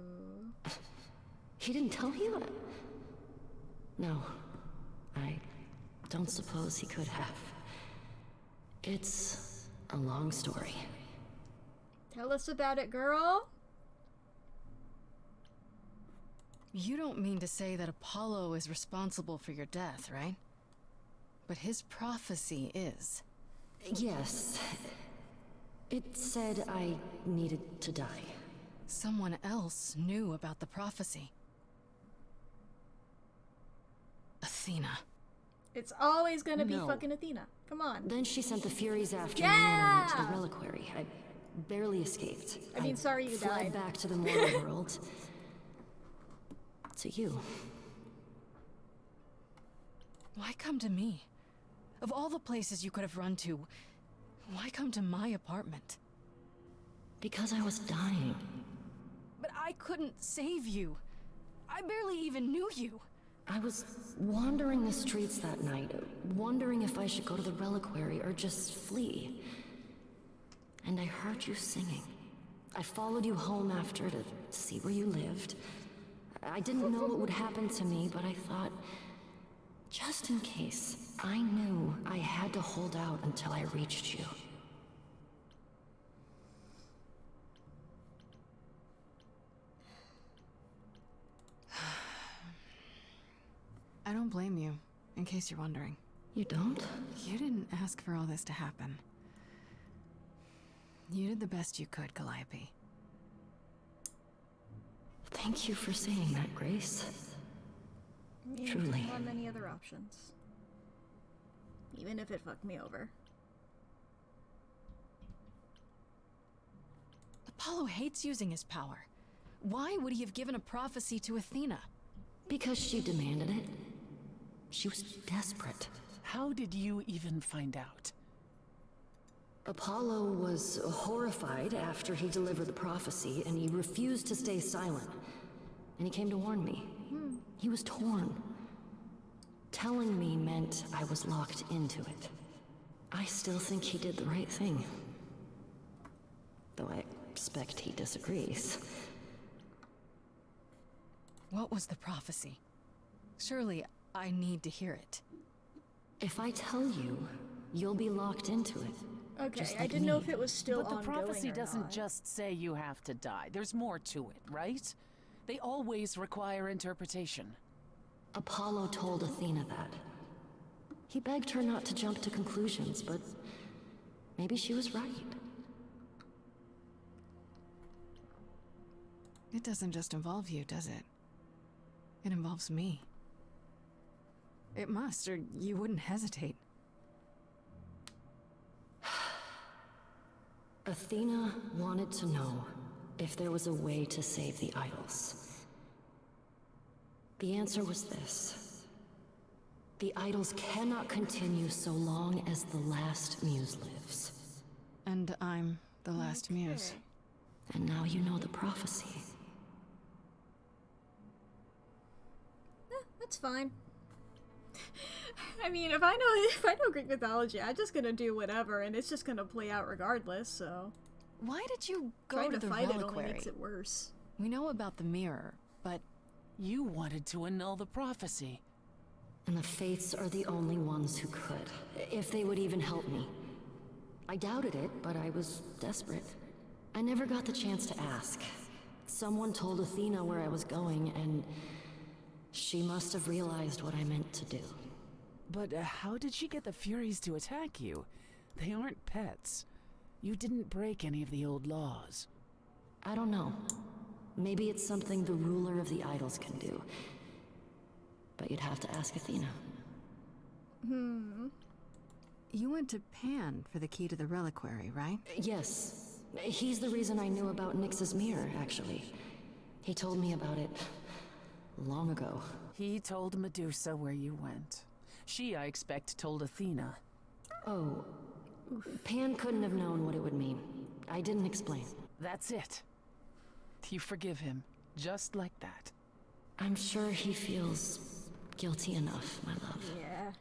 He didn't tell you? No. I don't suppose he could have. It's a long story. Tell us about it, girl. You don't mean to say that Apollo is responsible for your death, right? But his prophecy is. Yes. It said I needed to die. Someone else knew about the prophecy. Athena. It's always gonna be fucking Athena. Come on. Then she sent the Furies after me Yeah! and I went to the reliquary. I barely escaped. I mean, sorry you fled died. back to the mortal world. To you. Why come to me? Of all the places you could have run to, why come to my apartment? Because I was dying. But I couldn't save you. I barely even knew you. I was wandering the streets that night, wondering if I should go to the reliquary or just flee. And I heard you singing. I followed you home after to see where you lived. I didn't know what would happen to me, but I thought, just in case, I knew I had to hold out until I reached you. I don't blame you, in case you're wondering. You don't? You didn't ask for all this to happen. You did the best you could, Calliope. Thank you for saying that, Grace. You Truly. didn't have many other options. Even if it fucked me over. Apollo hates using his power. Why would he have given a prophecy to Athena? Because she demanded it. She was desperate. How did you even find out? Apollo was horrified after he delivered the prophecy, and he refused to stay silent. And he came to warn me. He was torn. Telling me meant I was locked into it. I still think he did the right thing. Though I expect he disagrees. What was the prophecy? Surely I need to hear it. If I tell you, you'll be locked into it. Okay, Just I like didn't me. know if it was still But the ongoing prophecy or doesn't not. just say you have to die. There's more to it, right? They always require interpretation. Apollo told Athena that. He begged her not to jump to conclusions, but maybe she was right. It doesn't just involve you, does it? It involves me. It must, or you wouldn't hesitate. Athena wanted to know if there was a way to save the idols. The answer was this. The idols cannot continue so long as the last muse lives. And I'm the last muse. And now you know the prophecy. That's fine. I mean, if I know Greek mythology, I'm just gonna do whatever, and it's just gonna play out regardless. So, Why did you go trying to to the fight it only reliquary? makes it worse. We know about the mirror, but you wanted to annul the prophecy. And the Fates are the only ones who could, if they would even help me. I doubted it, but I was desperate. I never got the chance to ask. Someone told Athena where I was going, and she must have realized what I meant to do. But how did she get the Furies to attack you? They aren't pets. You didn't break any of the old laws. I don't know. Maybe it's something the ruler of the idols can do. But you'd have to ask Athena. You went to Pan for the key to the reliquary, right? Yes. He's the reason I knew about Nyx's mirror, actually. He told me about it long ago. He told Medusa where you went. She, I expect, told Athena. Oh. Pan couldn't have known what it would mean. I didn't explain. That's it. You forgive him, just like that. I'm sure he feels guilty enough, my love. Yeah.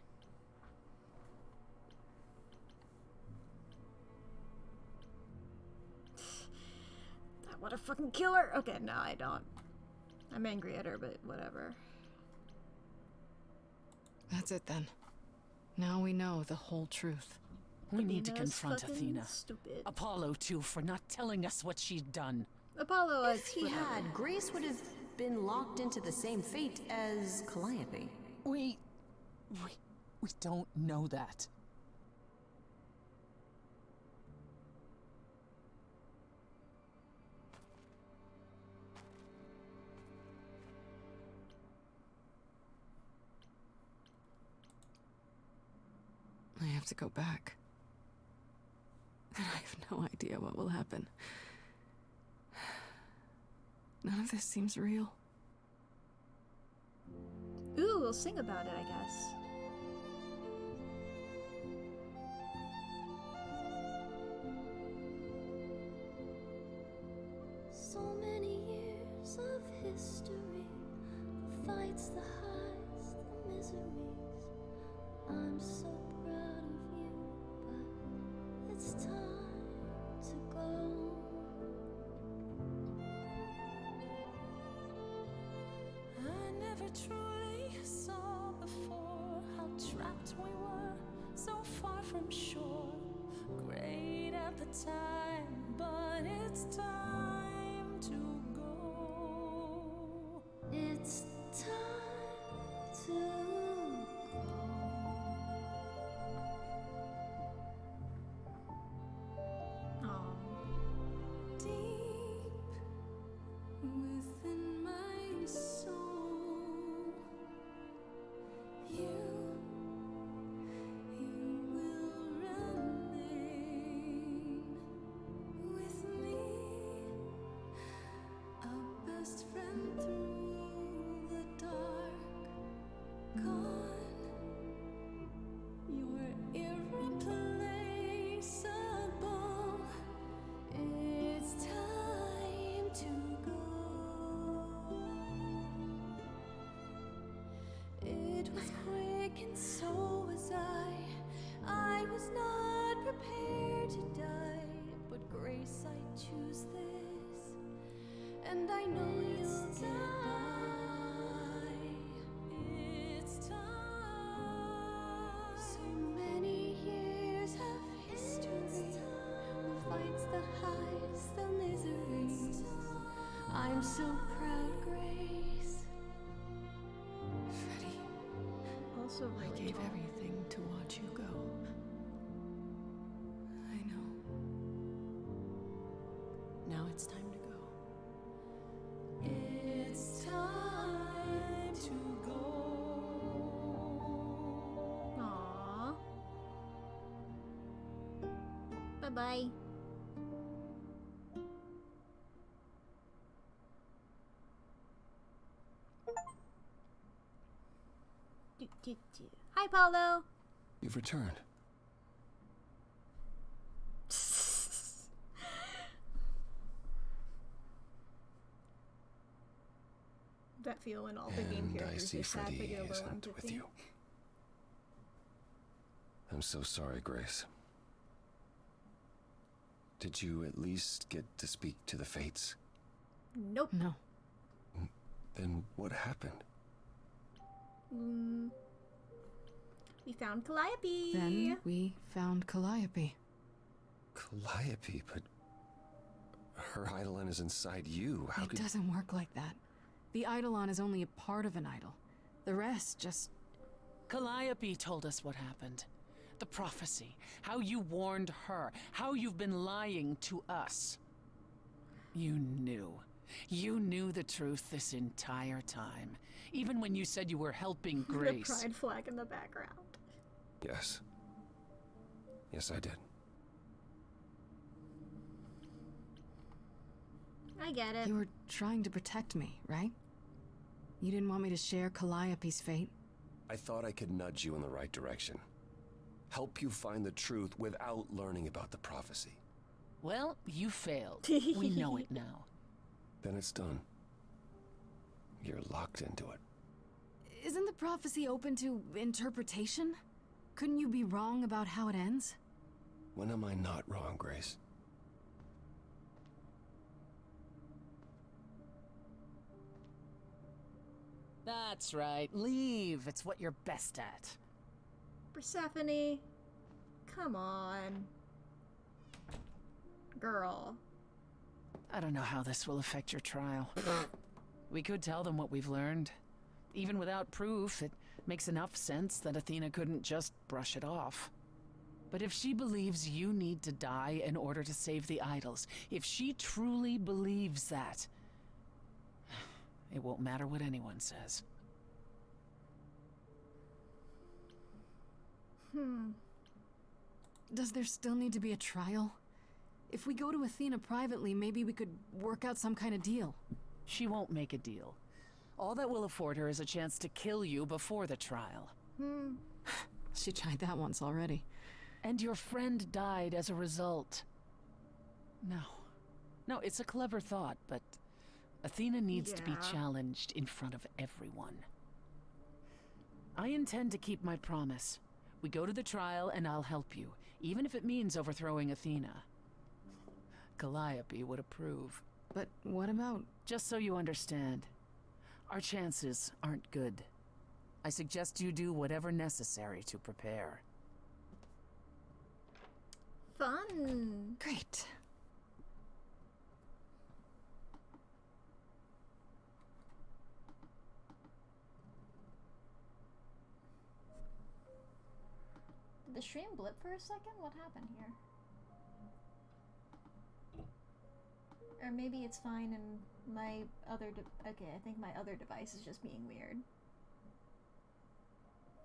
I want to fucking kill her. Okay, no, I don't. I'm angry at her, but whatever. That's it then. Now we know the whole truth. We need to Athena's confront fucking Athena. Stupid. Apollo, too, for not telling us what she'd done. Apollo, If he had, Grace would have been locked into the same fate as Calliope. We don't know that. I have to go back. And I have no idea what will happen. None of this seems real. Ooh, we'll sing about it, I guess. So many years of history, fights, the highs, the miseries. I'm so proud of you, but it's time to go. I never truly saw before how trapped we were, so far from shore. Great at the time, but it's time to go. It's time to go. Deep within my soul, you will remain with me, a best friend through the dark. Gone, you're irreplaceable. It's time to go. it's time to go. It's time to go. Aww. Bye-bye. Hi, Paulo. You've returned. That feel when all the game And I characters see are sad, but Freddy you're low on isn't with empathy. you. I'm so sorry, Grace. Did you at least get to speak to the Fates? Nope. No. Then what happened? We found Calliope. Then we found Calliope. Calliope, but her Eidolon is inside you. How It could... doesn't work like that. The Eidolon is only a part of an idol. The rest just... Calliope told us what happened. The prophecy. How you warned her. How you've been lying to us. You knew. You knew the truth this entire time. Even when you said you were helping Grace. The pride flag in the background. Yes. Yes, I did. I get it. You were trying to protect me, right? You didn't want me to share Calliope's fate? I thought I could nudge you in the right direction. Help you find the truth without learning about the prophecy. Well, you failed. We know it now. Then it's done. You're locked into it. Isn't the prophecy open to interpretation? Couldn't you be wrong about how it ends? When am I not wrong, Grace? That's right. Leave. It's what you're best at. Persephone. Come on. Girl. I don't know how this will affect your trial. We could tell them what we've learned. Even without proof, it makes enough sense that Athena couldn't just brush it off. But if she believes you need to die in order to save the idols, if she truly believes that, it won't matter what anyone says. Does there still need to be a trial? If we go to Athena privately, maybe we could work out some kind of deal. She won't make a deal. All that will afford her is a chance to kill you before the trial. She tried that once already. And your friend died as a result. No, it's a clever thought, but Athena needs to be challenged in front of everyone. I intend to keep my promise. We go to the trial and I'll help you, even if it means overthrowing Athena. Calliope would approve. But what about... Just so you understand, our chances aren't good. I suggest you do whatever necessary to prepare. Fun. Great. Did the stream blip for a second? What happened here? Or maybe it's fine and my other okay, I think my other device is just being weird.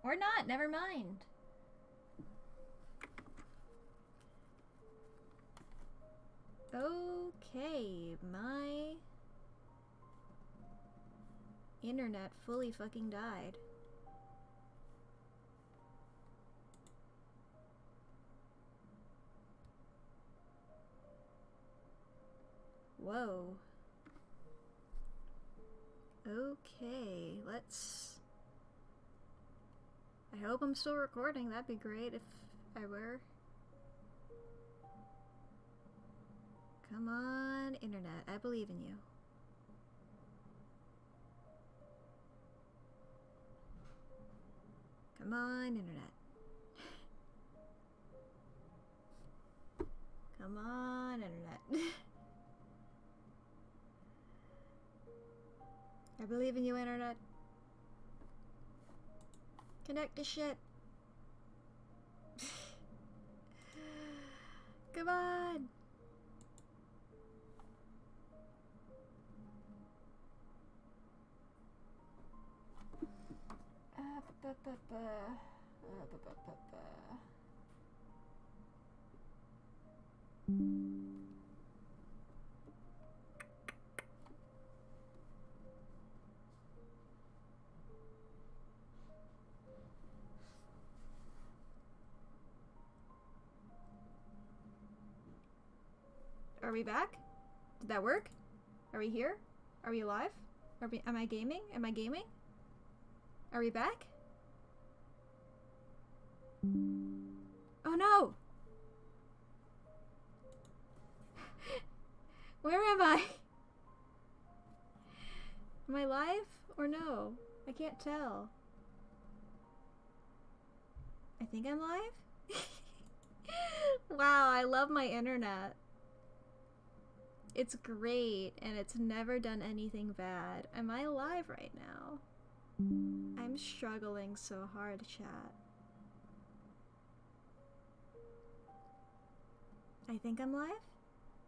Or not, never mind. Okay, my internet fully fucking died. Whoa. Okay, let's... I hope I'm still recording. That'd be great if I were. Come on, internet. I believe in you. Come on, internet. Come on, internet. I believe in you, internet. Connect to shit. Come on. Are we back? Did that work? Are we here? Are we alive? Am I gaming? Am I gaming? Are we back? Oh no! Where am I? Am I live or no? I can't tell. I think I'm live? Wow, I love my internet. It's great, and it's never done anything bad. Am I alive right now? I'm struggling so hard, chat. I think I'm live,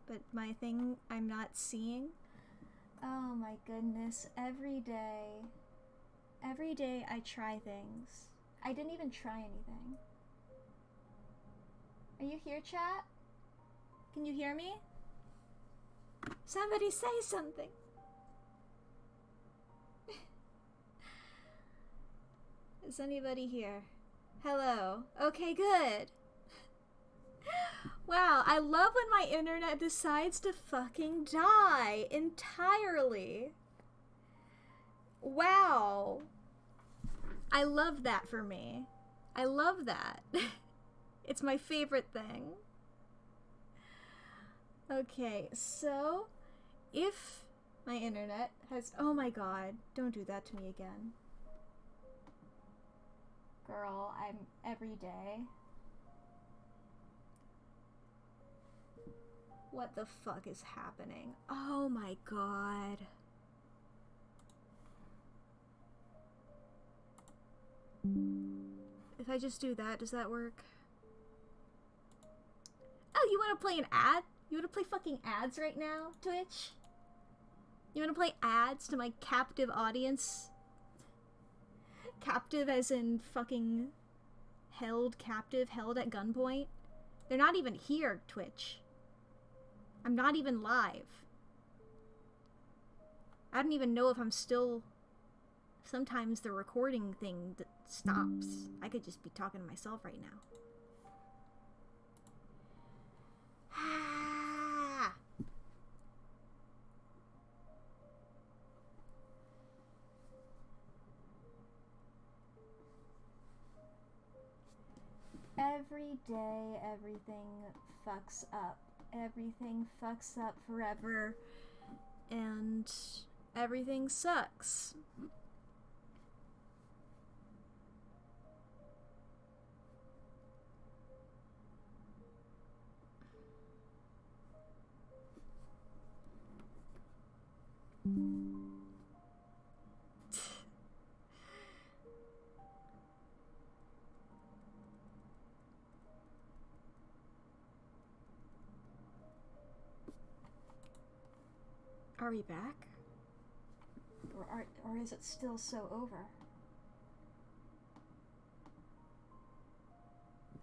but my thing I'm not seeing. Oh my goodness, every day I try things. I didn't even try anything. Are you here, chat? Can you hear me? Somebody say something. Is anybody here? Hello. Okay, good. Wow, I love when my internet decides to fucking die entirely. Wow. I love that for me. I love that. It's my favorite thing. Okay, so if my internet has... Oh my god, don't do that to me again. Girl, I'm every day. What the fuck is happening? Oh my god. If I just do that, does that work? Oh, you want to play an ad? You want to play fucking ads right now, Twitch? You want to play ads to my captive audience? Captive as in fucking held captive, held at gunpoint? They're not even here, Twitch. I'm not even live. I don't even know if I'm still... Sometimes the recording thing stops. I could just be talking to myself right now. Every day, everything fucks up. Everything fucks up forever. And everything sucks. Are we back? Or is it still so over?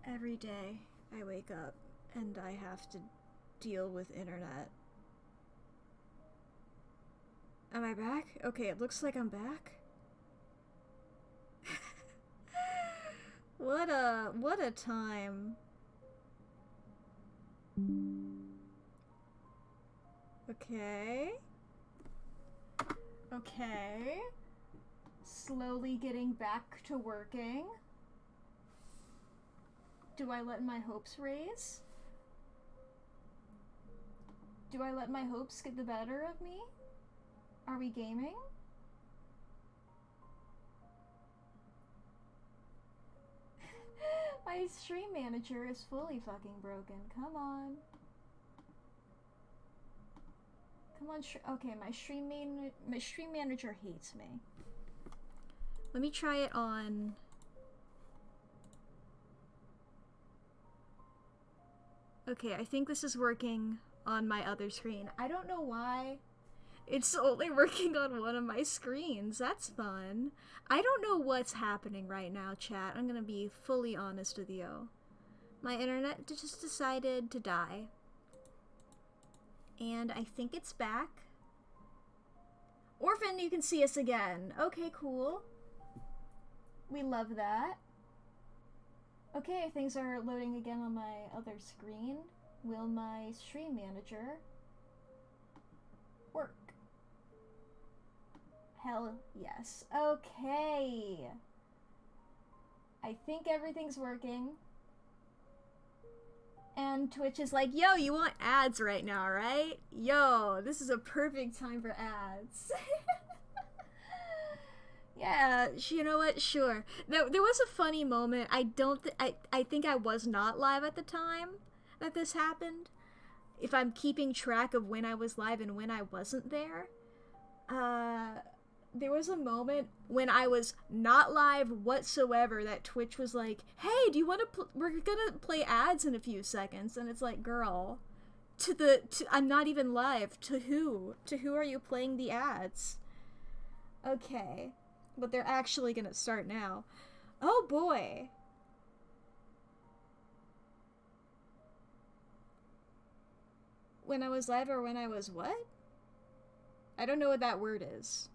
Every day I wake up and I have to deal with internet. Am I back? Okay, it looks like I'm back. What a time. Okay. Okay. Slowly getting back to working. Do I let my hopes raise? Do I let my hopes get the better of me? Are we gaming? My stream manager is fully fucking broken. Come on. Come on, okay, my stream manager hates me. Let me try it on... Okay, I think this is working on my other screen. I don't know why. It's only working on one of my screens. That's fun. I don't know what's happening right now, chat. I'm gonna be fully honest with you. My internet just decided to die. And I think it's back. Orphan, you can see us again. Okay, cool. We love that. Okay, things are loading again on my other screen. Will my stream manager work? Hell yes. Okay. I think everything's working. And Twitch is like, yo, you want ads right now, right? Yo, this is a perfect time for ads. Yeah, you know what? Sure. There was a funny moment. I think I was not live at the time that this happened. If I'm keeping track of when I was live and when I wasn't there. There was a moment when I was not live whatsoever that Twitch was like, hey, do you want to we're gonna play ads in a few seconds. And it's like, girl, I'm not even live. To who? To who are you playing the ads? Okay. But they're actually gonna start now. Oh boy. When I was live or when I was what? I don't know what that word is.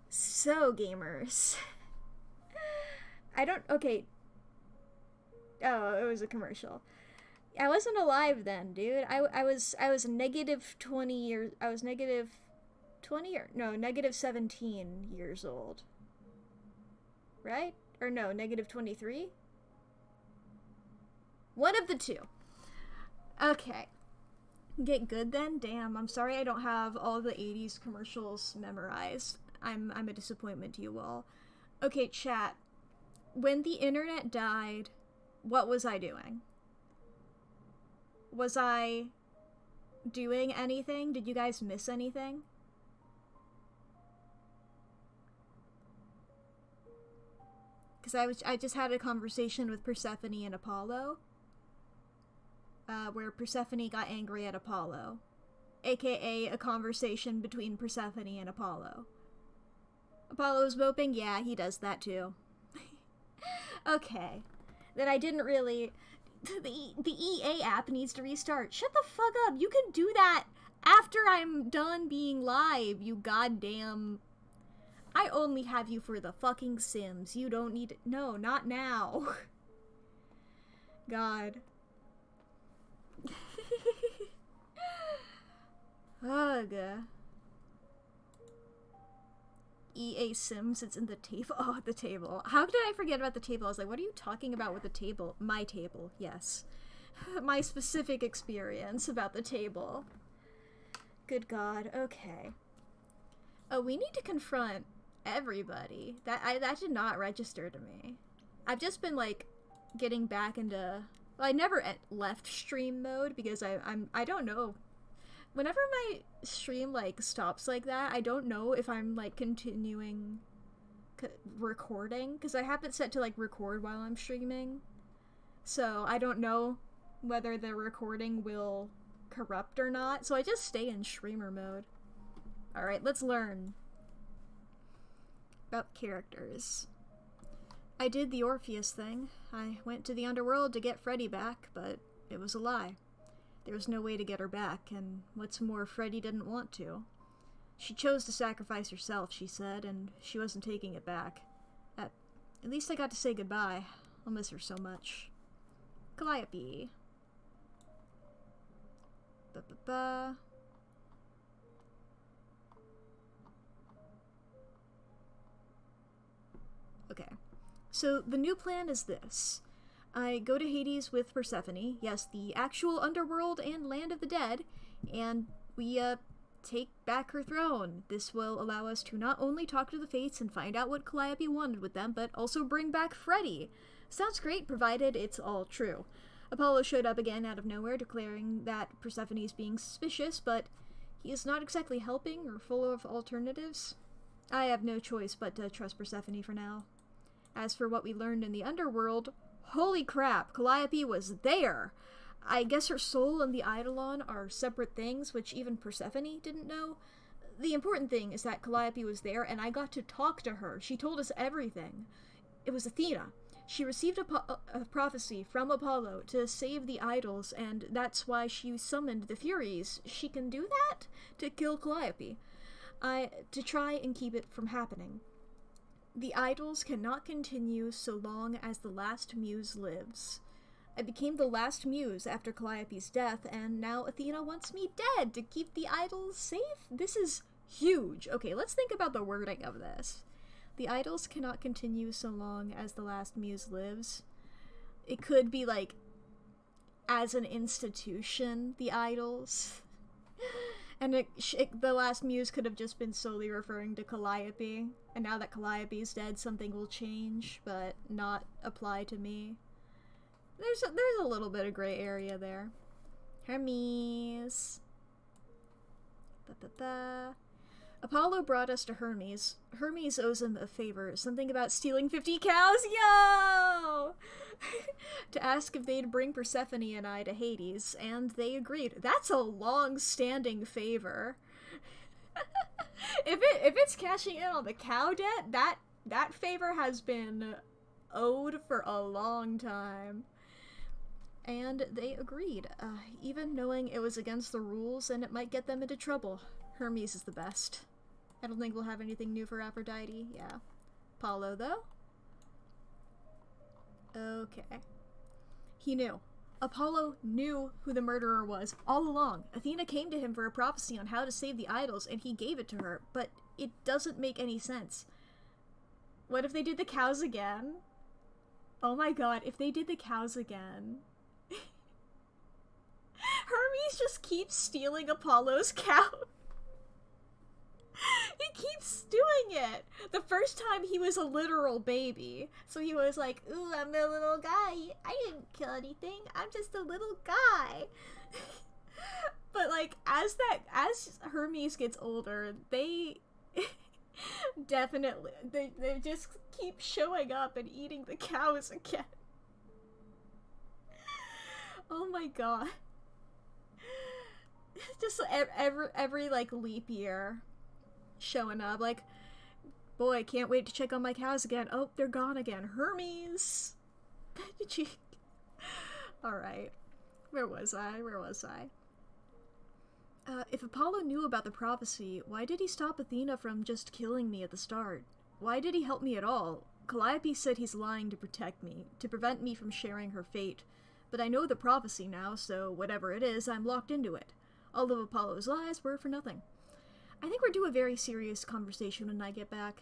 So, gamers. Okay. Oh, it was a commercial. I wasn't alive then, dude. I was negative 20 years. I was negative 20 or no, negative 17 years old. Right? Or no, negative 23? One of the two. Okay. Get good then? Damn, I'm sorry I don't have all the 80s commercials memorized. I'm a disappointment to you all. Okay, chat. When the internet died, what was I doing? Was I doing anything? Did you guys miss anything? Because I just had a conversation with Persephone and Apollo. Where Persephone got angry at Apollo. AKA a conversation between Persephone and Apollo. Apollo's moping? Yeah, he does that too. Okay. Then I didn't really... The EA app needs to restart. Shut the fuck up! You can do that after I'm done being live, you goddamn... I only have you for the fucking Sims. You don't need... No, not now. God. Ugh. EA Sims, it's in the table. Oh, the table. How did I forget about the table? I was like, what are you talking about with the table? My table, yes. My specific experience about the table. Good God, okay. Oh, we need to confront everybody. That did not register to me. I've just been, like, getting back into... Well, I never left stream mode because I don't know. Whenever my stream, like, stops like that, I don't know if I'm, like, continuing recording, because I have it set to, like, record while I'm streaming. So I don't know whether the recording will corrupt or not, so I just stay in streamer mode. Alright, let's learn about characters. I did the Orpheus thing. I went to the underworld to get Freddy back, but it was a lie. There was no way to get her back, and what's more, Freddy didn't want to. She chose to sacrifice herself, she said, and she wasn't taking it back. At least I got to say goodbye. I'll miss her so much. Calliope. Ba-ba-ba. Okay. So, the new plan is this. I go to Hades with Persephone, yes, the actual underworld and land of the dead, and we, take back her throne. This will allow us to not only talk to the Fates and find out what Calliope wanted with them, but also bring back Freddy. Sounds great, provided it's all true. Apollo showed up again out of nowhere, declaring that Persephone's being suspicious, but he is not exactly helping or full of alternatives. I have no choice but to trust Persephone for now. As for what we learned in the underworld, holy crap, Calliope was there! I guess her soul and the Eidolon are separate things, which even Persephone didn't know. The important thing is that Calliope was there, and I got to talk to her. She told us everything. It was Athena. She received a prophecy from Apollo to save the idols, and that's why she summoned the Furies. She can do that to kill Calliope. To try and keep it from happening. The idols cannot continue so long as the last muse lives. I became the last muse after Calliope's death, and now Athena wants me dead to keep the idols safe? This is huge. Okay, let's think about the wording of this. The idols cannot continue so long as the last muse lives. It could be like, as an institution, the idols. And the last muse could have just been solely referring to Calliope. And now that Calliope is dead, something will change, but not apply to me. There's a little bit of gray area there. Hermes. Apollo brought us to Hermes. Hermes owes him a favor. Something about stealing 50 cows? Yo! To ask if they'd bring Persephone and I to Hades, and they agreed. That's a long-standing favor. If it's cashing in on the cow debt, that favor has been owed for a long time. And they agreed, even knowing it was against the rules and it might get them into trouble. Hermes is the best. I don't think we'll have anything new for Aphrodite. Yeah. Apollo, though? Okay. He knew. Apollo knew who the murderer was all along. Athena came to him for a prophecy on how to save the idols, and he gave it to her, but it doesn't make any sense. What if they did the cows again? Oh my god, if they did the cows again. Hermes just keeps stealing Apollo's cow. He keeps doing it. The first time he was a literal baby. So he was like, ooh, I'm a little guy. I didn't kill anything. I'm just a little guy. But like, as Hermes gets older, they definitely, they just keep showing up and eating the cows again. Oh my god. Just every like leap year showing up, like, boy, can't wait to check on my cows again. Oh, they're gone again. Hermes. Alright. Where was I? If Apollo knew about the prophecy, why did he stop Athena from just killing me at the start? Why did he help me at all? Calliope said he's lying to protect me, to prevent me from sharing her fate. But I know the prophecy now, so whatever it is, I'm locked into it. All of Apollo's lies were for nothing. I think we're due a very serious conversation when I get back.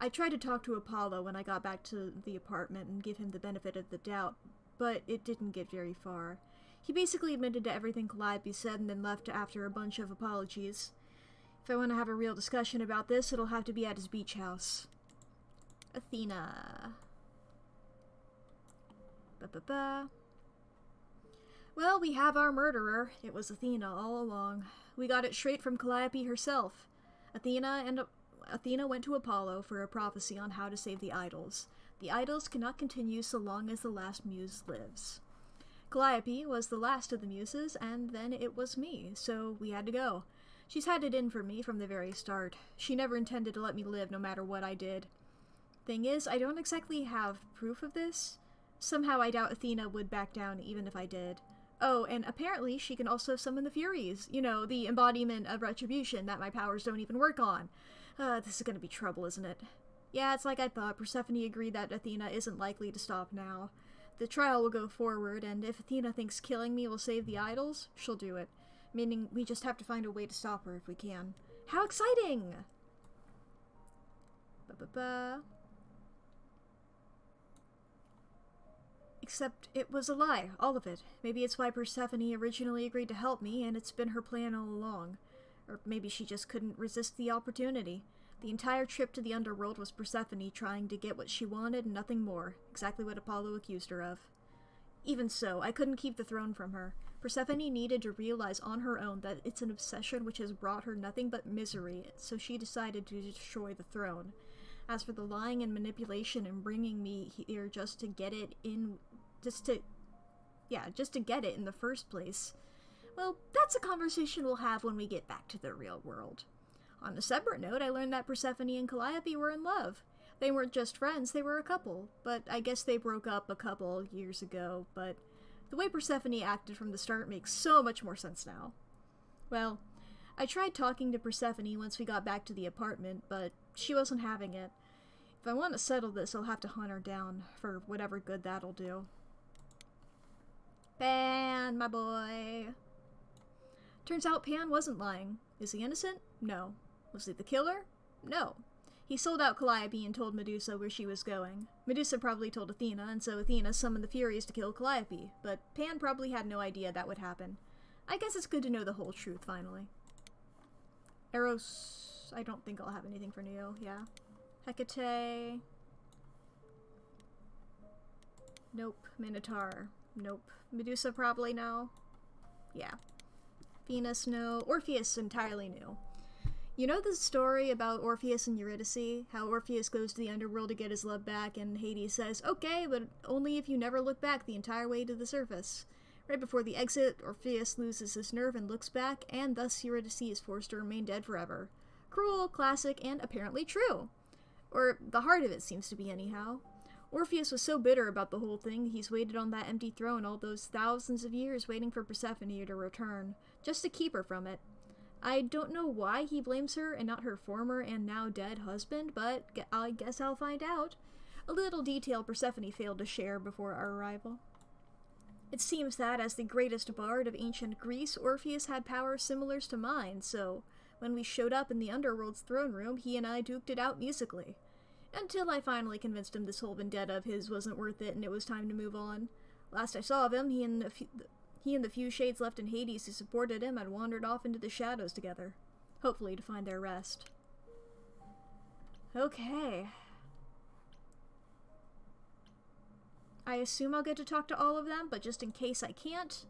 I tried to talk to Apollo when I got back to the apartment and give him the benefit of the doubt, but it didn't get very far. He basically admitted to everything Calliope said and then left after a bunch of apologies. If I want to have a real discussion about this, it'll have to be at his beach house. Athena. Well, we have our murderer. It was Athena all along. We got it straight from Calliope herself. Athena went to Apollo for a prophecy on how to save the idols. The idols cannot continue so long as the last muse lives. Calliope was the last of the muses, and then it was me, so we had to go. She's had it in for me from the very start. She never intended to let me live no matter what I did. Thing is, I don't exactly have proof of this. Somehow I doubt Athena would back down even if I did. Oh, and apparently she can also summon the Furies. You know, the embodiment of retribution that my powers don't even work on. This is gonna be trouble, isn't it? Yeah, it's like I thought. Persephone agreed that Athena isn't likely to stop now. The trial will go forward, and if Athena thinks killing me will save the idols, she'll do it. Meaning, we just have to find a way to stop her if we can. How exciting! Except it was a lie, all of it. Maybe it's why Persephone originally agreed to help me, and it's been her plan all along. Or maybe she just couldn't resist the opportunity. The entire trip to the underworld was Persephone trying to get what she wanted and nothing more, exactly what Apollo accused her of. Even so, I couldn't keep the throne from her. Persephone needed to realize on her own that it's an obsession which has brought her nothing but misery, so she decided to destroy the throne. As for the lying and manipulation and bringing me here just to get it in, just to just to get it in the first place. Well, that's a conversation we'll have when we get back to the real world. On a separate note, I learned that Persephone and Calliope were in love. They weren't just friends, they were a couple, but I guess they broke up a couple years ago, but the way Persephone acted from the start makes so much more sense now. Well, I tried talking to Persephone once we got back to the apartment, but she wasn't having it. If I want to settle this, I'll have to hunt her down, for whatever good that'll do. Pan, my boy. Turns out Pan wasn't lying. Is he innocent? No. Was he the killer? No. He sold out Calliope and told Medusa where she was going. Medusa probably told Athena, and so Athena summoned the Furies to kill Calliope, but Pan probably had no idea that would happen. I guess it's good to know the whole truth, finally. Eros... I don't think I'll have anything for Neo, yeah. Hecate... Nope. Minotaur... Nope. Medusa probably no. Yeah. Venus no. Orpheus entirely new. You know the story about Orpheus and Eurydice? How Orpheus goes to the underworld to get his love back and Hades says, okay, but only if you never look back the entire way to the surface. Right before the exit, Orpheus loses his nerve and looks back, and thus Eurydice is forced to remain dead forever. Cruel, classic, and apparently true. Or the heart of it seems to be anyhow. Orpheus was so bitter about the whole thing, he's waited on that empty throne all those thousands of years waiting for Persephone to return, just to keep her from it. I don't know why he blames her and not her former and now dead husband, but I guess I'll find out. A little detail Persephone failed to share before our arrival. It seems that, as the greatest bard of ancient Greece, Orpheus had powers similar to mine, so when we showed up in the underworld's throne room, he and I duked it out musically. Until I finally convinced him this whole vendetta of his wasn't worth it and it was time to move on. Last I saw of him, he and the few shades left in Hades who supported him had wandered off into the shadows together, hopefully to find their rest. Okay. I assume I'll get to talk to all of them, but just in case I can't,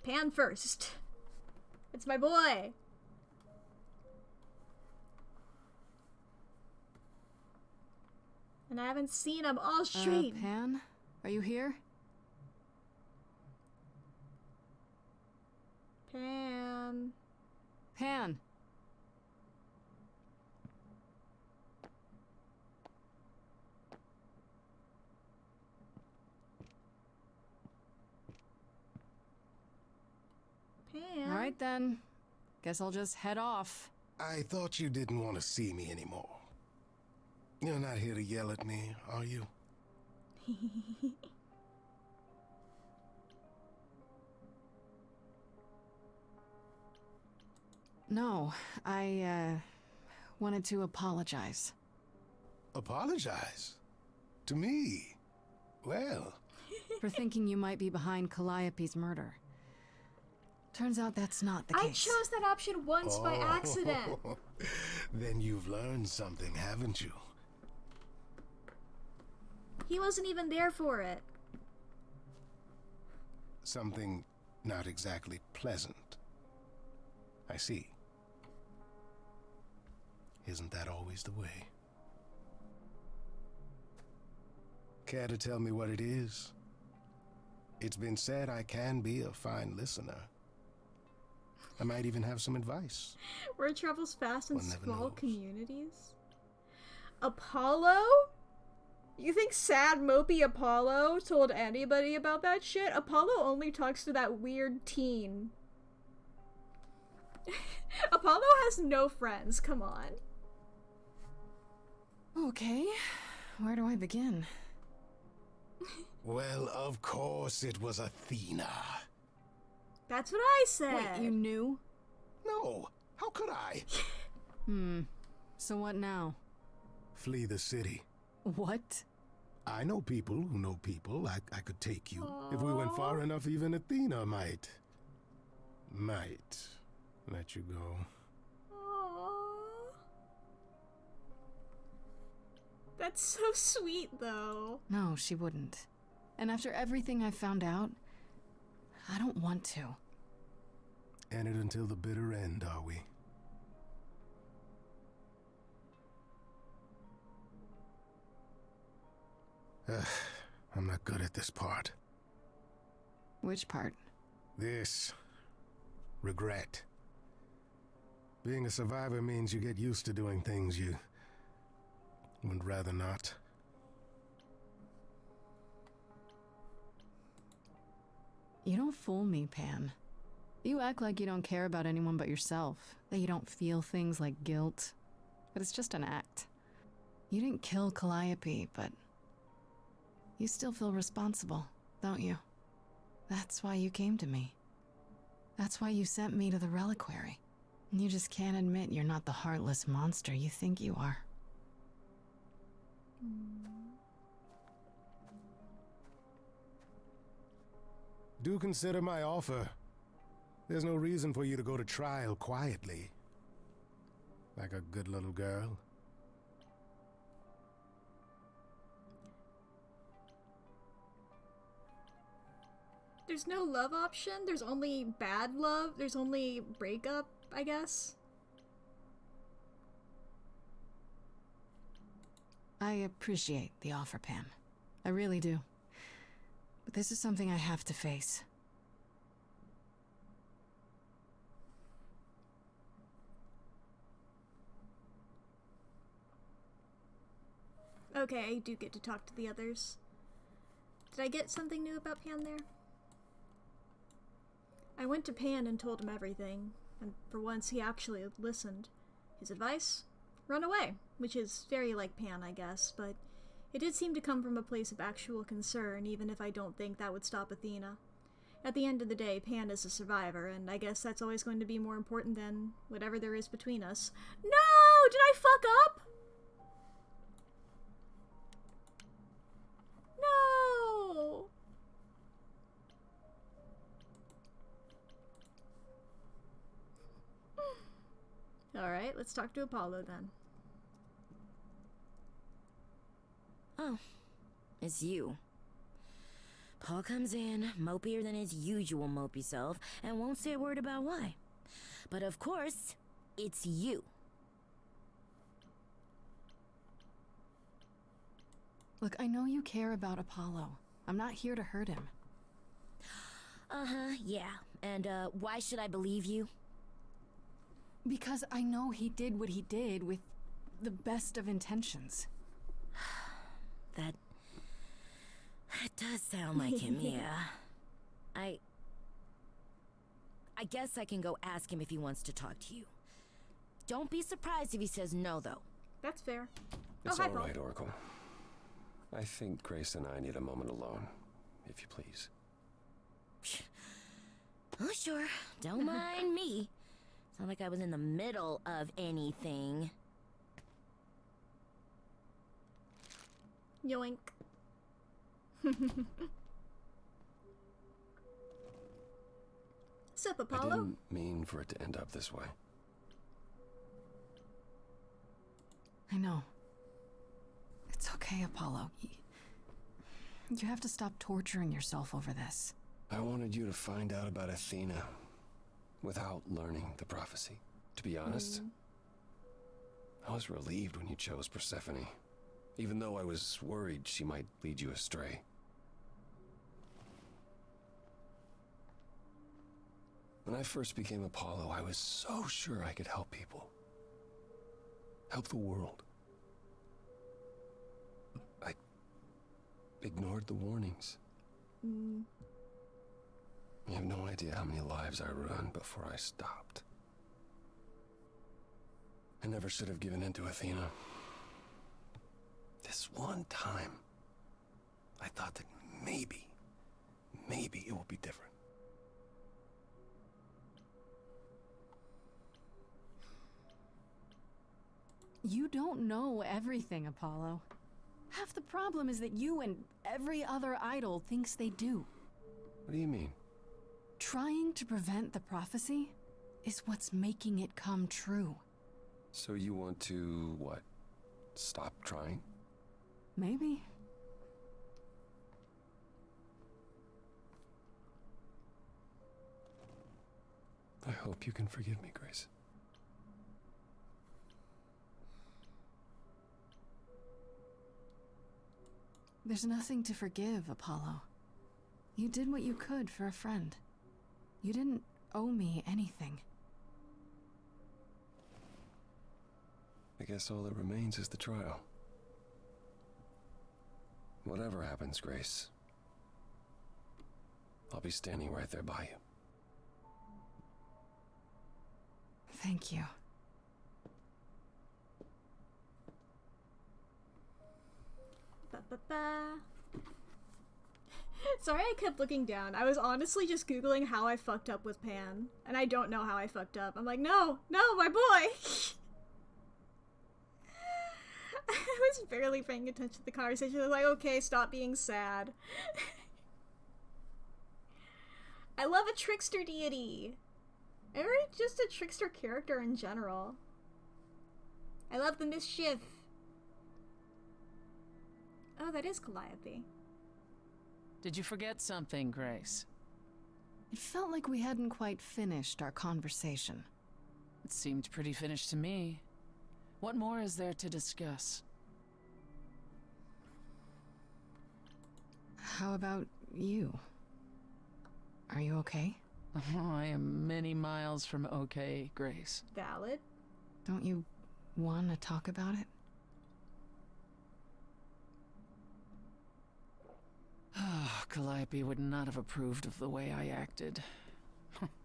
Pan first. It's my boy! And I haven't seen him all stream. Pan? Are you here? Pan. Pan! Pan. Alright then. Guess I'll just head off. I thought you didn't want to see me anymore. You're not here to yell at me, are you? No, I, wanted to apologize. Apologize? To me? Well... For thinking you might be behind Calliope's murder. Turns out that's not the case. I chose that option once by accident. Then you've learned something, haven't you? He wasn't even there for it. Something not exactly pleasant. I see. Isn't that always the way? Care to tell me what it is? It's been said I can be a fine listener. I might even have some advice. Word travels fast in One never small knows. communities. Apollo? You think sad, mopey Apollo told anybody about that shit? Apollo only talks to that weird teen. Apollo has no friends, come on. Okay, where do I begin? Well, of course it was Athena. That's what I said. Wait, you knew? No, how could I? So what now? Flee the city. What? I know people who know people. I could take you. If we went far enough, even Athena might let you go. Aww. That's so sweet, though. No, she wouldn't. And after everything I found out, I don't want to. And it until the bitter end, are we? I'm not good at this part. Which part? This. Regret. Being a survivor means you get used to doing things you would rather not. You don't fool me, Pan. You act like you don't care about anyone but yourself, that you don't feel things like guilt. But it's just an act. You didn't kill Calliope, but you still feel responsible, don't you? That's why you came to me. That's why you sent me to the reliquary. And you just can't admit you're not the heartless monster you think you are. Do consider my offer. There's no reason for you to go to trial quietly. Like a good little girl. There's no love option? There's only bad love? There's only breakup, I guess? I appreciate the offer, Pam. I really do. But this is something I have to face. Okay, I do get to talk to the others. Did I get something new about Pan there? I went to Pan and told him everything, and for once he actually listened. His advice? Run away, which is very like Pan, I guess, but it did seem to come from a place of actual concern, even if I don't think that would stop Athena. At the end of the day, Pan is a survivor, and I guess that's always going to be more important than whatever there is between us. No! Did I fuck up? No! Alright, let's talk to Apollo then. Oh, it's you. Paul comes in, mopier than his usual mopey self, and won't say a word about why. But of course, it's you. Look, I know you care about Apollo. I'm not here to hurt him. Uh-huh, yeah. And, why should I believe you? Because I know he did what he did with the best of intentions. That does sound like him, yeah. I guess I can go ask him if he wants to talk to you. Don't be surprised if he says no, though. That's fair. It's hi, all Paul. right, Oracle. I think Grace and I need a moment alone, if you please. Oh, sure. Don't mind me. It's not like I was in the middle of anything. Yoink. Sup, Apollo? I didn't mean for it to end up this way. I know. It's okay, Apollo. You have to stop torturing yourself over this. I wanted you to find out about Athena without learning the prophecy. To be honest, I was relieved when you chose Persephone, even though I was worried she might lead you astray. When I first became Apollo, I was so sure I could help people. Help the world. I ignored the warnings. You have no idea how many lives I ruined before I stopped. I never should have given in to Athena. This one time, I thought that maybe it will be different. You don't know everything, Apollo. Half the problem is that you and every other idol thinks they do. What do you mean? Trying to prevent the prophecy is what's making it come true. So you want to, what, stop trying? Maybe. I hope you can forgive me, Grace. There's nothing to forgive, Apollo. You did what you could for a friend. You didn't owe me anything. I guess all that remains is the trial. Whatever happens, Grace, I'll be standing right there by you. Thank you. Ba-ba-ba. Sorry I kept looking down. I was honestly just Googling how I fucked up with Pan. And I don't know how I fucked up. I'm like, no, my boy! I was barely paying attention to the conversation. I was like, okay, stop being sad. I love a trickster deity. Or just a trickster character in general. I love the mischief. Oh, that is Calliope. Did you forget something, Grace? It felt like we hadn't quite finished our conversation. It seemed pretty finished to me. What more is there to discuss? How about you? Are you okay? Oh, I am many miles from okay, Grace. Valid. Don't you want to talk about it? Calliope would not have approved of the way I acted.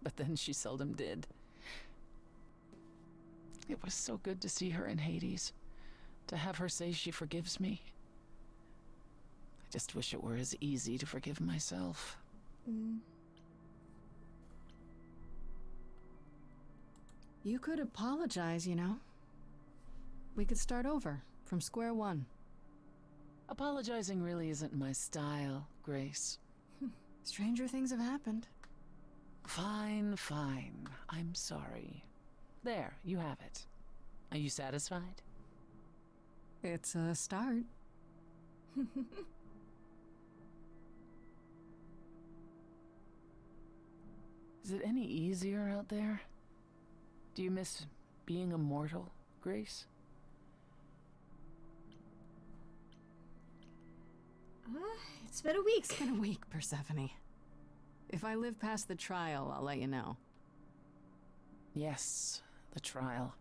But then she seldom did. It was so good to see her in Hades. To have her say she forgives me. I just wish it were as easy to forgive myself. You could apologize, you know. We could start over, from square one. Apologizing really isn't my style, Grace. Stranger things have happened. Fine, fine. I'm sorry. There, you have it. Are you satisfied? It's a start. Is it any easier out there? Do you miss being immortal, Grace? It's been a week. It's been a week, Persephone. If I live past the trial, I'll let you know. Yes, the trial.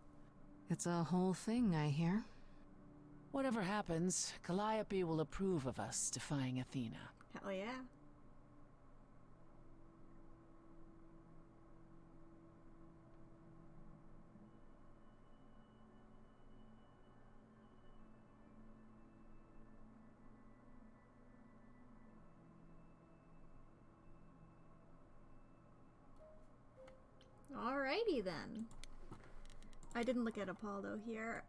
It's a whole thing, I hear. Whatever happens, Calliope will approve of us defying Athena. Hell yeah. Alrighty then. I didn't look at Apollo here.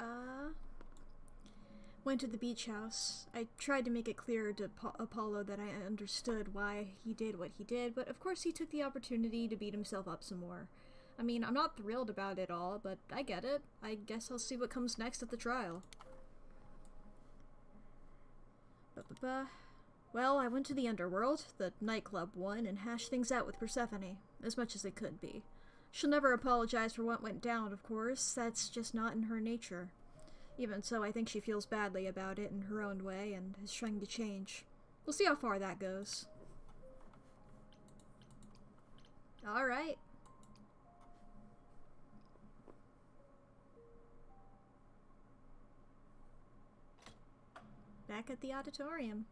Went to the beach house. I tried to make it clear to Apollo that I understood why he did what he did, but of course he took the opportunity to beat himself up some more. I mean, I'm not thrilled about it all, but I get it. I guess I'll see what comes next at the trial. Well, I went to the underworld, the nightclub one, and hashed things out with Persephone, as much as it could be. She'll never apologize for what went down, of course. That's just not in her nature. Even so, I think she feels badly about it in her own way and is trying to change. We'll see how far that goes. Alright. Back at the auditorium.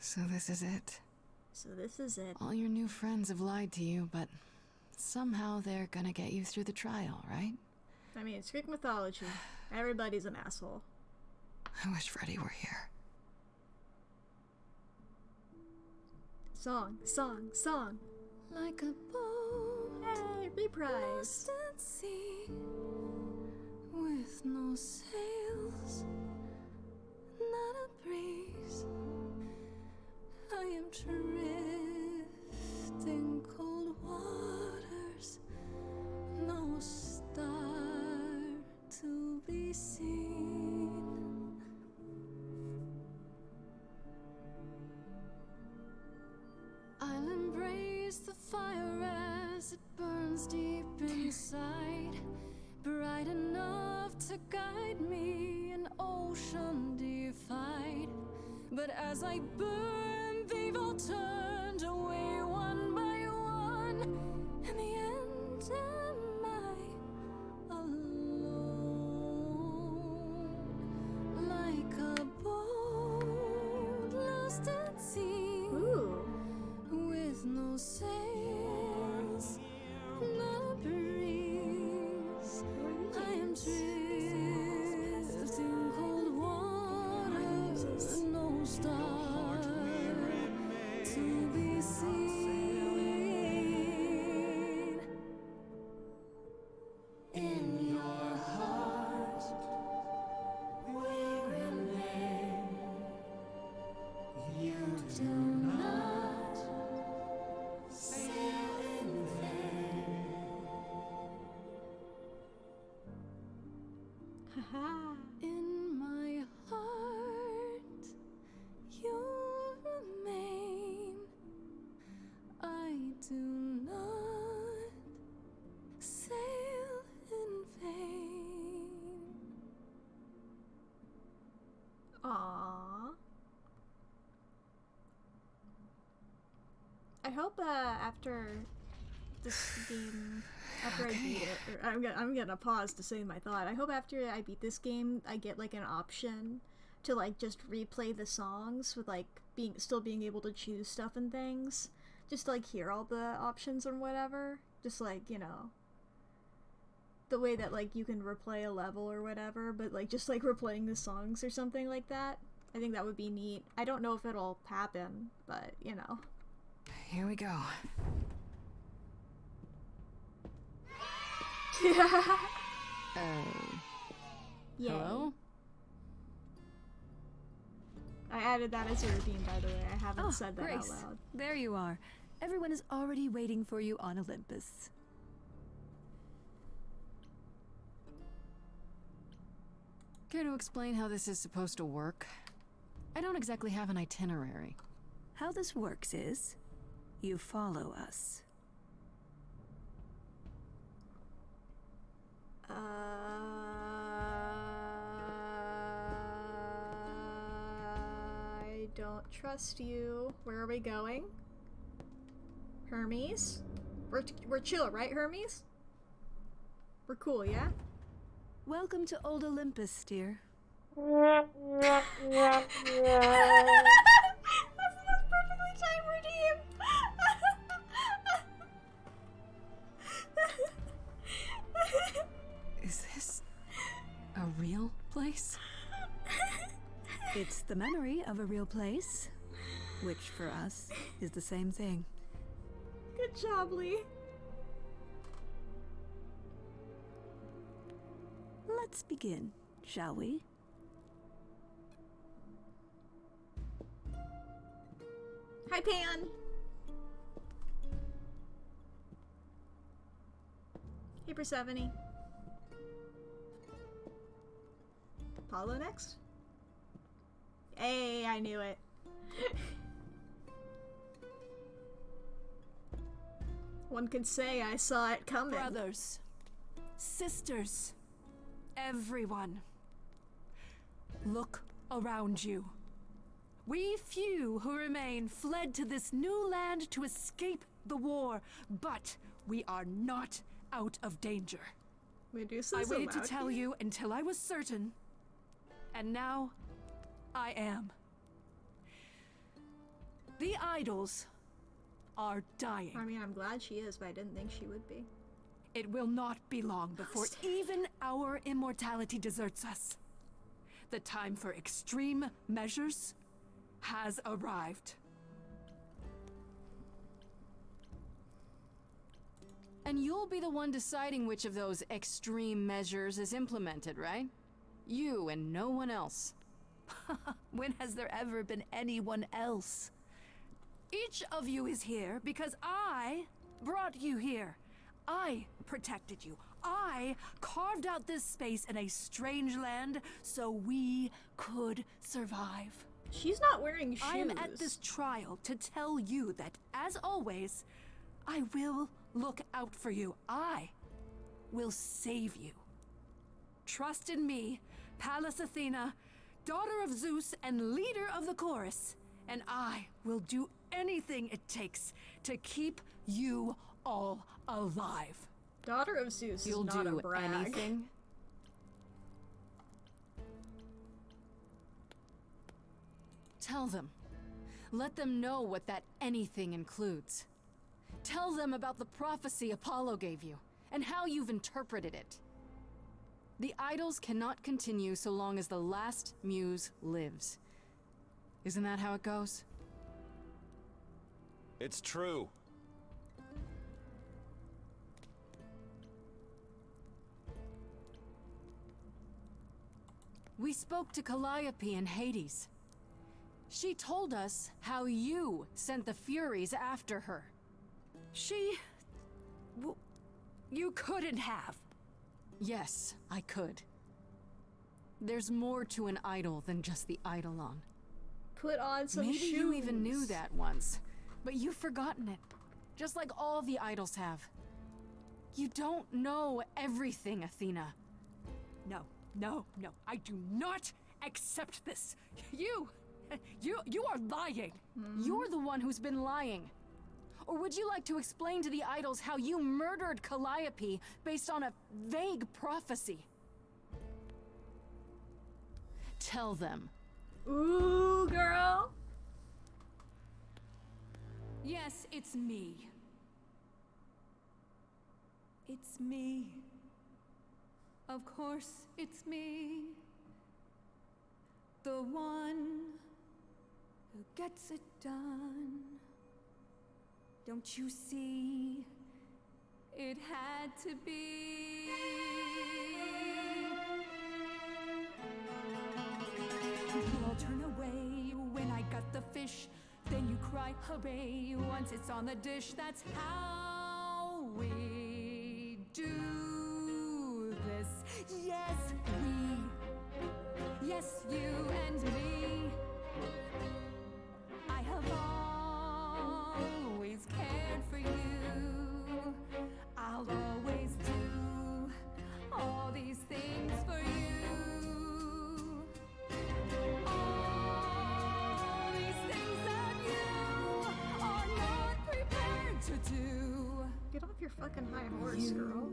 So this is it. So this is it. All your new friends have lied to you, but somehow they're gonna get you through the trial, right? I mean, it's Greek mythology. Everybody's an asshole. I wish Freddy were here. Song, song, song. Like a boat. Hey, reprise. Lost at sea, with no sails, not a breeze. I am drifting cold waters, no star to be seen. I'll embrace the fire as it burns deep inside, bright enough to guide me, an ocean defied. But as I burn, they've all turned away one by one. In the end, am I alone? Like a boat lost at sea. Ooh. With no sails, no breeze. I am drifting cold water, no star to be seen. In your heart, we remain. You do not sail in vain. Haha. In my heart, you remain. I do not sail in vain. Aww. I hope after this game, after I beat it, or I'm gonna pause to say my thought. I hope after I beat this game, I get like an option to like just replay the songs with like still being able to choose stuff and things, just to like hear all the options or whatever. Just like, you know, the way that like you can replay a level or whatever, but like just like replaying the songs or something like that. I think that would be neat. I don't know if it'll happen, but you know. Here we go. Yeah. Hello? I added that as a routine, by the way. I haven't said that Grace, out loud. there you are. Everyone is already waiting for you on Olympus. Care to explain how this is supposed to work? I don't exactly have an itinerary. How this works is, you follow us. I don't trust you. Where are we going? Hermes? We're chill, right, Hermes? We're cool, yeah? Welcome to Old Olympus, dear. That's the most perfectly timed redeem! Is this a real place? It's the memory of a real place, which for us is the same thing. Good job, Lee. Let's begin, shall we? Hi, Pan. Hey, Persephone. Apollo next? Hey, I knew it. One could say I saw it coming. Brothers, sisters, everyone, look around you. We few who remain fled to this new land to escape the war, but we are not out of danger. I waited to tell you until I was certain, and now I am. The idols are dying. I mean, I'm glad she is, but I didn't think she would be. It will not be long before even our immortality deserts us. The time for extreme measures has arrived. And you'll be the one deciding which of those extreme measures is implemented, right? You and no one else. When has there ever been anyone else? Each of you is here because I brought you here. I protected you. I carved out this space in a strange land so we could survive. She's not wearing shoes. I am at this trial to tell you that, as always, I will look out for you. I will save you. Trust in me, Pallas Athena, daughter of Zeus and leader of the chorus, and I will do anything it takes to keep you all alive. Daughter of Zeus You'll is not do a brag. anything? Tell them. Let them know what that anything includes. Tell them about the prophecy Apollo gave you, and how you've interpreted it. The idols cannot continue so long as the last muse lives. Isn't that how it goes? It's true. We spoke to Calliope in Hades. She told us how you sent the Furies after her. You couldn't have. Yes, I could. There's more to an idol than just the eidolon. Put on some Maybe shoes. you even knew that once, but you've forgotten it. Just like all the idols have. You don't know everything, Athena. No. I do not accept this. You are lying. You're the one who's been lying. Or would you like to explain to the idols how you murdered Calliope based on a vague prophecy? Tell them. Ooh, girl. Yes, it's me. It's me. Of course, it's me. The one who gets it done. Don't you see? It had to be. You all turn away when I got the fish. Then you cry hooray once it's on the dish. That's how we do this. Yes, we. Yes, you and me. I have always cared for you. I'll always do all these things for you. All these things that you are not prepared to do. Get off your fucking high horse, girl.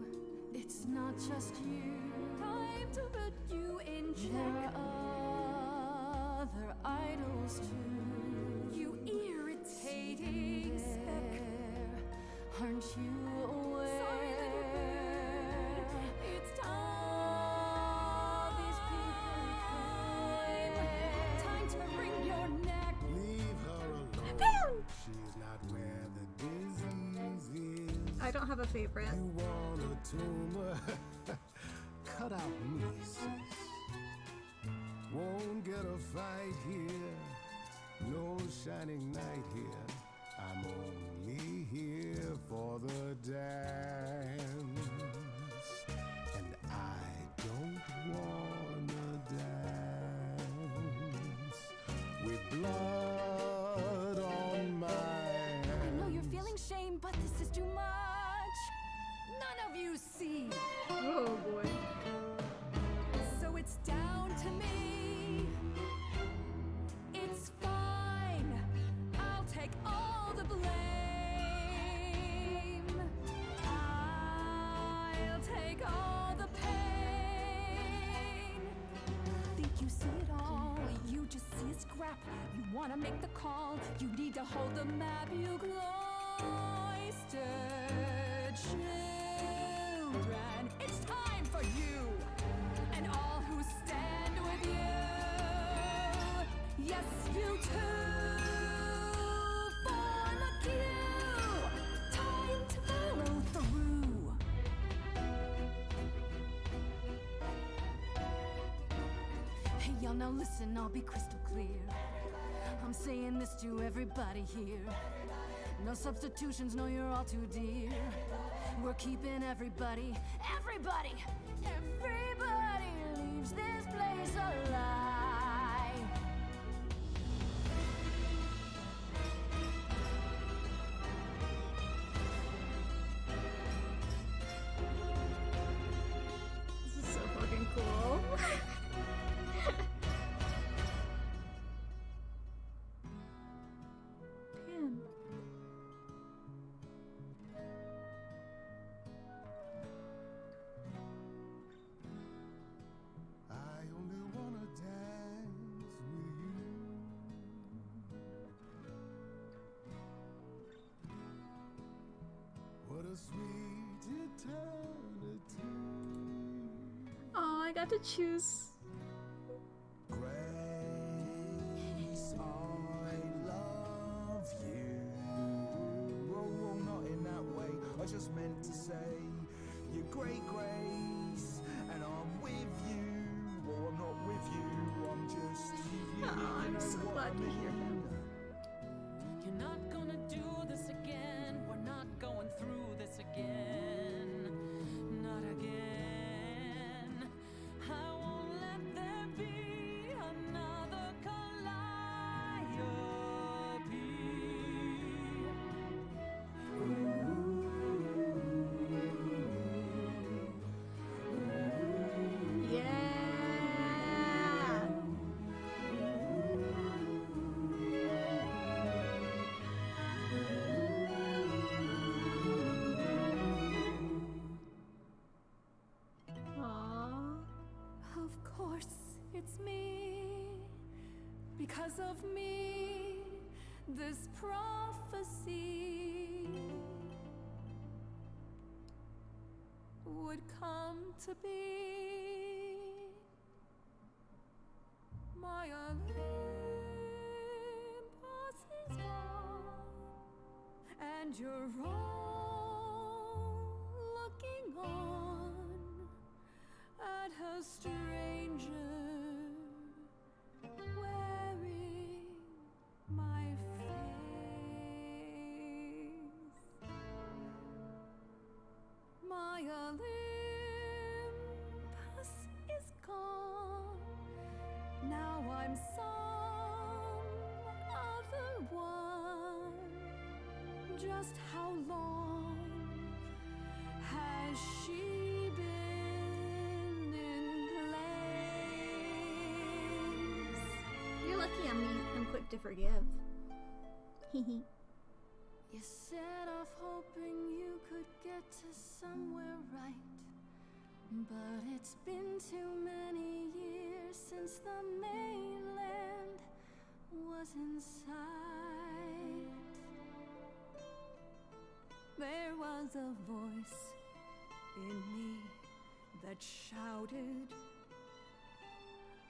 It's not just you. Time to put you in check. There are other idols too. You irritating speck. Aren't you aware? Sorry, little bird. It's time. All these people time to wring your neck. Leave her alone. She's not where the disease is. I don't have a favorite. You want a tumor? Cut out nieces. Won't get a fight here. No shining knight here. I'm only here for the dance. And I don't wanna dance with blood on my hands. I know you're feeling shame, but this is too much. None of you see. Oh boy. So it's down to me. It's fine. I'll take all the blame. I'll take all the pain. Think you see it all. You just see a scrap. You wanna make the call. You need to hold the map. You cloistered children. It's time for you and all who stand with you. Yes, you too. Form a queue. Time to follow through. Hey, y'all, now listen, I'll be crystal clear. I'm saying this to everybody here. No substitutions, no, you're all too dear. We're keeping everybody leaves this place alive. a sweet eternity. Oh, I got to choose. Grace, I love you. Oh, not in that way. I just meant to say you're great, Grace, and I'm with you. Or I'm not with you. I'm just. Oh, I'm so glad to hear him. You're not gonna do this again. We're not going through this again. Not again. I won't let there be another calliope. Yeah. Aww. Of course, it's me. Because of me, this prophecy would come to be. My Olympus is gone, and you're all looking on at her stranger wearing my face. My Olympus is gone. Now I'm some other one. Just how long has she been in place? You're lucky I'm quick to forgive. Hehe. You set off hoping you could get to somewhere right. But it's been too many years since the mainland was in sight. There was a voice in me that shouted,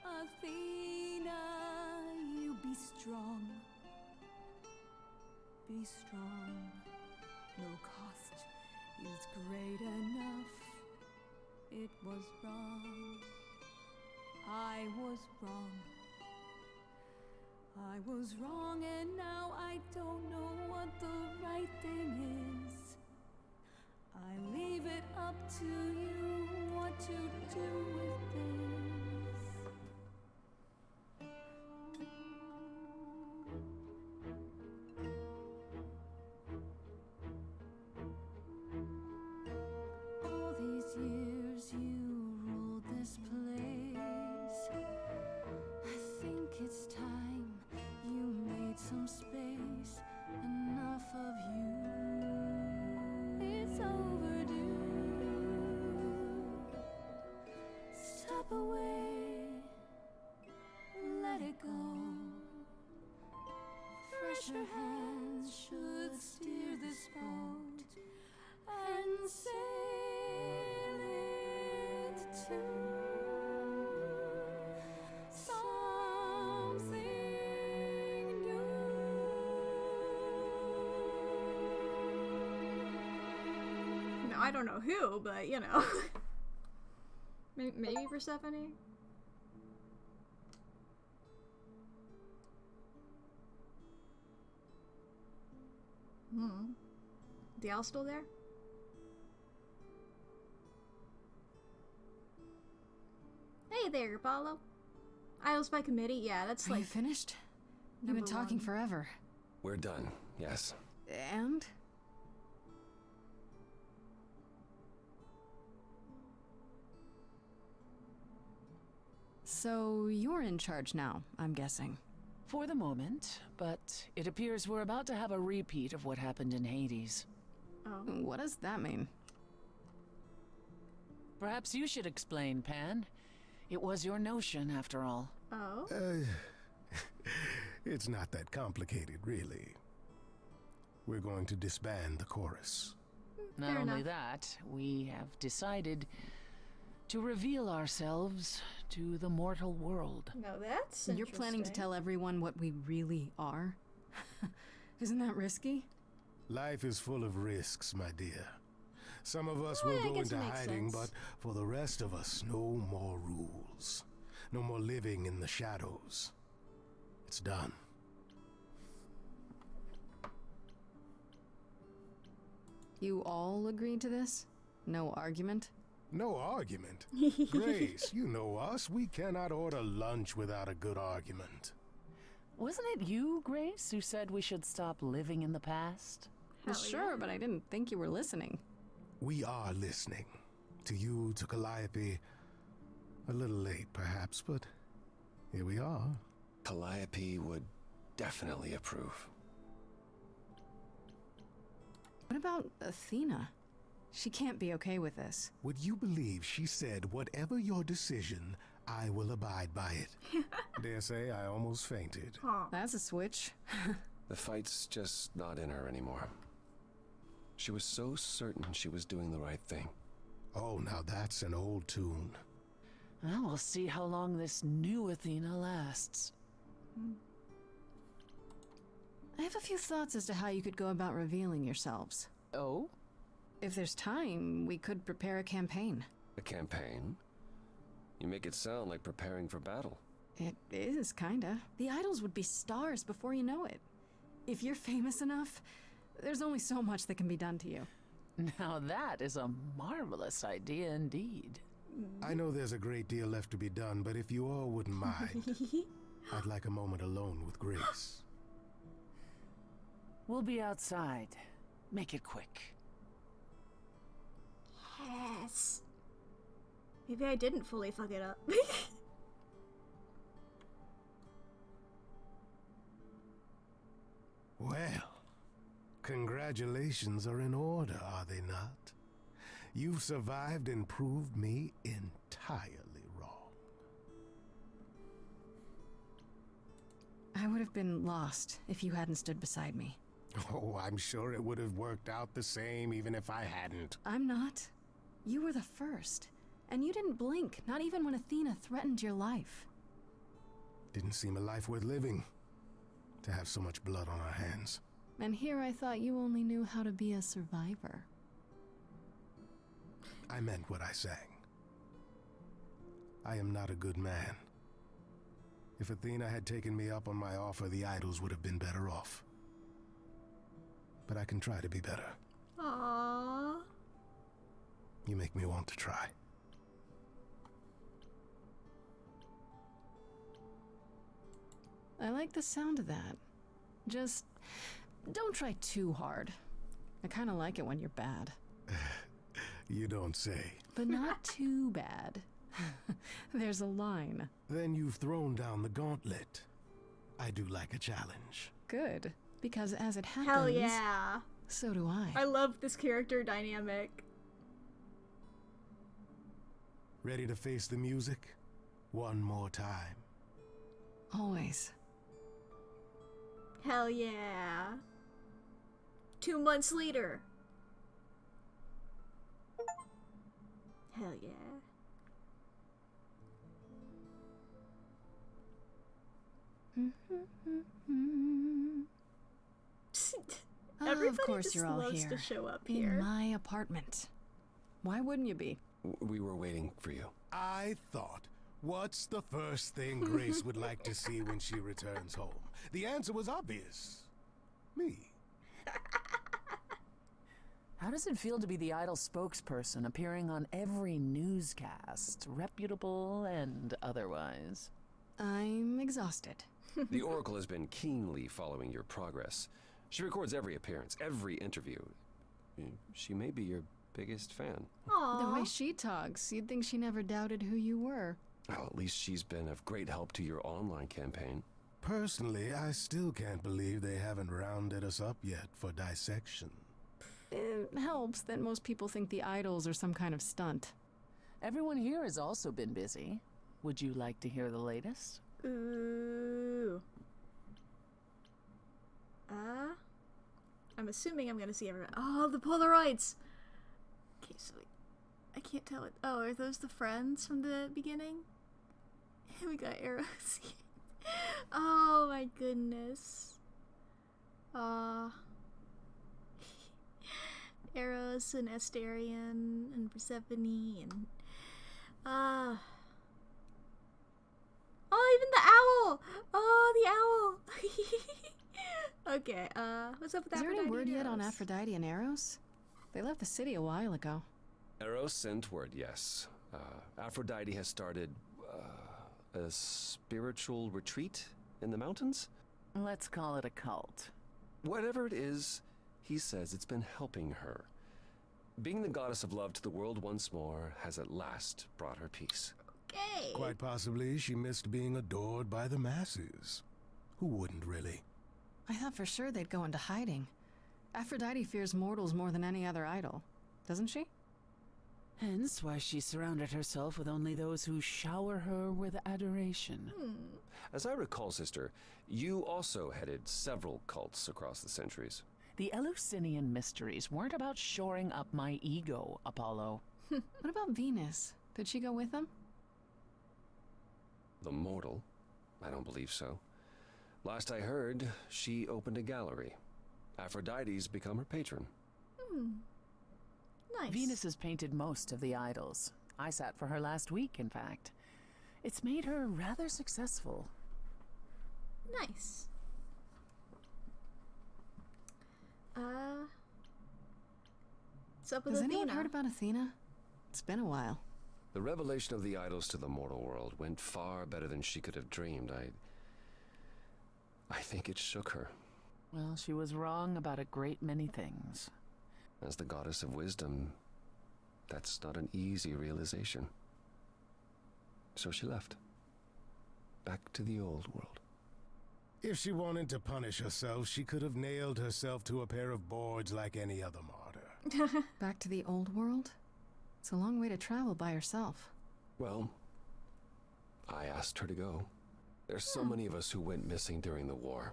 Athena, you be strong. Be strong. No cost is great enough. It was wrong. I was wrong. I was wrong, and now I don't know what the right thing is. I leave it up to you what to do with this. All these years you ruled this place. I think it's time you made some space. Enough of you. It's overdue. Step away. Let it go. Fresher hands should steer this boat and sail it to something new. No, I don't know who, but you know. Maybe Persephone? The owl still there? Hey there, Apollo. Idols by committee? Yeah, that's Are like... you finished? You've been talking forever. We're done, yes. And? So you're in charge now, I'm guessing. For the moment, but it appears we're about to have a repeat of what happened in Hades. Oh. What does that mean? Perhaps you should explain, Pan. It was your notion, after all. Oh? It's not that complicated, really. We're going to disband the chorus. Not only that, we have decided to reveal ourselves to the mortal world. No, that's You're planning to tell everyone what we really are? Isn't that risky? Life is full of risks, my dear. Some of us will go into hiding, but for the rest of us, no more rules. No more living in the shadows. It's done. You all agreed to this? No argument? No argument? Grace, you know us. We cannot order lunch without a good argument. Wasn't it you, Grace, who said we should stop living in the past? Well, sure, but I didn't think you were listening. We are listening. To you, to Calliope. A little late, perhaps, but here we are. Calliope would definitely approve. What about Athena? She can't be okay with this. Would you believe she said, whatever your decision, I will abide by it? Dare say I almost fainted. That's a switch. The fight's just not in her anymore. She was so certain she was doing the right thing. Oh, now that's an old tune. Well, we'll see how long this new Athena lasts. I have a few thoughts as to how you could go about revealing yourselves. Oh? If there's time, we could prepare a campaign. A campaign? You make it sound like preparing for battle. It is, kinda. The idols would be stars before you know it. If you're famous enough, there's only so much that can be done to you. Now that is a marvelous idea indeed. I know there's a great deal left to be done, but if you all wouldn't mind, I'd like a moment alone with Grace. We'll be outside. Make it quick. Yes. Maybe I didn't fully fuck it up. Well, congratulations are in order, are they not? You've survived and proved me entirely wrong. I would have been lost if you hadn't stood beside me. Oh, I'm sure it would have worked out the same even if I hadn't. I'm not. You were the first. And you didn't blink, not even when Athena threatened your life. Didn't seem a life worth living, to have so much blood on our hands. And here I thought you only knew how to be a survivor. I meant what I sang. I am not a good man. If Athena had taken me up on my offer, the idols would have been better off. But I can try to be better. Aww. You make me want to try. I like the sound of that. Just don't try too hard. I kind of like it when you're bad. You don't say. But not too bad. There's a line. Then you've thrown down the gauntlet. I do like a challenge. Good, because as it happens... Hell yeah. So do I. I love this character dynamic. Ready to face the music? One more time. Always. Hell yeah. 2 months later. Hell yeah. Everybody of course just you're all loves here. to show up in here. my apartment. Why wouldn't you be? We were waiting for you. I thought, what's the first thing Grace would like to see when she returns home? The answer was obvious. Me. How does it feel to be the idol spokesperson, appearing on every newscast, reputable and otherwise? I'm exhausted. The Oracle has been keenly following your progress. She records every appearance, every interview. She may be your biggest fan. Aww. The way she talks, you'd think she never doubted who you were. Well, at least she's been of great help to your online campaign. Personally, I still can't believe they haven't rounded us up yet for dissection. It helps that most people think the idols are some kind of stunt. Everyone here has also been busy. Would you like to hear the latest? Ooh. I'm assuming I'm gonna see everyone. Oh, the Polaroids! so I can't tell it. Oh, are those the friends from the beginning? We got arrows. Oh my goodness. Eros and Asterion and Persephone and oh, even the owl! Oh, the owl! Okay, what's up with Is there Aphrodite any word and yet on Eros? Aphrodite and Eros? They left the city a while ago. Eros sent word, yes. Aphrodite has started a spiritual retreat in the mountains? Let's call it a cult. Whatever it is, he says it's been helping her. Being the goddess of love to the world once more has at last brought her peace. Okay. Quite possibly she missed being adored by the masses. Who wouldn't really? I thought for sure they'd go into hiding. Aphrodite fears mortals more than any other idol, doesn't she? Hence why she surrounded herself with only those who shower her with adoration. As I recall, sister, you also headed several cults across the centuries. The Eleusinian mysteries weren't about shoring up my ego, Apollo. What about Venus? Did she go with them? The mortal? I don't believe so. Last I heard, she opened a gallery. Aphrodite's become her patron. Nice. Venus has painted most of the idols. I sat for her last week, in fact. It's made her rather successful. Nice. What's up with Has Athena? anyone heard about Athena? It's been a while. The revelation of the idols to the mortal world went far better than she could have dreamed. I think it shook her. Well, she was wrong about a great many things. As the goddess of wisdom, that's not an easy realization. So she left. Back to the old world. If she wanted to punish herself, she could have nailed herself to a pair of boards like any other martyr. Back to the old world? It's a long way to travel by herself. Well, I asked her to go. There's so many of us who went missing during the war.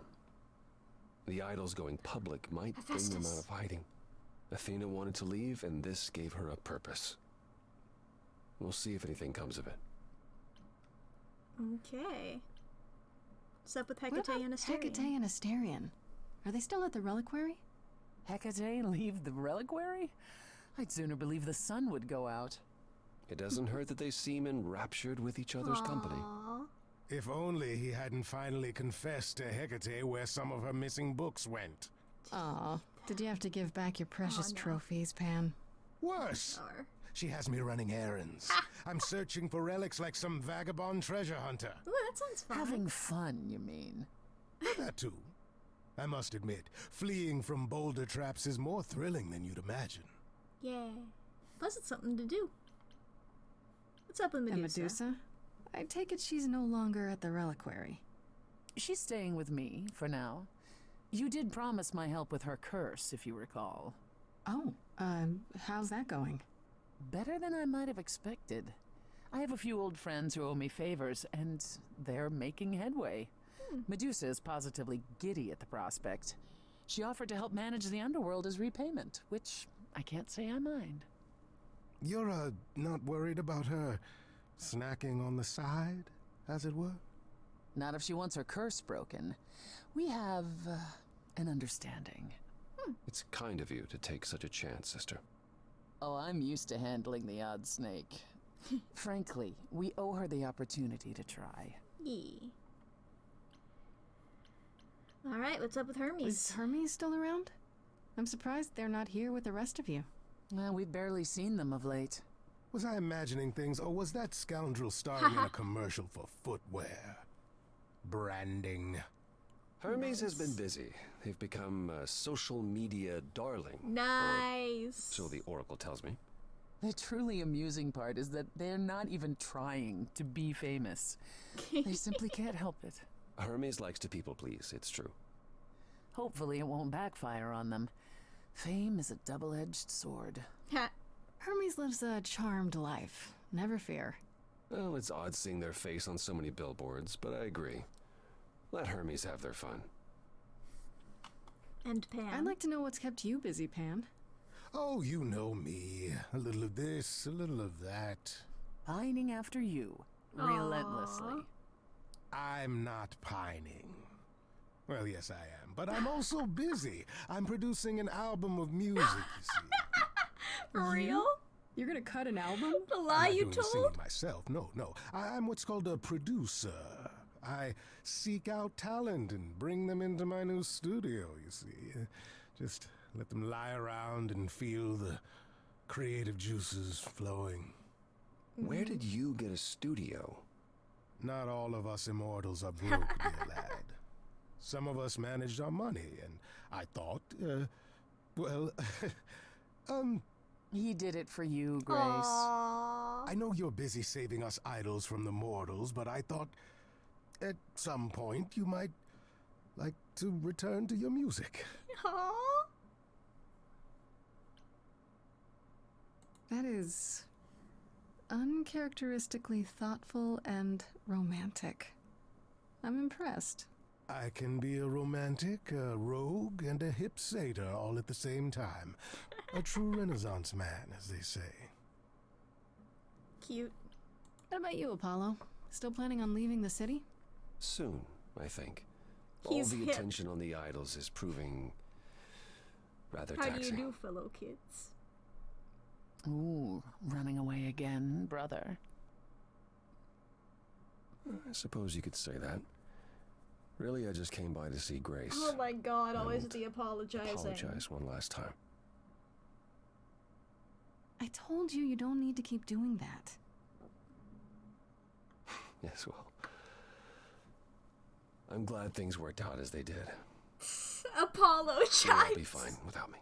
The idols going public might bring them out of hiding. Athena wanted to leave, and this gave her a purpose. We'll see if anything comes of it. Okay. What's up with What Hecate about and Asterion? Hecate and Asterion? Are they still at the reliquary? Hecate leave the reliquary? I'd sooner believe the sun would go out. It doesn't hurt that they seem enraptured with each other's company. If only he hadn't finally confessed to Hecate where some of her missing books went. Aw, did you have to give back your precious trophies, Pan? Worse! She has me running errands. I'm searching for relics like some vagabond treasure hunter. Ooh, that sounds fun. Having fun, you mean? That too. I must admit, fleeing from boulder traps is more thrilling than you'd imagine. Yeah. Plus it's something to do. What's up with Medusa? And Medusa? I take it she's no longer at the reliquary. She's staying with me, for now. You did promise my help with her curse, if you recall. Oh, how's that going? Better than I might have expected. I have a few old friends who owe me favors, and they're making headway. Medusa is positively giddy at the prospect. She offered to help manage the underworld as repayment, which I can't say I mind. You're, not worried about her snacking on the side, as it were? Not if she wants her curse broken. We have an understanding. It's kind of you to take such a chance, sister. Oh, I'm used to handling the odd snake. Frankly, we owe her the opportunity to try. Yeah. Alright, what's up with Hermes? Is Hermes still around? I'm surprised they're not here with the rest of you. Well, we've barely seen them of late. Was I imagining things, or was that scoundrel starring in a commercial for footwear? Branding. Hermes has been busy. They've become a social media darling. Nice. So the Oracle tells me. The truly amusing part is that they're not even trying to be famous. They simply can't help it. Hermes likes to people please, it's true. Hopefully it won't backfire on them. Fame is a double-edged sword. Hermes lives a charmed life. Never fear. Well, it's odd seeing their face on so many billboards, but I agree. Let Hermes have their fun. And Pan. I'd like to know what's kept you busy, Pan. Oh, you know me. A little of this, a little of that. Pining after you, relentlessly. I'm not pining. Well, yes, I am, but I'm also busy. I'm producing an album of music, you see. For real? You're gonna cut an album? The I'm lie not you doing the told? singing myself. No. I'm what's called a producer. I seek out talent and bring them into my new studio, you see. Just let them lie around and feel the creative juices flowing. Where did you get a studio? Not all of us immortals are broke, dear lad. Some of us managed our money, and I thought, He did it for you, Grace. Aww. I know you're busy saving us idols from the mortals, but I thought at some point you might like to return to your music. Aww. That is uncharacteristically thoughtful and romantic. I'm impressed. I can be a romantic, a rogue, and a hip satyr all at the same time. A true Renaissance man, as they say. Cute. What about you, Apollo? Still planning on leaving the city? Soon, I think. He's All the hip. attention on the idols is proving rather How taxing. do you do, fellow kids? Ooh, running away again, brother. I suppose you could say that. Really, I just came by to see Grace. Oh my god, always And the apologizing. Apologize one last time. I told you you don't need to keep doing that. Yes, well, I'm glad things worked out as they did. Apologize. You'll be fine without me.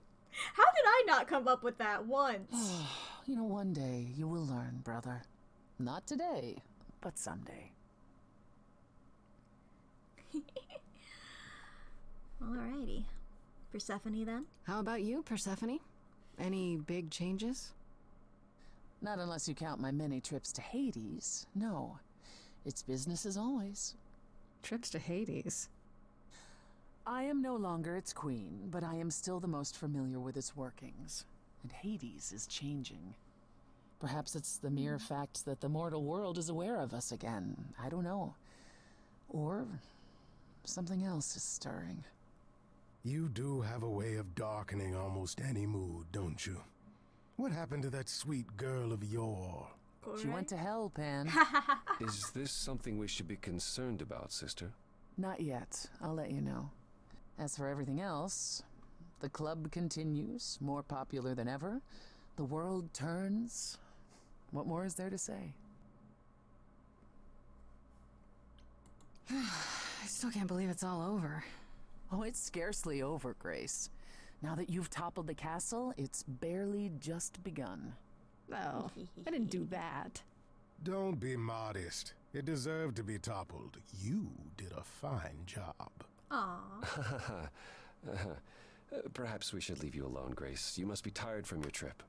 How did I not come up with that once? You know, one day you will learn, brother. Not today, but someday. Alrighty. Persephone then? How about you, Persephone? Any big changes? Not unless you count my many trips to Hades. No. It's business as always. Trips to Hades? I am no longer its queen, but I am still the most familiar with its workings. And Hades is changing. Perhaps it's the mere fact that the mortal world is aware of us again. I don't know. Or something else is stirring. You do have a way of darkening almost any mood, don't you? What happened to that sweet girl of yore? She went to hell, Pan. Is this something we should be concerned about, sister? Not yet. I'll let you know. As for everything else, the club continues, more popular than ever. The world turns. What more is there to say? I still can't believe it's all over. Oh, it's scarcely over, Grace. Now that you've toppled the castle, it's barely just begun. Oh, I didn't do that. Don't be modest. It deserved to be toppled. You did a fine job. Aww. Perhaps we should leave you alone, Grace. You must be tired from your trip.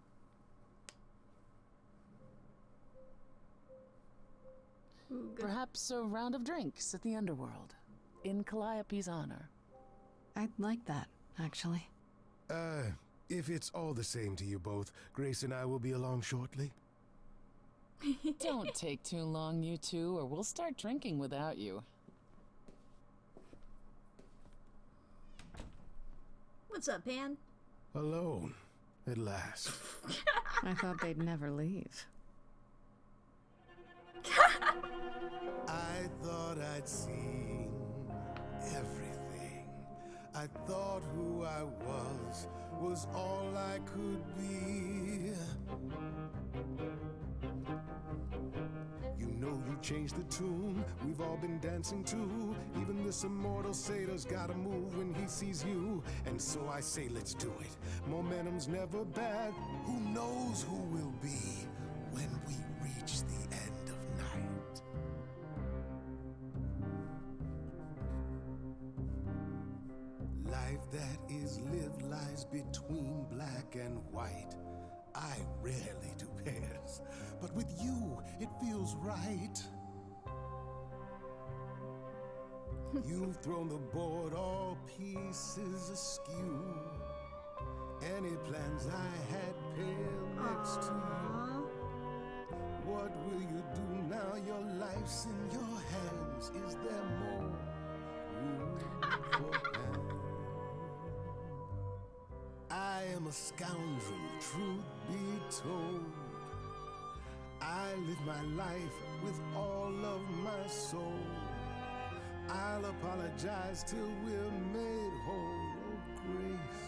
Perhaps a round of drinks at the underworld, in Calliope's honor. I'd like that, actually. If it's all the same to you both, Grace and I will be along shortly. Don't take too long, you two, or we'll start drinking without you. What's up, Pan? Alone, at last. I thought they'd never leave. I thought I'd seen everything. I thought who I was all I could be. You know you changed the tune we've all been dancing to. Even this immortal satyr's gotta move when he sees you. And so I say let's do it. Momentum's never bad. Who knows who we'll be when we reach the end of night. Life that is lived lies between black and white. I rarely do pairs, but with you it feels right. You've thrown the board all pieces askew, Any plans I had pale next to you. What will you do now? Your life's in your hands. Is there more room for hand? I am a scoundrel, truth be told. I live my life with all of my soul. I'll apologize till we're made whole. Oh, Grace,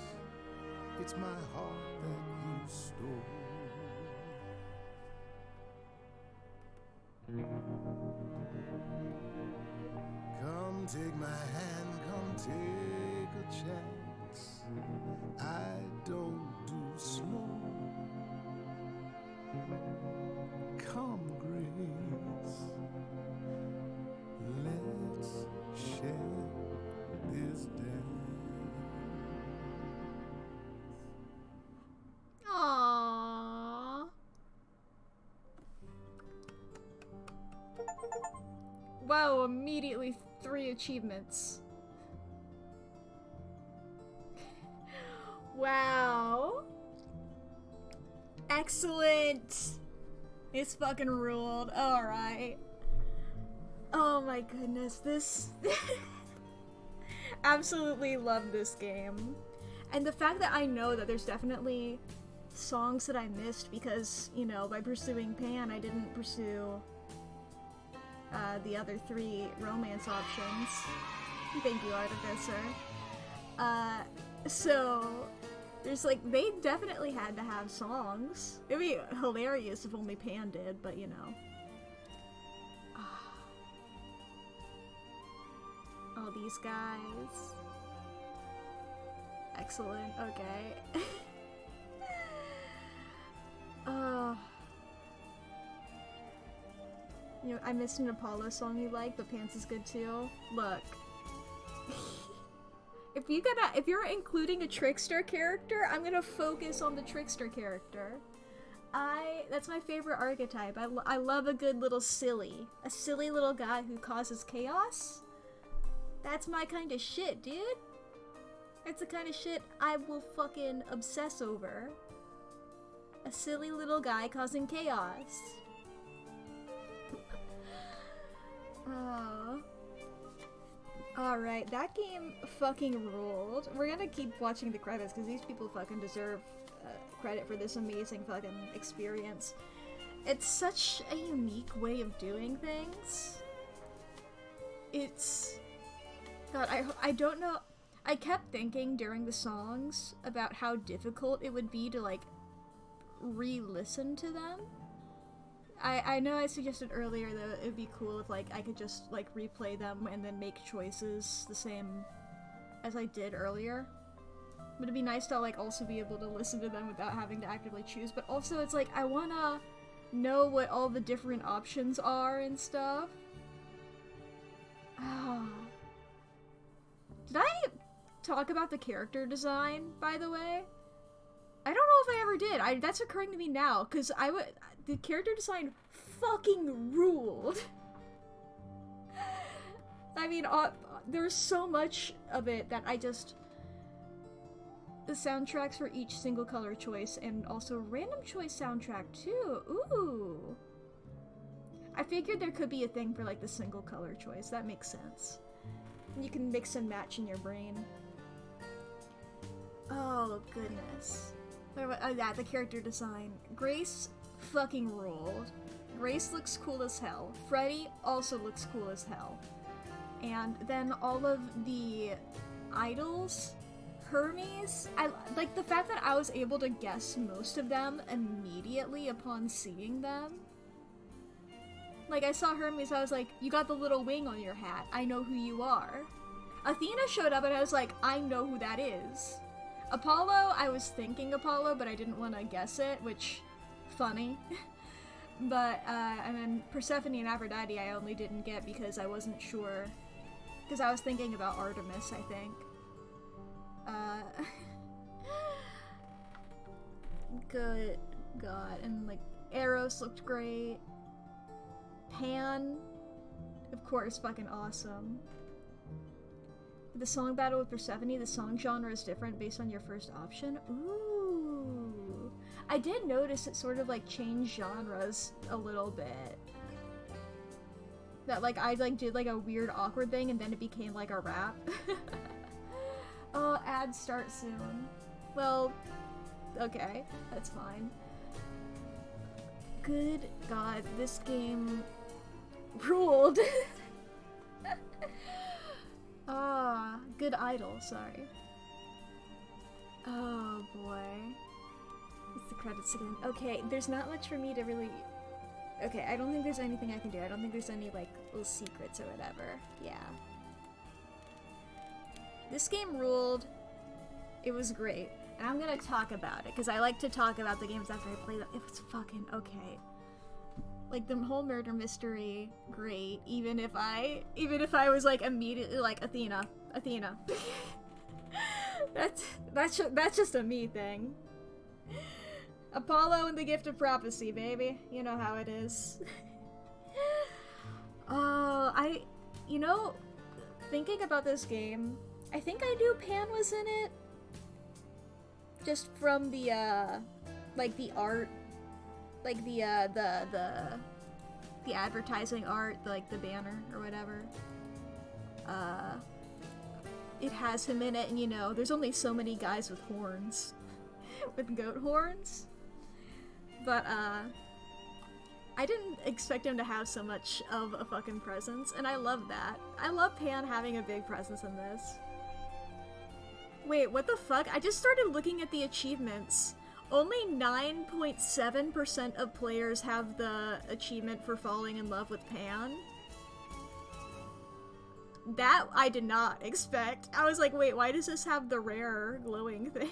it's my heart that you stole. Come take my hand, come take a chance. I don't do slow. Come, Grace, let's share this dance. Aww. Wow, immediately 3 achievements. Wow. Excellent. It's fucking ruled. Alright. Oh my goodness, this... Absolutely love this game. And the fact that I know that there's definitely songs that I missed because, you know, by pursuing Pan, I didn't pursue the other 3 romance options. Thank you, Artificer. So, there's like, they definitely had to have songs. It'd be hilarious if only Pan did, but you know. All these guys. Excellent, okay. You know, I missed an Apollo song you like, but Pants is good too. Look. If you're including a trickster character, I'm gonna focus on the trickster character. That's my favorite archetype. I love a good little silly. A silly little guy who causes chaos. That's my kind of shit, dude. It's the kind of shit I will fucking obsess over. A silly little guy causing chaos. Oh. Alright, that game fucking ruled. We're gonna keep watching the credits because these people fucking deserve credit for this amazing fucking experience. It's such a unique way of doing things. It's... God, I don't know... I kept thinking during the songs about how difficult it would be to, like, re-listen to them. I know I suggested earlier that it'd be cool if, like, I could just, like, replay them and then make choices the same as I did earlier. But it'd be nice to, like, also be able to listen to them without having to actively choose. But also, it's like, I wanna know what all the different options are and stuff. Did I talk about the character design, by the way? I don't know if I ever did. That's occurring to me now, because the character design fucking ruled. I mean, there's so much of it that I just... The soundtracks for each single color choice, and also random choice soundtrack, too. Ooh! I figured there could be a thing for, like, the single color choice. That makes sense. You can mix and match in your brain. Oh, goodness. Oh yeah, the character design. Grace fucking ruled. Grace looks cool as hell. Freddy also looks cool as hell. And then all of the idols, Hermes, I like the fact that I was able to guess most of them immediately upon seeing them. Like, I saw Hermes, I was like, you got the little wing on your hat. I know who you are. Athena showed up and I was like, I know who that is. Apollo, I was thinking Apollo, but I didn't want to guess it, which, funny. But, and then Persephone and Aphrodite I only didn't get because I wasn't sure. Because I was thinking about Artemis, I think. Good God. And, like, Eros looked great. Pan, of course, fucking awesome. The song battle with Persephone, the song genre is different based on your first option. Ooh. I did notice it sort of like changed genres a little bit. That like I like did like a weird awkward thing and then it became like a rap. Oh, ads start soon. Well, okay, that's fine. Good God, this game ruled. Ah, good idol, sorry. Oh boy. It's the credits again. Okay, there's not much for me to really... Okay, I don't think there's anything I can do. I don't think there's any, like, little secrets or whatever. Yeah. This game ruled. It was great. And I'm gonna talk about it, because I like to talk about the games after I play them. It was fucking okay. Like, the whole murder mystery, great. Even if I was, like, immediately like, Athena. That's just a me thing. Apollo and the Gift of Prophecy, baby. You know how it is. Oh, you know, thinking about this game, I think I knew Pan was in it. Just from the, like the art, like the advertising art, like the banner or whatever. It has him in it, and you know, there's only so many guys with horns. With goat horns. But, I didn't expect him to have so much of a fucking presence, and I love that. I love Pan having a big presence in this. Wait, what the fuck? I just started looking at the achievements. Only 9.7% of players have the achievement for falling in love with Pan. That I did not expect. I was like, wait, why does this have the rare glowing thing?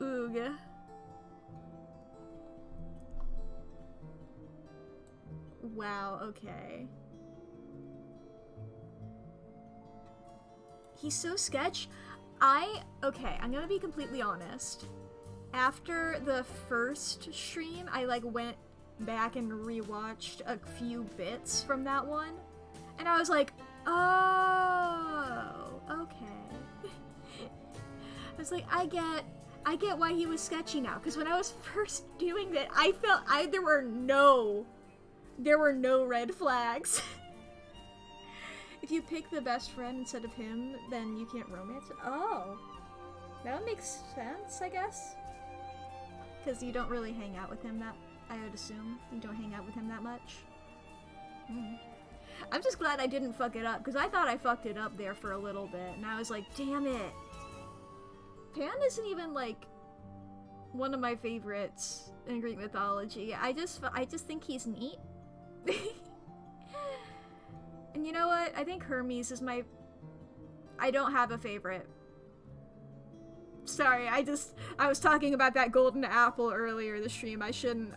Oog. Wow, okay. He's so sketch. Okay, I'm gonna be completely honest. After the first stream, I like went back and rewatched a few bits from that one, and I was like, oh, okay. I was like, I get why he was sketchy now, because when I was first doing it, I felt there were no red flags. If you pick the best friend instead of him, then you can't romance it. Oh, that makes sense, I guess. Because you don't really hang out with him that, I would assume. You don't hang out with him that much. I'm just glad I didn't fuck it up, because I thought I fucked it up there for a little bit, and I was like, damn it. Pan isn't even, like, one of my favorites in Greek mythology. I just think he's neat. And you know what? I think Hermes is I don't have a favorite. Sorry, I was talking about that golden apple earlier the stream. I shouldn't,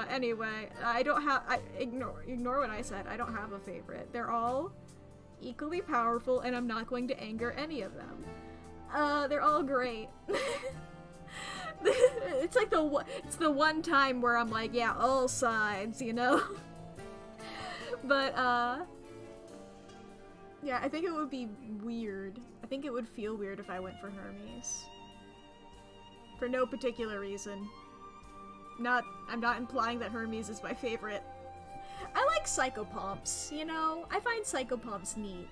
anyway, ignore what I said. I don't have a favorite. They're all equally powerful, and I'm not going to anger any of them. They're all great. It's like it's the one time where I'm like, yeah, all sides, you know? But, yeah, I think it would be weird. I think it would feel weird if I went for Hermes. For no particular reason. I'm not implying that Hermes is my favorite. I like psychopomps, you know? I find psychopomps neat.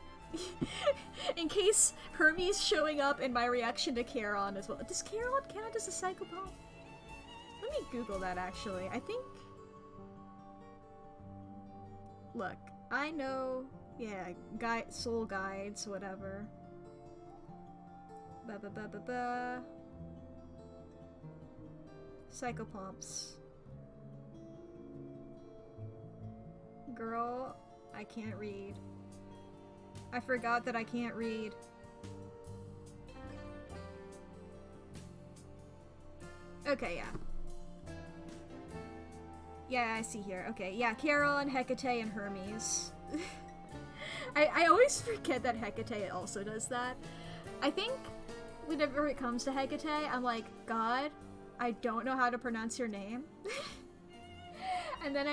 In case Hermes showing up in my reaction to Charon as well. Does Charon count as a psychopomp? Let me Google that, actually. I think... Look, I know... Yeah, soul guides, whatever. Psychopomps. Girl, I can't read. I forgot that I can't read. Okay, yeah. Yeah, I see here. Okay, yeah, Charon, Hecate, and Hermes. I always forget that Hecate also does that. I think whenever it comes to Hecate, I'm like, God, I don't know how to pronounce your name. And then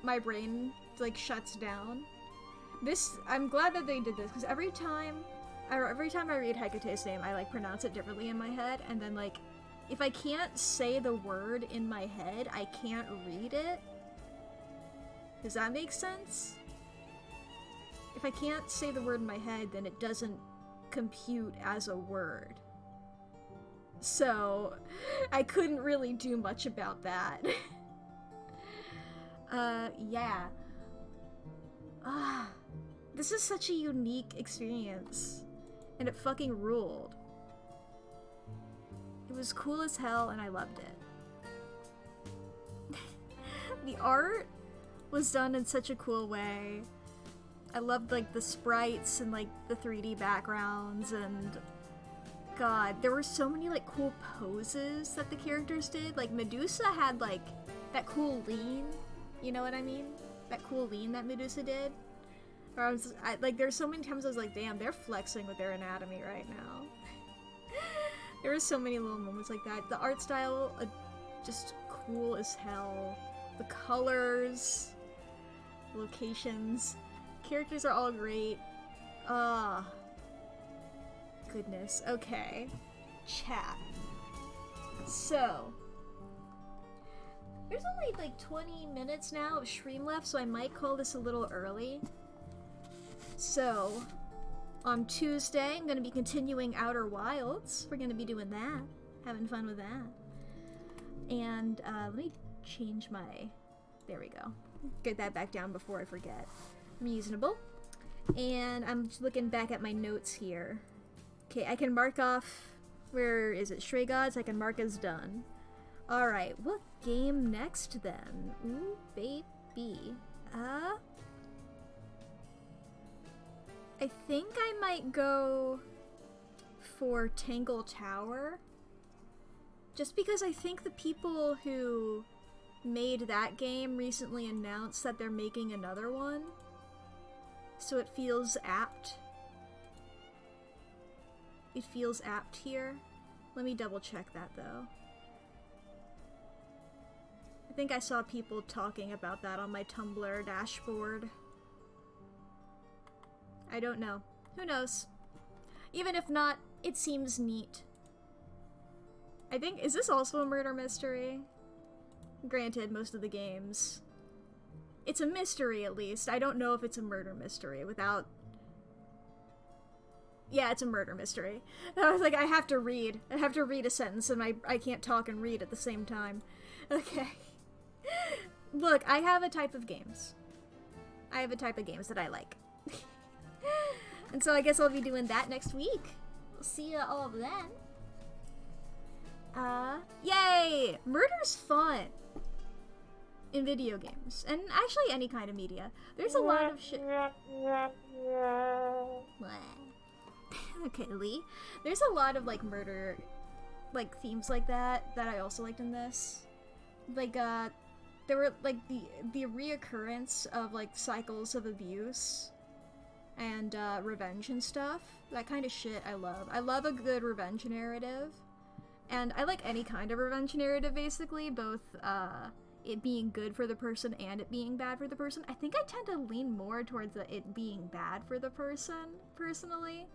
my brain, shuts down. I'm glad that they did this, because every time every time I read Hecate's name, I like pronounce it differently in my head, and then like, if I can't say the word in my head, I can't read it. Does that make sense? If I can't say the word in my head, then it doesn't compute as a word. So, I couldn't really do much about that. Yeah. This is such a unique experience. And it fucking ruled. It was cool as hell and I loved it. The art was done in such a cool way. I loved like the sprites and like the 3D backgrounds, and god, there were so many like cool poses that the characters did. Like Medusa had like that cool lean, you know what I mean? That cool lean that Medusa did. Or like there's so many times I was like, damn, they're flexing with their anatomy right now. There were so many little moments like that. The art style, just cool as hell. The colors, locations, characters are all great. Goodness. Okay. Chat. So, there's only like 20 minutes now of stream left, so I might call this a little early. So, on Tuesday, I'm going to be continuing Outer Wilds. We're going to be doing that. Having fun with that. And, let me change my... There we go. Get that back down before I forget. Reasonable. And I'm just looking back at my notes here. Okay, I can mark off... Where is it? Stray Gods, I can mark as done. Alright, what game next then? Ooh, baby. I think I might go for Tangle Tower. Just because I think the people who made that game recently announced that they're making another one. So it feels apt. It feels apt here. Let me double check that though. I think I saw people talking about that on my Tumblr dashboard. I don't know. Who knows? Even if not, it seems neat. I think, is this also a murder mystery? Granted, most of the games. It's a mystery at least. I don't know if it's a murder mystery without... Yeah, it's a murder mystery. I was like, I have to read. I have to read a sentence and I can't talk and read at the same time. Okay. Look, I have a type of games. I have a type of games that I like. And so I guess I'll be doing that next week. We'll see you all then. Yay! Murder's fun. In video games. And actually any kind of media. There's a lot of shit. Okay, Lee. There's a lot of like murder, like themes like that I also liked in this. Like, there were like the reoccurrence of like cycles of abuse and revenge and stuff. That kind of shit I love. I love a good revenge narrative. And I like any kind of revenge narrative basically, both it being good for the person and it being bad for the person. I think I tend to lean more towards it being bad for the person, personally.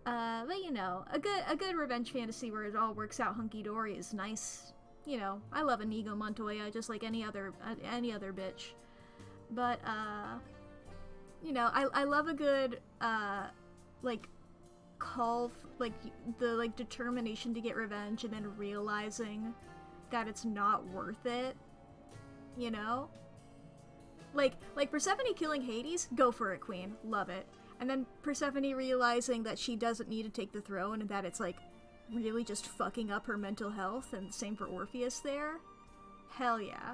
But you know, a good revenge fantasy where it all works out hunky-dory is nice. You know, I love Inigo Montoya just like any other bitch. But, you know, I love a good, like, the determination to get revenge and then realizing that it's not worth it, you know? Like Persephone killing Hades, go for it, queen, love it. And then Persephone realizing that she doesn't need to take the throne and that it's, like, really just fucking up her mental health, and same for Orpheus there. Hell yeah.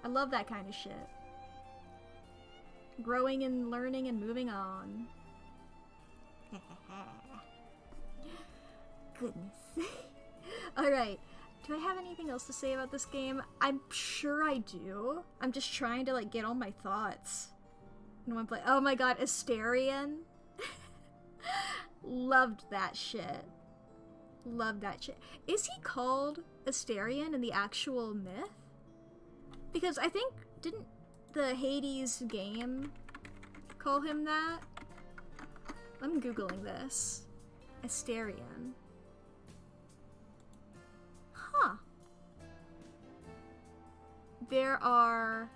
I love that kind of shit. Growing and learning and moving on. Goodness. Alright. Do I have anything else to say about this game? I'm sure I do. I'm just trying to, like, get all my thoughts. In one play. Oh my god, Asterion. Loved that shit. Loved that shit. Is he called Asterion in the actual myth? Because I think, didn't the Hades game call him that? I'm googling this. Asterion. Huh. There are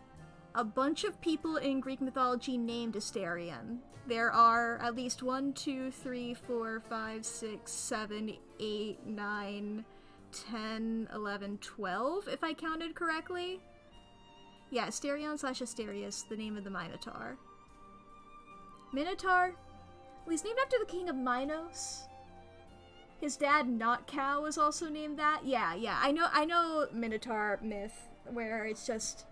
a bunch of people in Greek mythology named Asterion. There are at least 1, 2, 3, 4, 5, 6, 7, 8, 9, 10, 11, 12, if I counted correctly. Yeah, Asterion / Asterius, the name of the Minotaur. Minotaur? Well, he's named after the king of Minos. His dad, Not Cow, was also named that. Yeah, I know Minotaur myth, where it's just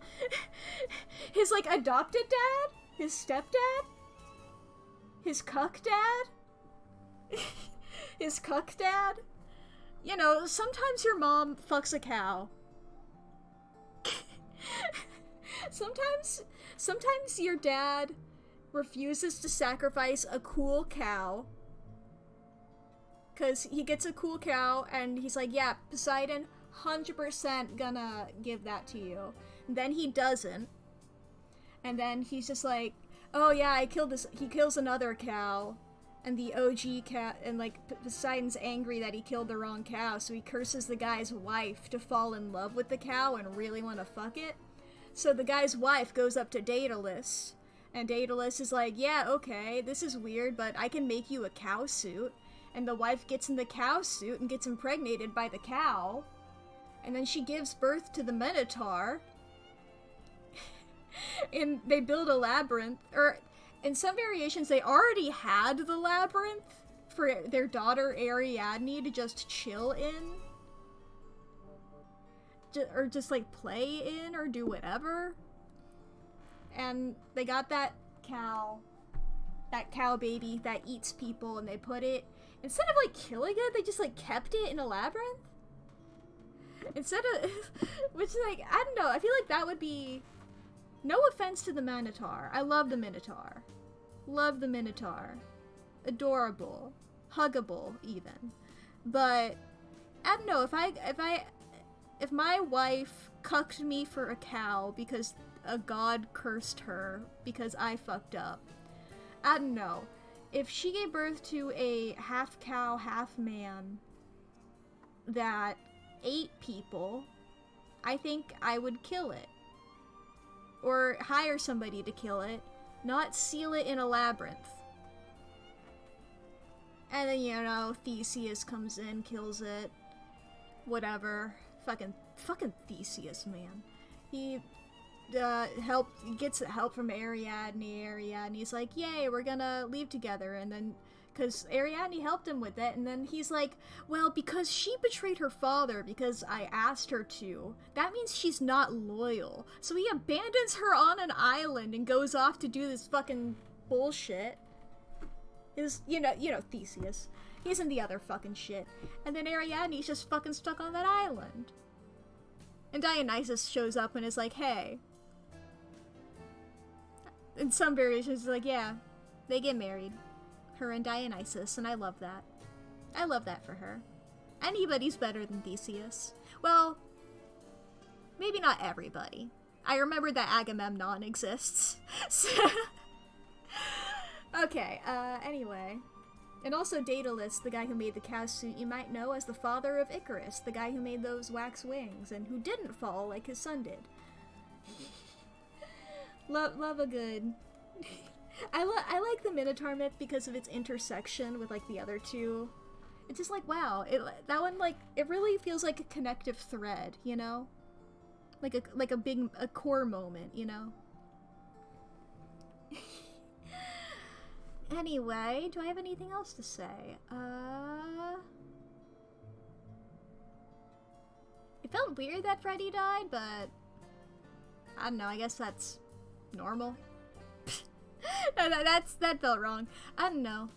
his, like, adopted dad? His stepdad? His cuck dad? His cuck dad? You know, sometimes your mom fucks a cow. Sometimes your dad refuses to sacrifice a cool cow because he gets a cool cow and he's like, yeah, Poseidon, 100% gonna give that to you. And then he doesn't. And then he's just like, oh yeah, I killed this. He kills another cow. And the OG cow, and like Poseidon's angry that he killed the wrong cow, so he curses the guy's wife to fall in love with the cow and really want to fuck it. So the guy's wife goes up to Daedalus, and Daedalus is like, yeah, okay, this is weird, but I can make you a cow suit. And the wife gets in the cow suit and gets impregnated by the cow. And then she gives birth to the Minotaur. And they build a labyrinth, or in some variations they already had the labyrinth for their daughter Ariadne to just chill in. Or just like play in or do whatever. And they got that cow baby that eats people, and they put it, instead of like killing it, they just like kept it in a labyrinth. Instead of, which like, I don't know, I feel like that would be, no offense to the Minotaur. I love the Minotaur. Love the Minotaur. Adorable. Huggable, even. But, I don't know, if my wife cucked me for a cow because a god cursed her because I fucked up, I don't know. If she gave birth to a half cow, half man that ate people, I think I would kill it. Or hire somebody to kill it, not seal it in a labyrinth. And then, you know, Theseus comes in, kills it. Whatever. Fucking Theseus, man. He gets help from Ariadne. Ariadne's like, yay, we're gonna leave together. And then, because Ariadne helped him with it, and then he's like, well, because she betrayed her father because I asked her to, that means she's not loyal. So he abandons her on an island and goes off to do this fucking bullshit. You know Theseus. He's in the other fucking shit. And then Ariadne's just fucking stuck on that island. And Dionysus shows up and is like, hey. In some variations, he's like, yeah, they get married. Her and Dionysus, and I love that. I love that for her. Anybody's better than Theseus. Well, maybe not everybody. I remember that Agamemnon exists. Okay, anyway. And also Daedalus, the guy who made the cow suit, you might know as the father of Icarus, the guy who made those wax wings, and who didn't fall like his son did. Love a good... I like the Minotaur myth because of its intersection with, like, the other two. It's just like, wow, that one, like, it really feels like a connective thread, you know? Like a core moment, you know? Anyway, do I have anything else to say? It felt weird that Freddy died, but I don't know, I guess that's normal. That felt wrong. I don't know.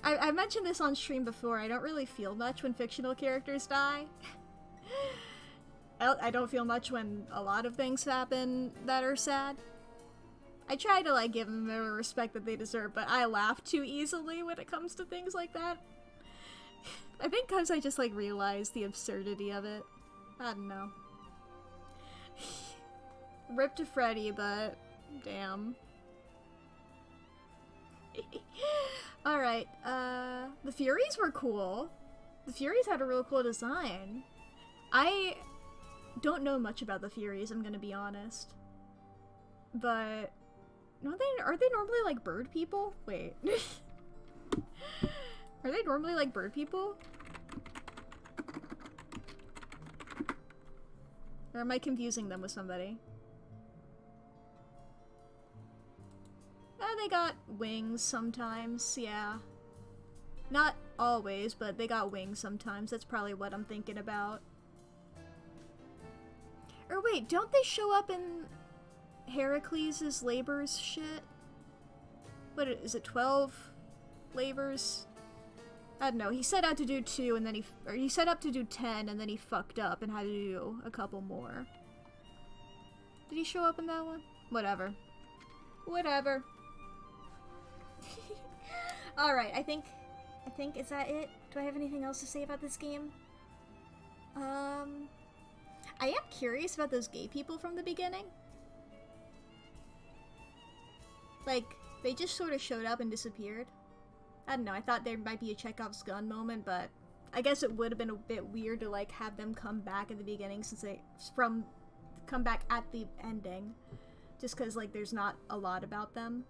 I mentioned this on stream before, I don't really feel much when fictional characters die. I don't feel much when a lot of things happen that are sad. I try to, like, give them the respect that they deserve, but I laugh too easily when it comes to things like that. I think because I just, like, realize the absurdity of it. I don't know. Rip to Freddy, but damn. Alright, the Furies were cool. The Furies had a real cool design. I don't know much about the Furies, I'm gonna be honest. But are they normally like bird people? Wait. Are they normally like bird people? Or am I confusing them with somebody? They got wings sometimes, yeah. Not always, but they got wings sometimes. That's probably what I'm thinking about. Or wait, don't they show up in Heracles' labors shit? What is it, 12 labors? I don't know, he set out to do 2 and then he set up to do 10 and then he fucked up and had to do a couple more. Did he show up in that one? Whatever. Whatever. Alright, I think, is that it? Do I have anything else to say about this game? I am curious about those gay people from the beginning. Like, they just sort of showed up and disappeared. I don't know, I thought there might be a Chekhov's gun moment, but I guess it would have been a bit weird to, like, have them come back at the beginning since they, come back at the ending. Just because, like, there's not a lot about them.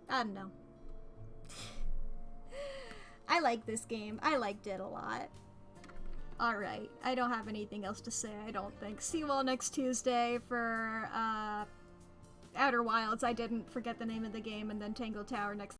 I don't know. I like this game. I liked it a lot. Alright, I don't have anything else to say, I don't think. See you all next Tuesday for, Outer Wilds. I didn't forget the name of the game, and then Tangle Tower next